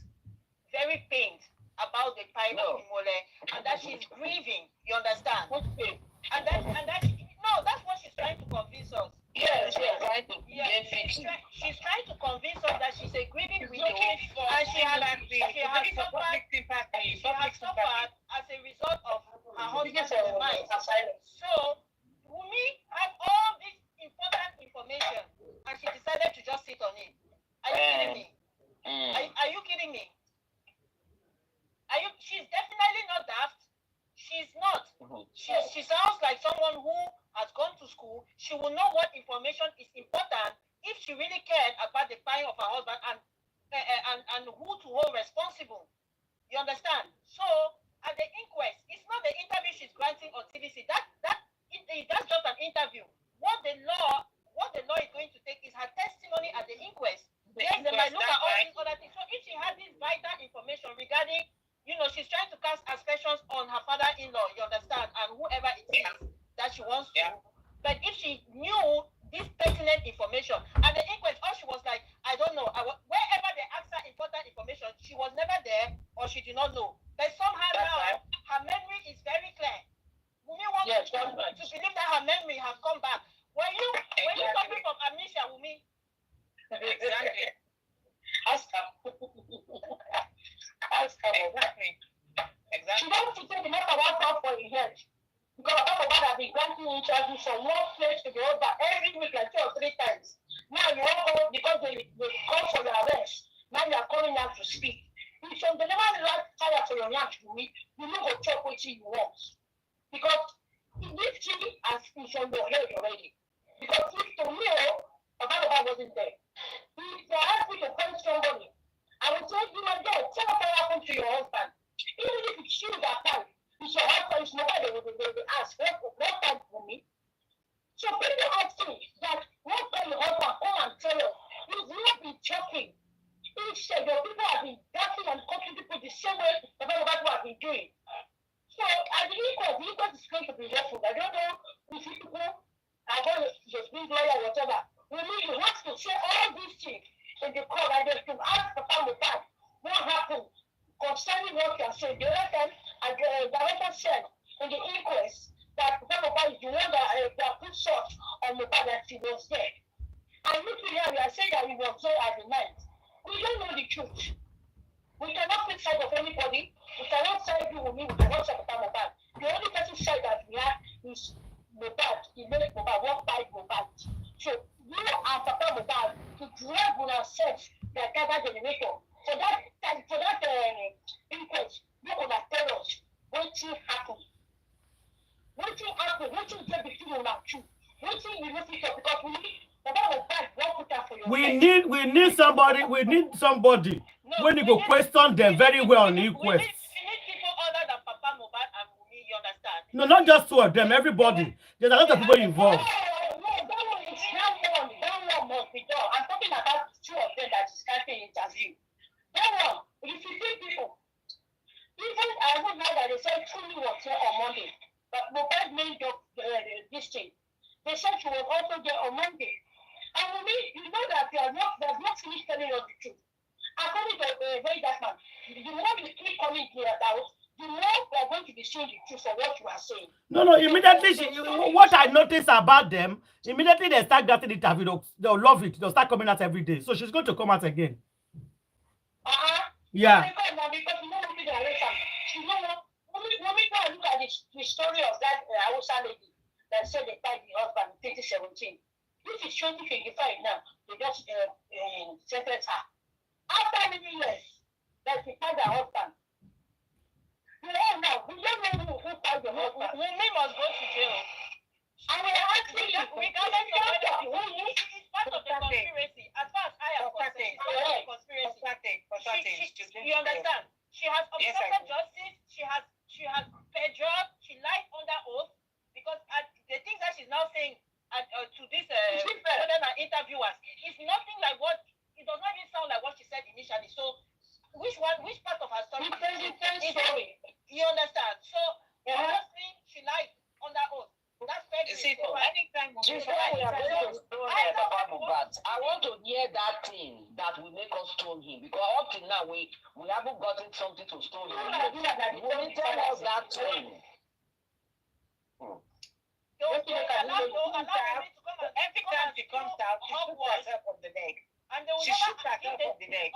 Speaker 2: very pained about the time of Imole, and that she's grieving. You understand? And that's what she's trying to convince us.
Speaker 3: Yes,
Speaker 2: she's trying to convince us that she's a grieving widow, and she has suffered as a result of her husband's demise. So Wumi had all this important information, and she decided to just sit on it. Are you kidding me? Are you kidding me? She's definitely not daft. She's not. She sounds like someone who has gone to school. She will know what information is important if she really cared about the fire of her husband and who to hold responsible. You understand? So at the inquest, it's not the interview she's granting on TVC. That's just an interview. What the law is going to take is her testimony at the inquest.
Speaker 7: Exactly. Ask her. Ask her. Exactly. Exactly. She don't to take the matter one time for your head. Because all of that have been granting interviews from one place to the other every week like 2 or 3 times. Now you won't go because they call for your arrest. Now you are calling out to speak. If you never like fire for your lunch to me, you know go chop what you want. Because this thing has is on your head already. Because if to me, Papa wasn't there. If they ask me to find somebody, I will tell you, my God, tell what happened to your husband. Even if it's you that time, it's your husband, it's nobody will ask, what time for me? So people ask me that, what time your husband come and tell us? He's not been talking. He said your people have been dancing and cutting people the same way about what we have been doing. So I believe the equal is going to be helpful. I don't know if people are going to just be lawyer or whatever. We need you have to say all these things in the court and just to ask the family back what happened concerning what you are saying. The other time, the director said in the inquest that Papa is the one that put salt on the bed that he was there. And you here, we are saying that he was there at the night. We don't know the truth. We cannot take side of anybody. We cannot side you with me. We cannot side Papa Mohbad. The only person side that we have is Mohbad. He made Mohbad, one fight Mohbad. So you are Papa Mohbad to drag on ourselves that gather generator. For that inquest, you will tell us what happened. What happened? What you get between you and two? What you know because we need Papa Mohbad won't put that for your
Speaker 1: we need somebody when you go question them very well on the inquest.
Speaker 7: We need people other than Papa Mohbad and Wumi, you understand?
Speaker 1: No, not just 2 of them, everybody. There's a lot of people involved.
Speaker 7: That one must be done. I'm talking about 2 of them that is starting interview. That one, if you see people, even I would know that they said truly was here on Monday, but Mohbad made this thing. They said she was also there on Monday. And Wumi, you know that they have not finished telling us the truth. According to Verydarkman, the more you keep coming here about, the more we are going to be seeing the truth for what you are saying.
Speaker 1: No, immediately, what I noticed about them, immediately they start getting the interview, they'll love it. They'll start coming out every day. So she's going to come out again. Yeah.
Speaker 7: Because you know what the direction. You know what? When we go and look at the story of that Hausa lady that said they died the husband in 2017. This is 2025 now. They just sentenced her. After many years, that she died her husband. You know now, we don't know who died the husband. Wumi must go to jail. And we are asking you, regardless of whether it's part of the conspiracy. As far as I am concerned, it's part of the conspiracy. You understand? She has obstructed justice. She has perjured. She lied under oath because the things that she's now saying to this interviewers is nothing like what. It does not even sound like what she said initially. So, which part of her story? You understand? So, honestly, she lied under oath. That's very simple. Anytime
Speaker 3: I want to hear that thing that will make us stone him because up till now we haven't gotten something to stone him. Will you tell us that thing?
Speaker 7: Every time she comes out, she puts herself on the leg. And they will shoot herself on the leg.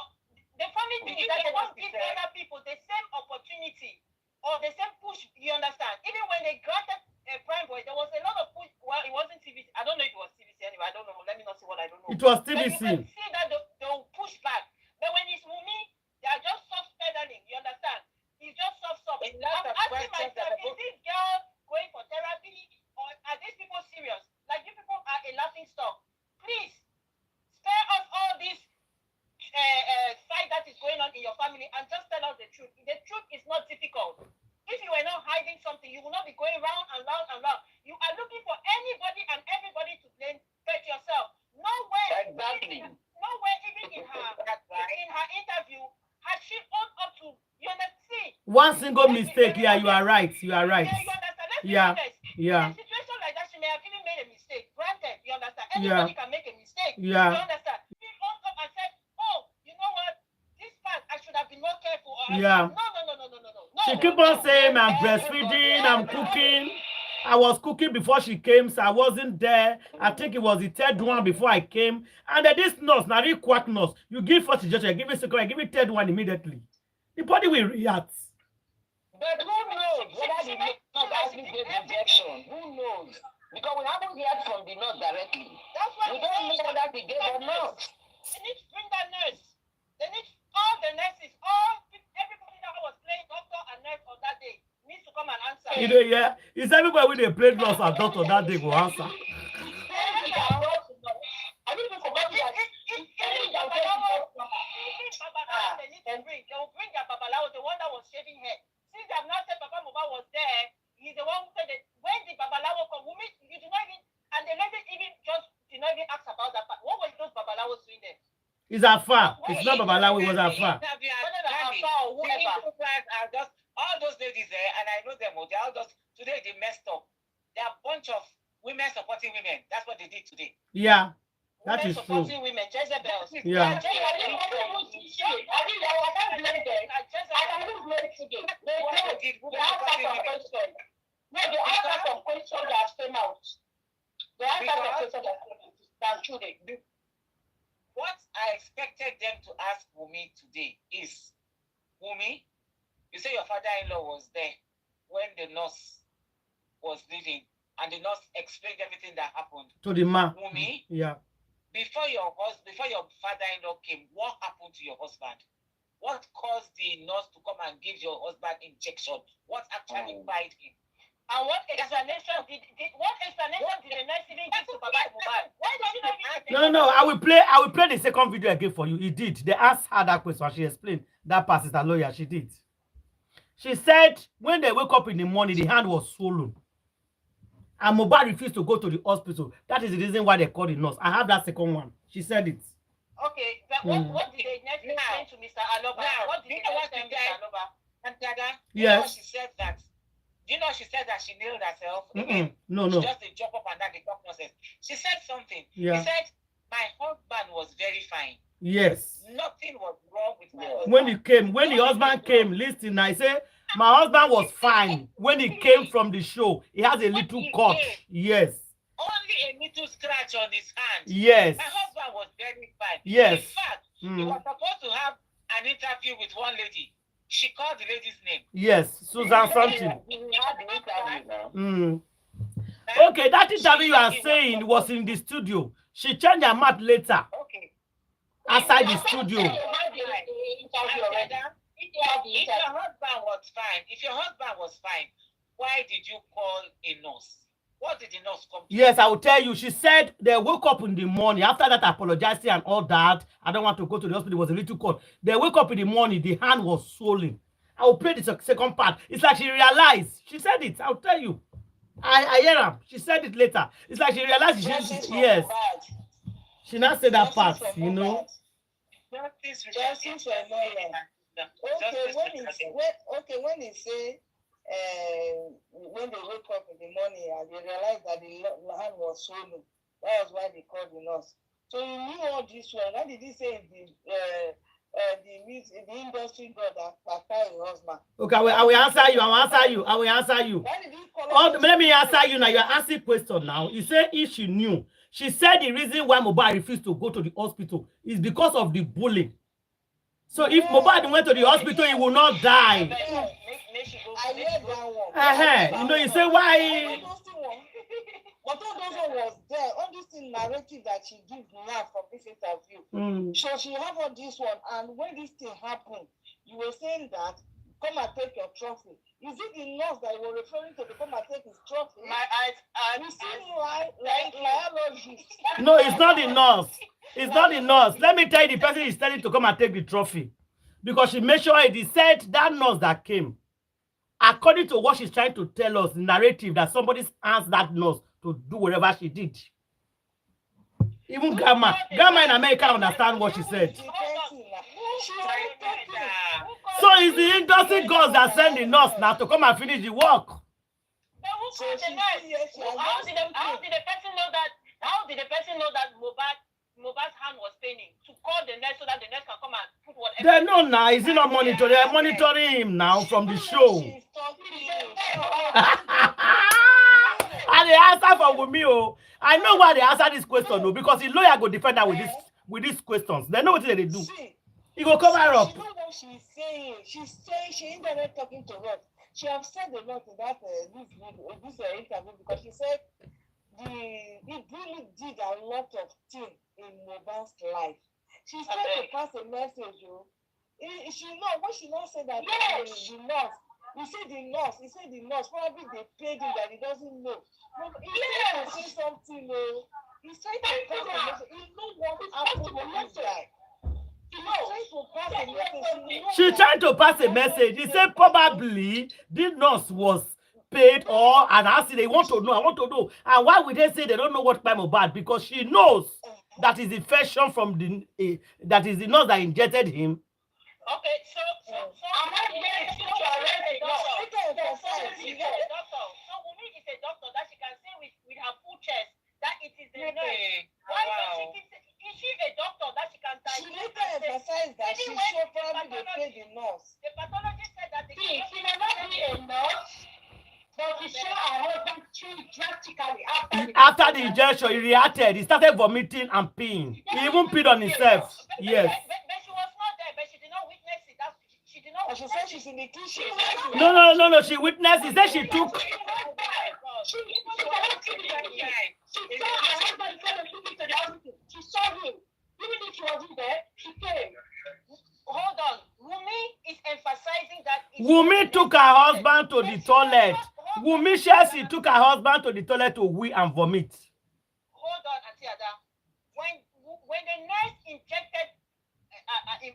Speaker 7: The funny thing is that they won't give other people the same opportunity or the same push, you understand? Even when they granted Prime Boy, there was a lot of push. Well, it wasn't TVC. I don't know if it was TVC anyway. I don't know. Let me not say what I don't know.
Speaker 1: It was TVC.
Speaker 7: But you can see that they'll push back. But when it's Wumi, they are just soft pedaling. You understand? It's just soft. I'm asking myself, is this girl going for therapy or are these people serious? Like, you people are a laughing stock. Please, spare us all this fight that is going on in your family and just tell us the truth. The truth is not difficult. If you were not hiding something, you will not be going round and round and round. You are looking for anybody and everybody to blame but yourself. Nowhere, nowhere even in her interview has she owned up to, you understand?
Speaker 1: One single mistake. Yeah, you are right. You are right.
Speaker 7: Yeah, you understand? Let's be
Speaker 1: Yeah.
Speaker 7: honest.
Speaker 1: Yeah.
Speaker 7: In a situation like that, she may have even made a mistake. Granted, you understand? Anybody can make a mistake.
Speaker 1: Yeah.
Speaker 7: You understand? She owned up and said, oh, you know what? This part, I should have been more careful. Or
Speaker 1: Yeah.
Speaker 7: No.
Speaker 1: She keep on saying, I'm breastfeeding, I'm cooking. I was cooking before she came, so I wasn't there. I think it was the third one before I came. And then this nurse, now this quack nurse, you give first suggestion, give it second, I give it third one immediately. The body will react.
Speaker 7: But who knows whether the nurse actually gave injection? Who knows? Because we haven't heard from the nurse directly. That's why we don't know whether they gave or not.
Speaker 10: They need to bring that nurse. They need all the nurses, everybody that was playing doctor and nurse on that day needs to come and answer.
Speaker 1: You know, yeah, it's everybody when they played nurse and doctor that day will answer.
Speaker 10: They will bring their babalawo, the one that was shaving hair. Since they have not said Papa Mohbad was there, he's the one who said that when the babalawo come, Wumi, you do not even, and the lady did not even ask about that part. What were those babalawos doing there?
Speaker 1: It's Afar. It's not Babalawo, it was Afar.
Speaker 10: All those ladies there, and I know them, they all just, today they messed up. They are a bunch of women supporting women. That's what they did today.
Speaker 1: Yeah, that
Speaker 10: Women
Speaker 1: is true.
Speaker 10: supporting women, Jezebels.
Speaker 1: Yeah.
Speaker 10: What I expected them to ask Wumi today is, Wumi, you say your father-in-law was there when the nurse was leaving, and the nurse explained everything that happened.
Speaker 1: To the man.
Speaker 10: Wumi,
Speaker 1: Yeah.
Speaker 10: before your father-in-law came, what happened to your husband? What caused the nurse to come and give your husband injection? What actually fired him? And what explanation did the nurse even give to Baba Mohbad? Why did you not even
Speaker 1: No. I will play the second video again for you. He did. They asked her that question. She explained that part is a lawyer. She did. She said when they wake up in the morning, the hand was swollen. And Mohbad refused to go to the hospital. That is the reason why they called the nurse. I have that second one. She said it.
Speaker 10: Okay, but what did the nurse explain to Mr. Aloba? What did the nurse tell Mr. Aloba? And Dada,
Speaker 1: Yes.
Speaker 10: she said that. Do you know she said that she nailed herself?
Speaker 1: No.
Speaker 10: She just a jump up and down the talk nonsense. She said something.
Speaker 1: Yeah.
Speaker 10: He said, my husband was very fine.
Speaker 1: Yes.
Speaker 10: Nothing was wrong with my husband.
Speaker 1: When the husband came, listen, I say, my husband was fine. When he came from the show, he has a little cut. Yes.
Speaker 10: Only a little scratch on his hand.
Speaker 1: Yes.
Speaker 10: My husband was very fine.
Speaker 1: Yes.
Speaker 10: In fact, he was supposed to have an interview with one lady. She called the lady's name.
Speaker 1: Yes, Susan something. Okay, that interview you are saying was in the studio. She changed her map later.
Speaker 10: Okay.
Speaker 1: Outside the studio.
Speaker 10: If your husband was fine, why did you call a nurse? What did the nurse come to?
Speaker 1: Yes, I will tell you. She said they woke up in the morning. After that, apologizing and all that. I don't want to go to the hospital. It was a little cold. They wake up in the morning. The hand was swollen. I will play the second part. It's like she realized. She said it. I'll tell you. I hear her. She said it later. It's like she realized. Yes. She now said that part, you know.
Speaker 11: When he say when they wake up in the morning and they realize that the hand was swollen, that was why they called the nurse. So you knew all this one. Why did he say the industry god that Kpai his husband?
Speaker 1: Okay, I will answer you. Let me answer you now. You're asking question now. You say if she knew. She said the reason why Mohbad refused to go to the hospital is because of the bullying. So if Mohbad went to the hospital, he will not die.
Speaker 11: I heard that one.
Speaker 1: You know, you say why?
Speaker 11: But all those one was there. All this thing narrative that she gives now from this interview. So she have all this one, and when this thing happened, you were saying that come and take your trophy. Is it the nurse that you were referring to come and take his trophy?
Speaker 1: No, it's not the nurse. It's not the nurse. Let me tell you, the person is telling to come and take the trophy. Because she made sure it said that nurse that came. According to what she's trying to tell us, the narrative that somebody asked that nurse to do whatever she did. Even grandma in America understand what she said. So it's the industry gods that send the nurse now to come and finish the work.
Speaker 10: How did the person know that Mohbad's hand was paining? To call the nurse so that the nurse can come and put whatever.
Speaker 1: They know now. Is he not monitoring? They're monitoring him now from the show. the answer for Wumi. Oh, I know why they answer this question. No, because the lawyer go defend her with these questions. They know what they do. He go cover up.
Speaker 11: She knows what she's saying. She's saying she ended talking to us. She have said a lot in that this interview because she said he really did a lot of things in Mohbad's life. She said to pass a message. She know when she not said that the nurse. He said the nurse probably they paid him that he doesn't know. He said to say something. He's trying to pass a message. He knows what happened to this guy.
Speaker 1: She tried to pass a message. He said probably the nurse was paid or an accident. They want to know. I want to know. And why would they say they don't know what crime about? Because she knows that is infection from the that is the nurse that injected him.
Speaker 10: Okay, so I'm not here to arrest the doctor. So Wumi is a doctor that she can say with her full chest that it is the nurse. Why don't she? Is she a doctor that she can die?
Speaker 11: She later emphasized that she should probably they pay the nurse.
Speaker 10: The pathologist said that
Speaker 7: she may not be a nurse, but she saw her husband change drastically
Speaker 1: after the injection. He reacted. He started vomiting and peeing. He even peed on himself. Yes.
Speaker 10: But she was not there. But she did not witness it. She did not.
Speaker 11: She said she's in the kitchen.
Speaker 1: No. She witnessed. He said she took.
Speaker 7: She saw him. Even if she wasn't there, she came.
Speaker 10: Hold on. Wumi is emphasizing that.
Speaker 1: Wumi took her husband to the toilet. Wumi says she took her husband to the toilet to wee and vomit.
Speaker 10: Hold on, Auntie Ada. When the nurse injected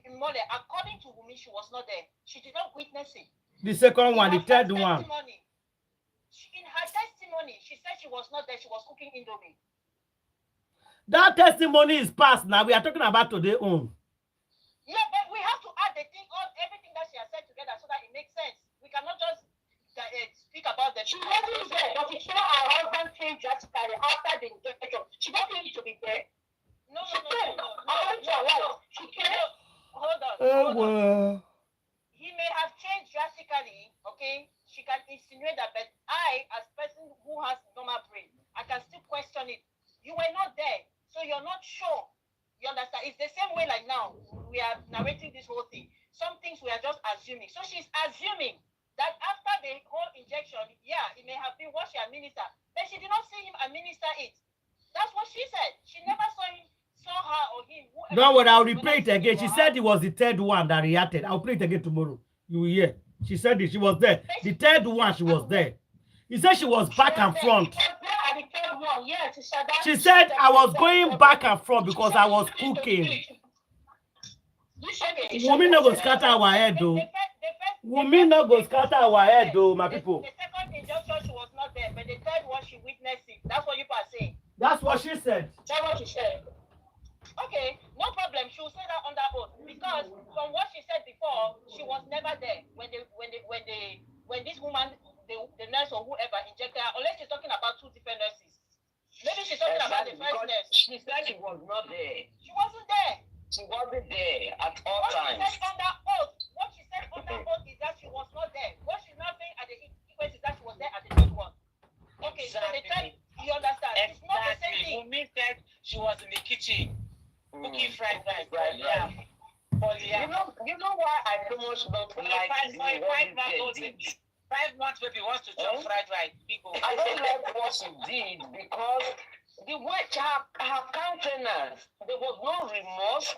Speaker 10: in Mole, according to Wumi, she was not there. She did not witness it.
Speaker 1: The second one, the third one.
Speaker 10: In her testimony, she said she was not there. She was cooking indomie.
Speaker 1: That testimony is past now. We are talking about today own.
Speaker 10: Yeah, but we have to add everything that she has said together so that it makes sense. We cannot just speak about the.
Speaker 7: She wasn't there, but she saw her husband change drastically after the injection. She doesn't need to be there.
Speaker 10: No.
Speaker 7: She can't.
Speaker 10: Hold on. He may have changed drastically, okay? She can insinuate that, but I, as person who has normal brain, I can still question it. You were not there, so you're not sure. You understand? It's the same way like now. We are narrating this whole thing. Some things we are just assuming. So she's assuming that after the whole injection, it may have been what she administered, but she did not see him administer it. That's what she said. She never saw her or him.
Speaker 1: No, but I'll repeat it again. She said it was the third one that reacted. I'll play it again tomorrow. You will hear. She said it. She was there. The third one, she was there. He said she was back and front. She said I was going back and front because I was cooking. Wumi no go scatter our head though. Wumi no go scatter our head though, my people.
Speaker 10: The second injection she was not there, but the third one she witnessed it. That's what you are saying.
Speaker 1: That's what she said.
Speaker 7: That's what she said.
Speaker 10: Okay, no problem. She will say that under oath because from what she said before, she was never there when this woman, the nurse or whoever injected her. Unless she's talking about two different nurses. Maybe she's talking about the first nurse.
Speaker 3: She said she was not there.
Speaker 10: She wasn't there.
Speaker 3: She wasn't there at all times.
Speaker 10: What she said under oath is that she was not there. What she's not saying at the inquest is that she was there at the third one. Okay,
Speaker 3: exactly.
Speaker 10: So the third, you understand?
Speaker 3: Exactly.
Speaker 10: It's not the same thing.
Speaker 3: Wumi said she was in the kitchen cooking fried rice.
Speaker 10: Yeah.
Speaker 3: You know why I so much don't like
Speaker 10: 5 months baby wants to chop fried rice.
Speaker 3: I don't like what she did because the way her countenance, there was no remorse,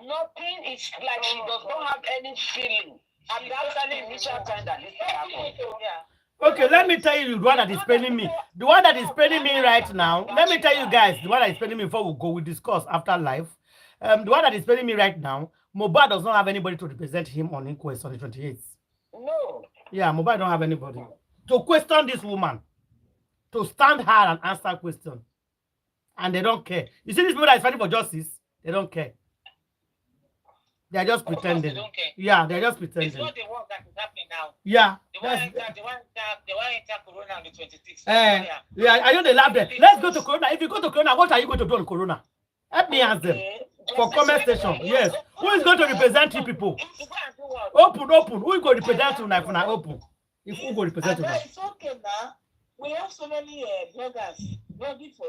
Speaker 3: nothing. It's like she does not have any feeling. And that's the initial time that this happened.
Speaker 10: Yeah.
Speaker 1: Okay, let me tell you the one that is paining me. The one that is paining me right now. Let me tell you guys, the one that is paining me before we go, we discuss after live. The one that is paining me right now, Mohbad does not have anybody to represent him on inquest on the 28th.
Speaker 3: No.
Speaker 1: Yeah, Mohbad don't have anybody to question this woman, to stand her and answer question. And they don't care. You see these people that is fighting for justice, they don't care. They are just pretending.
Speaker 10: They don't care.
Speaker 1: Yeah, they're just pretending.
Speaker 10: It's not the one that is happening now.
Speaker 1: Yeah.
Speaker 10: The one enter Corona on the 26th.
Speaker 1: Yeah, I know they laugh there. Let's go to Corona. If you go to Corona, what are you going to do on Corona? Help me ask them. For comment section. Yes. Who is going to represent you people? Open. Who is going to represent you now? Open. If who going to represent you now?
Speaker 11: It's okay now. We have so many bloggers blogging for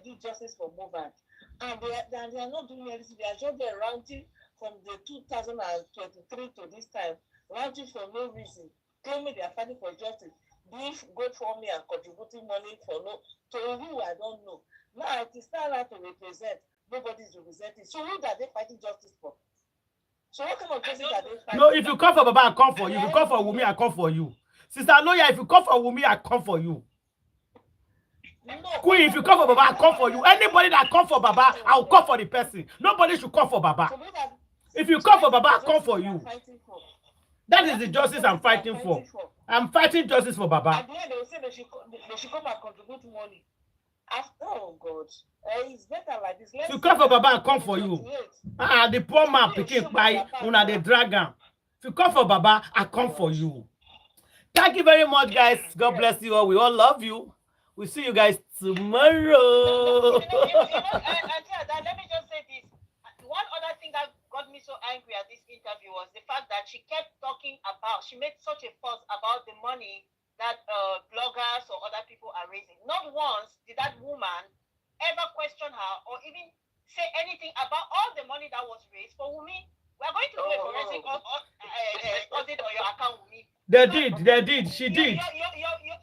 Speaker 11: do justice for movement, and they are not doing anything. They are just there ranting from the 2023 to this time, ranting for no reason, claiming they are fighting for justice. Beef, go for me and contributing money for no to who I don't know. Now it is time to represent. Nobody is representing. So who are they fighting justice for? So what kind of justice are they fighting?
Speaker 1: No, if you come for Baba, I come for you. If you come for Wumi, I come for you. Sister Lawyer, if you come for Wumi, I come for you.
Speaker 11: No.
Speaker 1: Queen, if you come for Baba, I come for you. Anybody that come for Baba, I'll come for the person. Nobody should come for Baba.
Speaker 11: So
Speaker 1: If you come for Baba, I come for you. That is the justice I'm fighting for. I'm fighting justice for Baba.
Speaker 11: At the end, they will say they should come and contribute money. Oh God, it's better like this.
Speaker 1: If you come for Baba, I come for you. The poor man picking Kpai, una the dragon. If you come for Baba, I come for you. Thank you very much, guys. God bless you all. We all love you. We'll see you guys tomorrow.
Speaker 10: Let me just say this. One other thing that got me so angry at this interview was the fact that she kept talking about, she made such a fuss about the money that bloggers or other people are raising. Not once did that woman ever question her or even say anything about all the money that was raised for Wumi. We are going to do a forensic audit on your account, Wumi.
Speaker 1: They did. She did.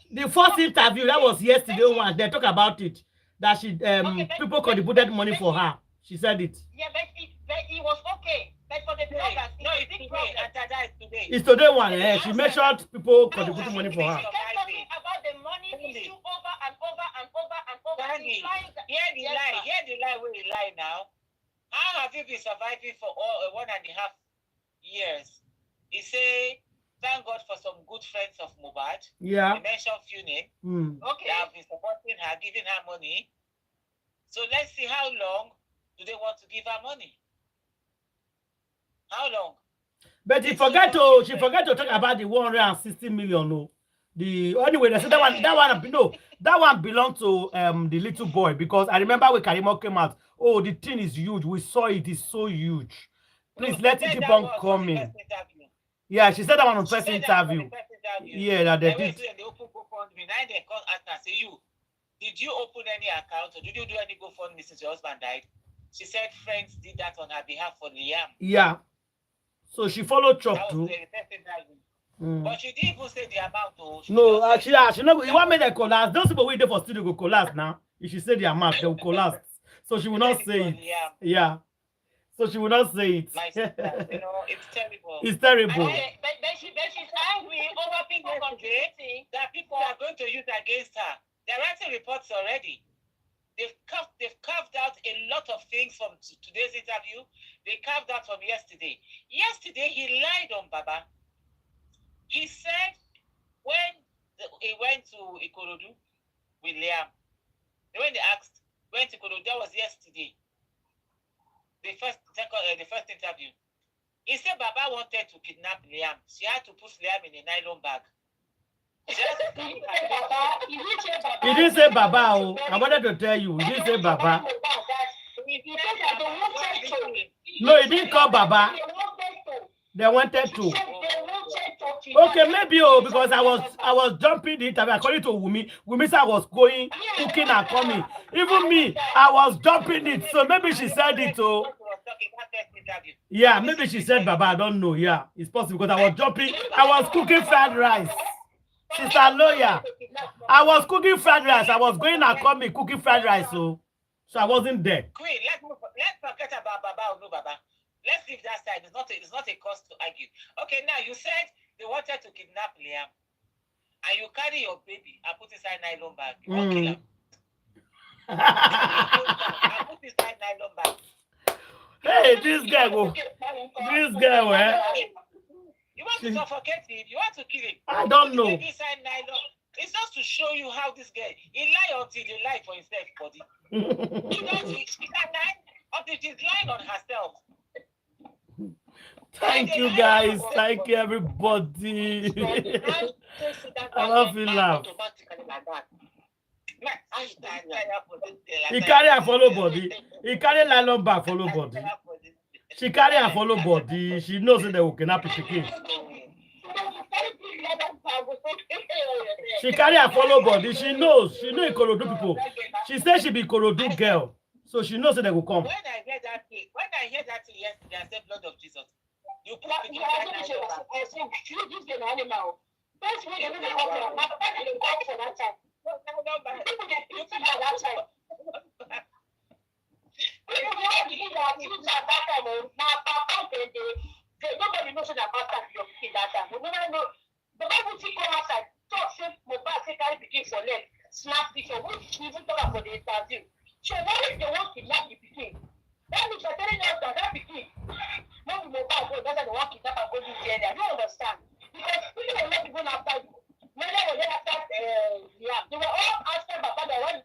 Speaker 1: The first interview, that was yesterday one, they talk about it. That she people contributed money for her. She said it.
Speaker 10: Yeah, but it was okay. But for the bloggers, it's big problem.
Speaker 1: It's today one. She mentioned people contributing money for her.
Speaker 10: She kept talking about the money issue over and over and over and over.
Speaker 12: Hear the lie where you lie now. How have you been surviving for 1.5 years? He say, thank God for some good friends of Mohbad.
Speaker 1: Yeah.
Speaker 12: He mentioned few names.
Speaker 10: Okay.
Speaker 12: They have been supporting her, giving her money. So let's see how long do they want to give her money. How long?
Speaker 1: But she forgot to talk about the 160 million. No, anyway, they said that one belonged to the little boy, because I remember when Karimo came out. Oh, the thing is huge. We saw it. It's so huge. Please let it keep on coming. Yeah, she said that one on first interview. Yeah, that they did.
Speaker 12: Did you open any account or did you do any GoFundMe since your husband died? She said friends did that on her behalf for Liam.
Speaker 1: Yeah. So she followed Chop too.
Speaker 12: But she didn't even say the amount.
Speaker 1: No, she never. You want me to collapse? Those people waiting for studio go collapse now. If she say the amount, they will collapse. So she will not say it. Yeah. So she will not say it.
Speaker 12: My sister, it's terrible.
Speaker 1: It's terrible.
Speaker 10: But she's angry over people contributing
Speaker 12: that people are going to use against her. They're writing reports already. They've carved out a lot of things from today's interview. They carved out from yesterday. Yesterday, he lied on Baba. He said when he went to Ikorodu with Liam, when they asked, went to Ikorodu, that was yesterday. The first interview. He said Baba wanted to kidnap Liam. She had to put Liam in a nylon bag.
Speaker 1: He didn't say Baba. Oh, I wanted to tell you. He didn't say Baba. No, he didn't call Baba. They wanted to. Okay, maybe because I was jumping the interview according to Wumi. Wumi said I was going, cooking and coming. Even me, I was jumping it. So maybe she said it. Yeah, maybe she said Baba. I don't know. Yeah, it's possible because I was jumping. I was cooking fried rice. Sister Lawyer, I was cooking fried rice. I was going and coming cooking fried rice. So I wasn't there.
Speaker 12: Queen, let's forget about Baba or no Baba. Let's leave that side. It's not a cause to argue. Okay, now you said they wanted to kidnap Liam, and you carry your baby and put inside nylon bag. You won't kill him. I put inside nylon bag.
Speaker 1: Hey, this guy,
Speaker 12: You want to suffocate him? You want to kill him?
Speaker 1: I don't know.
Speaker 12: Inside nylon. It's just to show you how this guy, he lie until he lie for himself, buddy. She can lie until she's lying on herself.
Speaker 1: Thank you, guys. Thank you, everybody. I love you, laugh. He carry and follow body. He carry nylon bag follow body. She carry and follow body. She knows that they will kidnap the chicken. She carry her follow body. She knows. She know Ikorodu people. She said she be Ikorodu girl. So she knows that they will come.
Speaker 10: When I hear that thing yesterday, I said, blood of Jesus. You put the
Speaker 7: I said, you give them animal. That's what you know. My papa didn't go for that time. People that time. Nobody knows that bastard your kid that time. We never know. The Bible still come outside, talk, say, mobile, say, carry pikin for leg, snap picture, which even talk about the interview. So, what if they want to kidnap the pikin? That means you're telling us that pikin, not the mobile, go, that's why they want to kidnap and go to the area. I don't understand. Because people were not even after you. When they were there after, they were all after Papa that when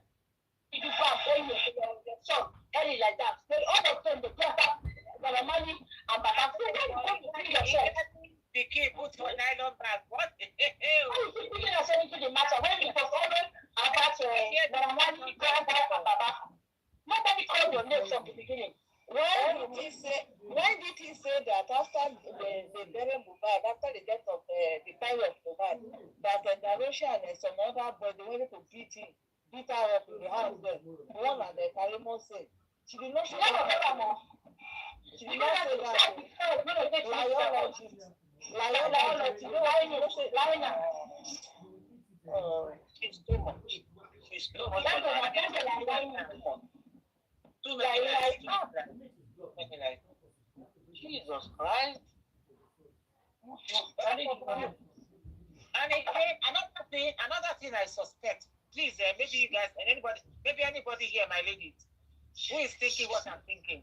Speaker 7: you go and play your son, early like that. They all of them, they play after money and Papa. So, when you come to see yourself,
Speaker 10: the kid put for nylon bag. What the hell?
Speaker 7: How is it putting yourself into the matter when it was always about money, grandpa, and Papa? Nobody called your name from the beginning.
Speaker 11: When did he say that after the bury Mohbad, after the death of the time of Mohbad, that Davido and some other boy, they wanted to beat her up in the house there? The one that the Karimon said. She did not say that. She did not say that.
Speaker 10: It's too much. It's too much. Jesus Christ. And again, another thing I suspect. Please, maybe you guys and anybody here, my ladies, who is thinking what I'm thinking.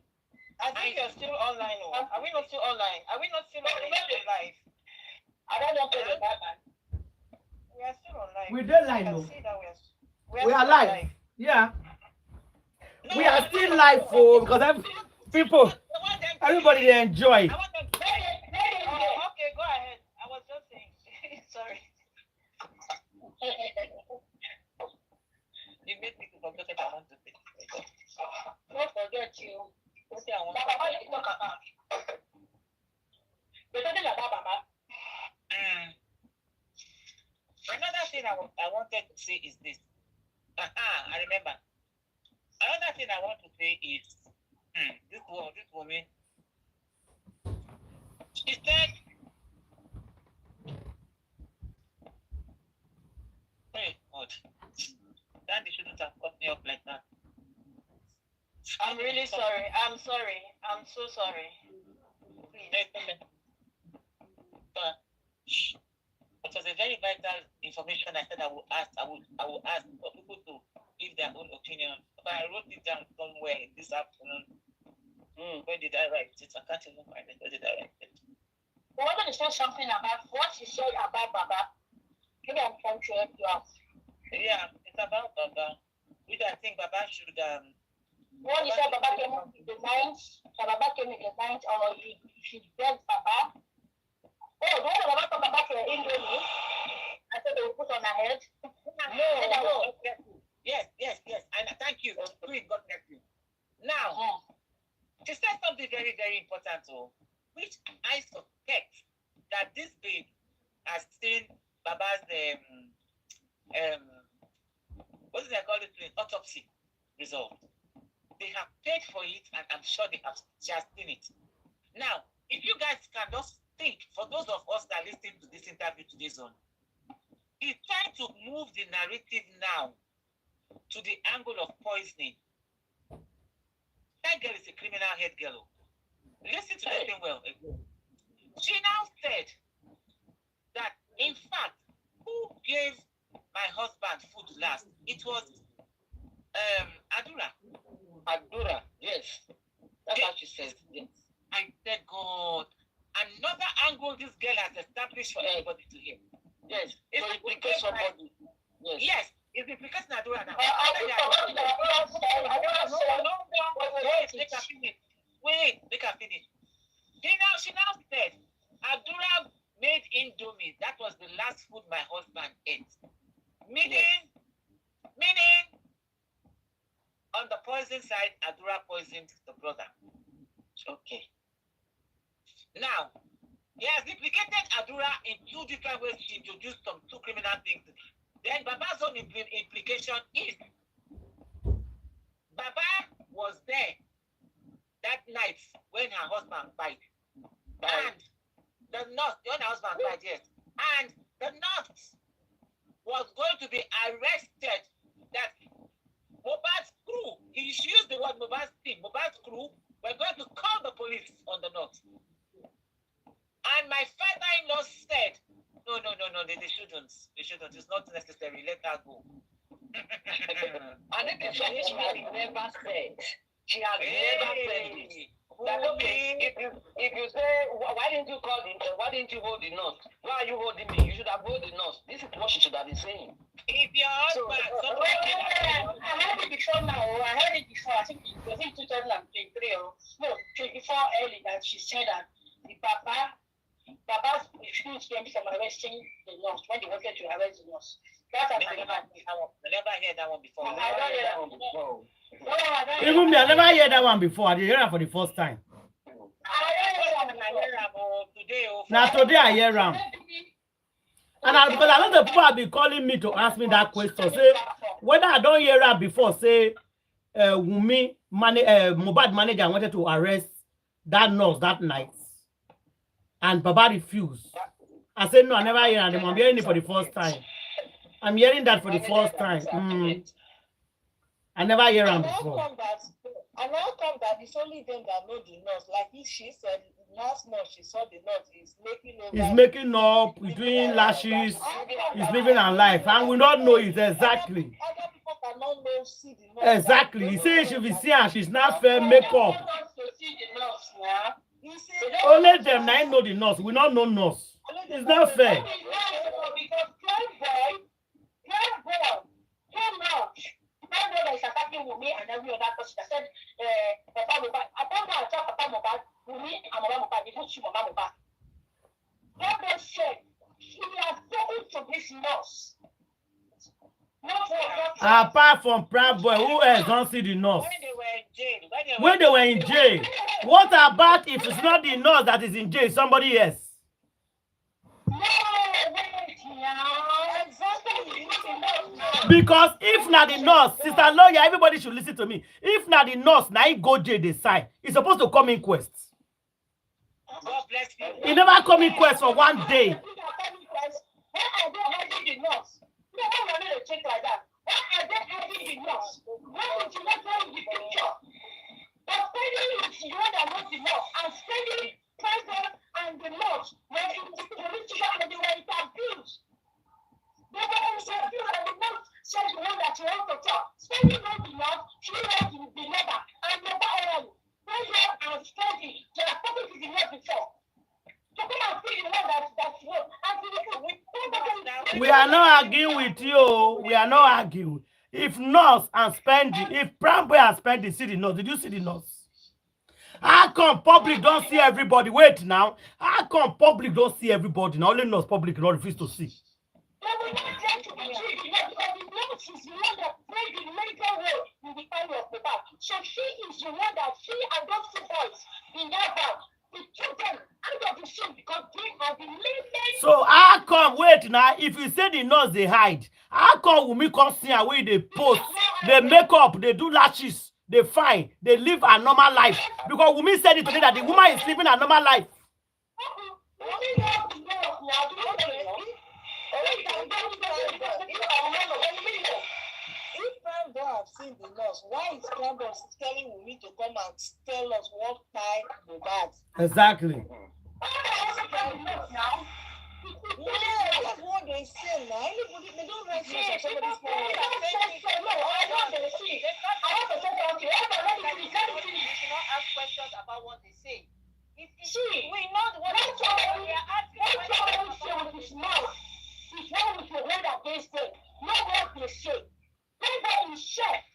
Speaker 10: I think you're still online. Are we not still online? Are we not still live? I don't know the Batman. We are still online.
Speaker 1: We don't lie, no. We are live. Yeah. No, we are still live, because people, everybody they enjoy.
Speaker 10: Okay, go ahead. I was just saying. Sorry. You made me forget what I want to say.
Speaker 7: Don't forget you.
Speaker 10: What I want
Speaker 7: to say. We're talking about Baba.
Speaker 10: Another thing I wanted to say is this. I remember. Another thing I want to say is this woman. She said, "Hey God, Dandy shouldn't have cut me up like that."
Speaker 7: I'm really sorry. I'm sorry. I'm so sorry.
Speaker 10: It was a very vital information. I said I will ask for people to give their own opinion. But I wrote it down somewhere this afternoon. Where did I write it? I can't even find it. Where did I write it?
Speaker 7: I wanted to say something about what she said about Baba. Maybe I'm trying to help you out.
Speaker 10: Yeah, it's about Baba. Which I think Baba should
Speaker 7: when you said Baba came in the night, or he should beg Baba. Oh, the one about Baba to Indomie, I said they will put on her head.
Speaker 10: No. Yes. And thank you. Queen, God bless you. Now, she said something very, very important, which I suspect that this babe has seen Baba's what do they call it? Autopsy result. They have paid for it, and I'm sure she has seen it. Now, if you guys can just think, for those of us that listen to this interview today's on, it's trying to move the narrative now to the angle of poisoning. That girl is a criminal head girl. Listen to the thing well. She now said that, in fact, who gave my husband food last? It was Adura, yes. That's how she says. Yes. I said, God, another angle this girl has established for everybody to hear. Yes. It's implicating somebody. Yes. It's implicating Adura now. Wait, they can finish. She now said, Adura made Indomie. That was the last food my husband ate. Meaning, on the poison side, Adura poisoned the brother. Okay. Now, he has implicated Adura in two different ways. She introduced some two criminal things. Then Baba's own implication is Baba was there that night when her husband died. And the nurse, when her husband died, yes. And the nurse was going to be arrested. That Mohbad's crew, he used the word Mohbad's team, Mohbad's crew, were going to call the police on the nurse. And my father-in-law said, no, they shouldn't. They shouldn't. It's not necessary. Let her go.
Speaker 7: And it is what she has never said. She has never said it. That, okay, if you say, why didn't you call the, why didn't you hold the nose? Why are you holding me? You should have held the nose. This is what she should have been saying.
Speaker 10: If your husband,
Speaker 7: I heard it before now. I heard it before. I think it was in 2023 or no, 24 early that she said that the Baba refused them from arresting the nurse when they wanted to arrest the nurse. That I never
Speaker 10: heard that one before.
Speaker 7: I don't hear that one before.
Speaker 1: Even me, I never heard that one before. I hear it for the first time. Now today I hear them. And because a lot of people have been calling me to ask me that question. Say whether I don't hear that before. Say Wumi, Mohbad manager wanted to arrest that nurse that night, and Baba refused. I said no, I never hear them. I'm hearing it for the first time. I'm hearing that for the first time. I never hear them before.
Speaker 11: And how come that it's only them that know the nurse? Like if she said last month she saw the nurse is making over.
Speaker 1: He's making up, doing lashes, he's living her life, and we don't know it exactly.
Speaker 11: Other people cannot know see the nurse.
Speaker 1: Exactly. He says she will see and she's not fair makeup. Only them now know the nurse. We don't know nurse. It's not fair.
Speaker 7: That is attacking Wumi and every other person that said, Papa Mohbad. I don't know about Papa Mohbad, Wumi and Mama Mohbad, they don't see Mama Mohbad. God said, he has spoken to this nurse.
Speaker 1: Apart from Proud Boy, who else don't see the nurse? When they were in jail. What about if it's not the nurse that is in jail, somebody else? Because if not the nurse, sister lawyer, everybody should listen to me. If not the nurse, now he go jail they sign. He's supposed to come in quest.
Speaker 10: God bless you.
Speaker 1: He never come in quest for one day. We are not arguing with you. We are not arguing. If nurse and Spendy, if Pramboy and Spendy see the nurse, did you see the nurse? How come public don't see everybody? Wait now. How come public don't see everybody? Now only nurse public don't refuse to see.
Speaker 7: So she is the one that she and those two boys in that house. We took them out of the scene because they have been living.
Speaker 1: So how come, wait now, if you say the nurse they hide, how come Wumi come see her way they post, they make up, they do lashes, they fine, they live a normal life? Because Wumi said it today that the woman is living a normal life.
Speaker 11: If Prambo have seen the nurse, why is Prambo telling Wumi to come and tell us what time the bad?
Speaker 1: Exactly.
Speaker 11: Yeah, that's what they say now. Anybody, they don't write somebody's phone.
Speaker 7: You should not ask questions about what they say. We know what we are asking questions with his mouth. It's not with your word against it. Not what they say. Pray is chef.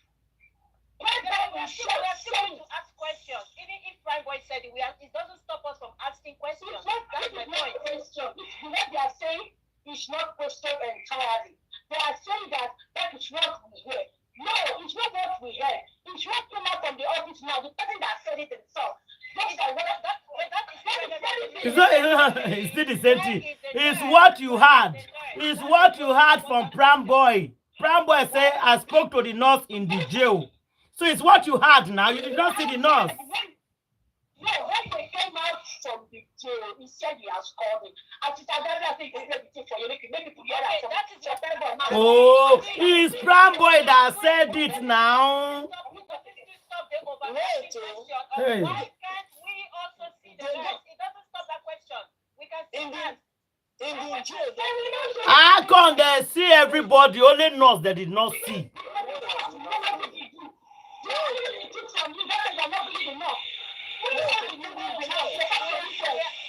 Speaker 10: We are still to ask questions. Even if Prime Boy said it, it doesn't stop us from asking questions.
Speaker 7: That's my point. What they are saying is not question entirely. They are saying that is what we heard. No, it's not what we heard. It's what came out from the office now. The person that said it himself.
Speaker 1: It's still the same thing. It's what you had. is what you heard from Pram Boy. Pram Boy say, I spoke to the nurse in the jail. So it's what you heard now. You did not see the nurse.
Speaker 7: No, when they came out from the jail, he said he has called him. And Sister Dada said he said it for you. Make it together. That is your friend.
Speaker 1: Oh, it's Pram Boy that said it now. Hey.
Speaker 12: Why can't we also see the nurse? It doesn't stop that question. We can see that.
Speaker 1: How come they see everybody? Only nurse they did not see.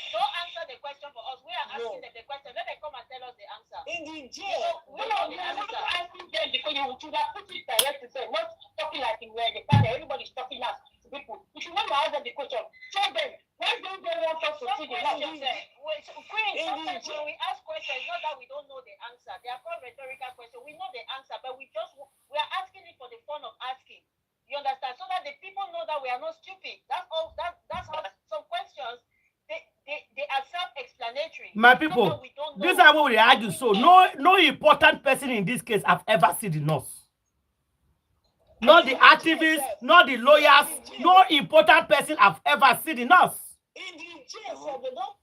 Speaker 12: Don't answer the question for us. We are asking them the question. Let them come and tell us the answer.
Speaker 7: In the jail, we don't asking them because you should have put it direct to them, not talking like in where the fact that everybody's talking as to people. You should want to ask them the question. Tell them, why don't they want us to see the
Speaker 12: Queen, sometimes when we ask questions, not that we don't know the answer. They are called rhetorical questions. We know the answer, but we are asking it for the fun of asking. You understand? So that the people know that we are not stupid. That's all. That's how some questions they are self-explanatory.
Speaker 1: My people, this is what we argue. So no important person in this case have ever seen the nurse. Not the activists, not the lawyers, no important person have ever seen the nurse.
Speaker 7: In the jail, they don't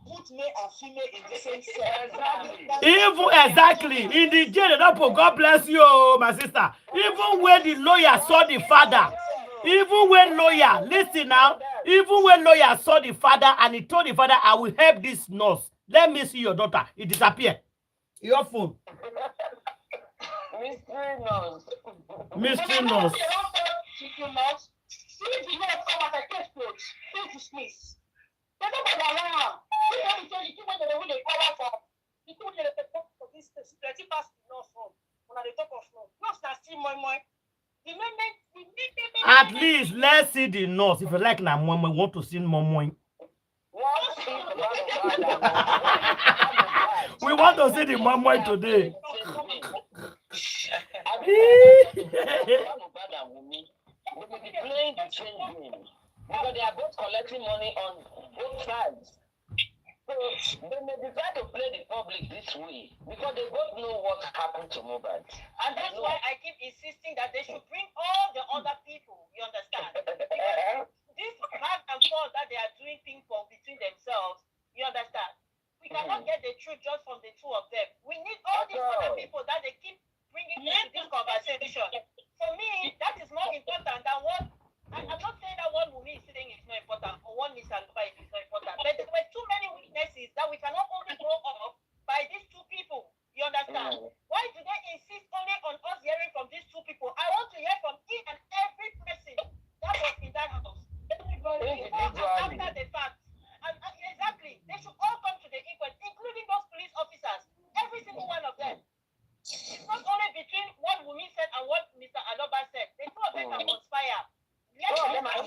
Speaker 7: put male and female in the same cell.
Speaker 1: Even exactly in the jail, they don't put God bless you, my sister. Even when the lawyer saw the father, even when lawyer, listen now, even when lawyer saw the father and he told the father, I will help this nurse. Let me see your daughter. It disappeared. Your phone.
Speaker 7: Mystery nurse.
Speaker 1: Mystery nurse. At least let's see the nurse. If you like na mama, want to see mama. We want to see the mama today.
Speaker 7: Because they are both collecting money on both sides. So they may decide to play the public this way because they both know what happened to Mohbad.
Speaker 12: And that's why I keep insisting that they should bring all the other people, you understand? Because this back and forth that they are doing ping pong between themselves, you understand? We cannot get the truth just from the two of them. We need all these other people that they keep bringing into this conversation. For me, that is more important than what I'm not saying that one Wumi is saying is not important or one Mr. Kpai is not important, but there were too many witnesses that we cannot only go off by these two people. You understand? Why do they insist only on us hearing from these two people? I want to hear from each and every person that was in that house. Everybody after the fact. And exactly, they should all come to the inquest, including those police officers. Every single one of them. It's not only between what Wumi said and what Mr. Aloba said. The two of them can conspire. They are not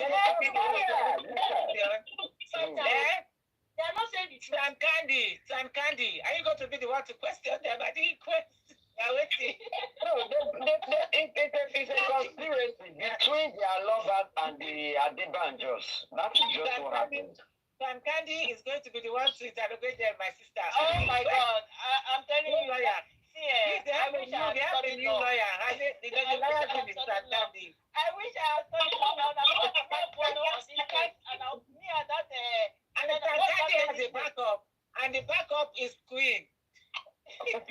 Speaker 12: saying the truth.
Speaker 10: Sam Candy, are you going to be the one to question them? I didn't question.
Speaker 7: No, it's a conspiracy between their lovers and the Adebanjos. That is just what happened.
Speaker 10: Sam Candy is going to be the one to interrogate them, my sister.
Speaker 12: Oh my God, I'm telling you,
Speaker 10: lawyer.
Speaker 12: I wish I had
Speaker 10: a new lawyer. The lawyer is Sam Candy.
Speaker 12: I wish I had studied law now.
Speaker 10: And the Sam Candy has a backup, and the backup is Queen.
Speaker 12: I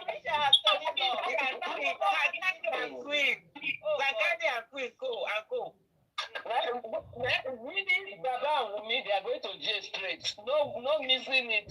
Speaker 12: wish I had studied law.
Speaker 10: Queen. Sam Candy and Queen go.
Speaker 7: Really, Baba and Wumi, they are going to jail straight. No missing it.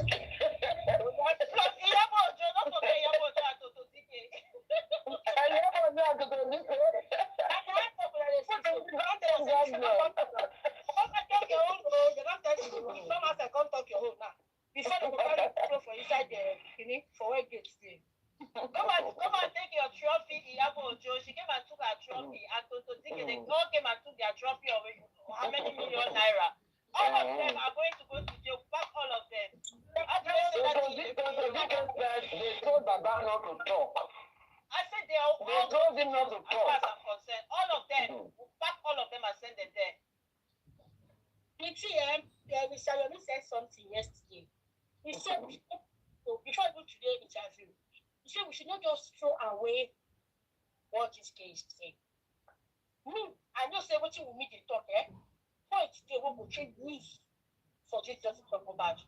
Speaker 12: Come and take your trophy, Iyabo Ojo. She came and took her trophy, and Toto Dike, they all came and took their trophy of how many million naira. All of them are going to go to jail. Back all of them.
Speaker 7: They told Baba not to talk.
Speaker 12: I said they are all
Speaker 7: told him not to
Speaker 12: as far as I'm concerned. All of them, back all of them and send them there.
Speaker 7: Mr. Yomi said something yesterday. He said So before I go to the interview, you say we should not just throw away what this case say. Me, I know say what you will meet the talk, eh? Point they will go change news for this just to talk about.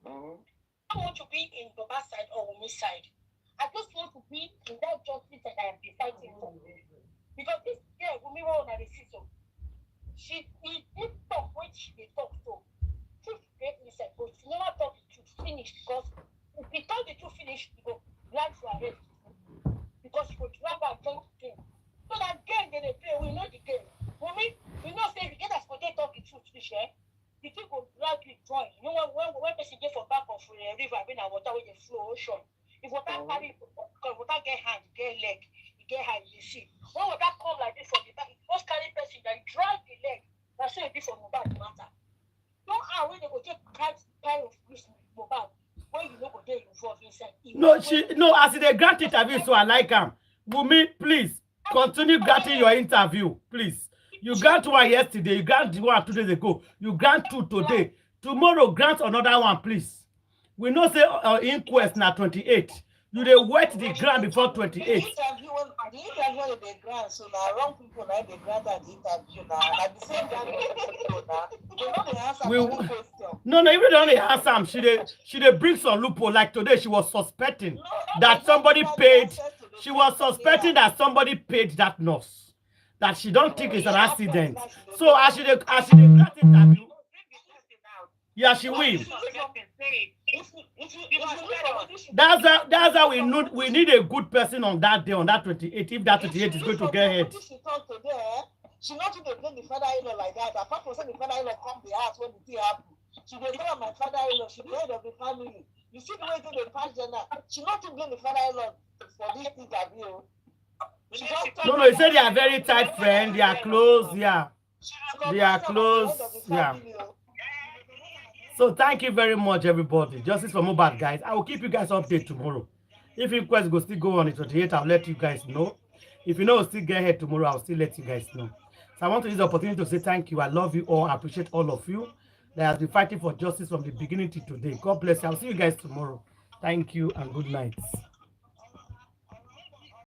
Speaker 7: I want to be in Baba side or Wumi side. I just want to be in that justice that I have been fighting for. Because this girl, Wumi, won't have a season. She did talk when she did talk to. Truth great listen, but she never talk the truth finish because if he talk the truth finish, he go land for arrest. Because he go drag her join the game. So that game they play, we know the game. Wumi, we know say if you get as for they talk the truth finish, eh? The thing go drag you join. You know when person get for back of a river, when a water with the flow ocean. If water carry, because water get hand, get leg, you get hand, you see. When water come like this from the back, it just carry person that drag the leg. That's why it be for mobile matter. No how when they go take kind of this mobile, when you know go there involved inside.
Speaker 1: No, as they grant interview, so I like him. Wumi, please continue granting your interview, please. You grant one yesterday, you grant one 2 days ago, you grant 2 today. Tomorrow, grant another one, please. We know say inquest now 28. You dey wet the ground before 28.
Speaker 11: The interview on the ground, so now wrong people like the grant at the interview now. At the same time, they don't answer question.
Speaker 1: No, even the only answer, she dey bring some loophole. Like today, she was suspecting that somebody paid. She was suspecting that somebody paid that nurse. That she don't think it's an accident. So as she grant interview, yeah, she will. That's how we need a good person on that day, on that 28. If that 28 is going to get hit.
Speaker 11: She not to blame the father-in-law like that. Apart from saying the father-in-law come the house when the thing happen. She will tell my father-in-law, she the head of the family. You see the way they pass gender. She not to blame the father-in-law for this interview.
Speaker 1: No, he said they are very tight friends. They are close. Yeah. They are close. Yeah. So thank you very much, everybody. Justice for Mohbad, guys. I will keep you guys updated tomorrow. If inquest go still go on the 28th, I'll let you guys know. If you know still get here tomorrow, I'll still let you guys know. So I want to use the opportunity to say thank you. I love you all. I appreciate all of you that have been fighting for justice from the beginning to today. God bless you. I'll see you guys tomorrow. Thank you and good night.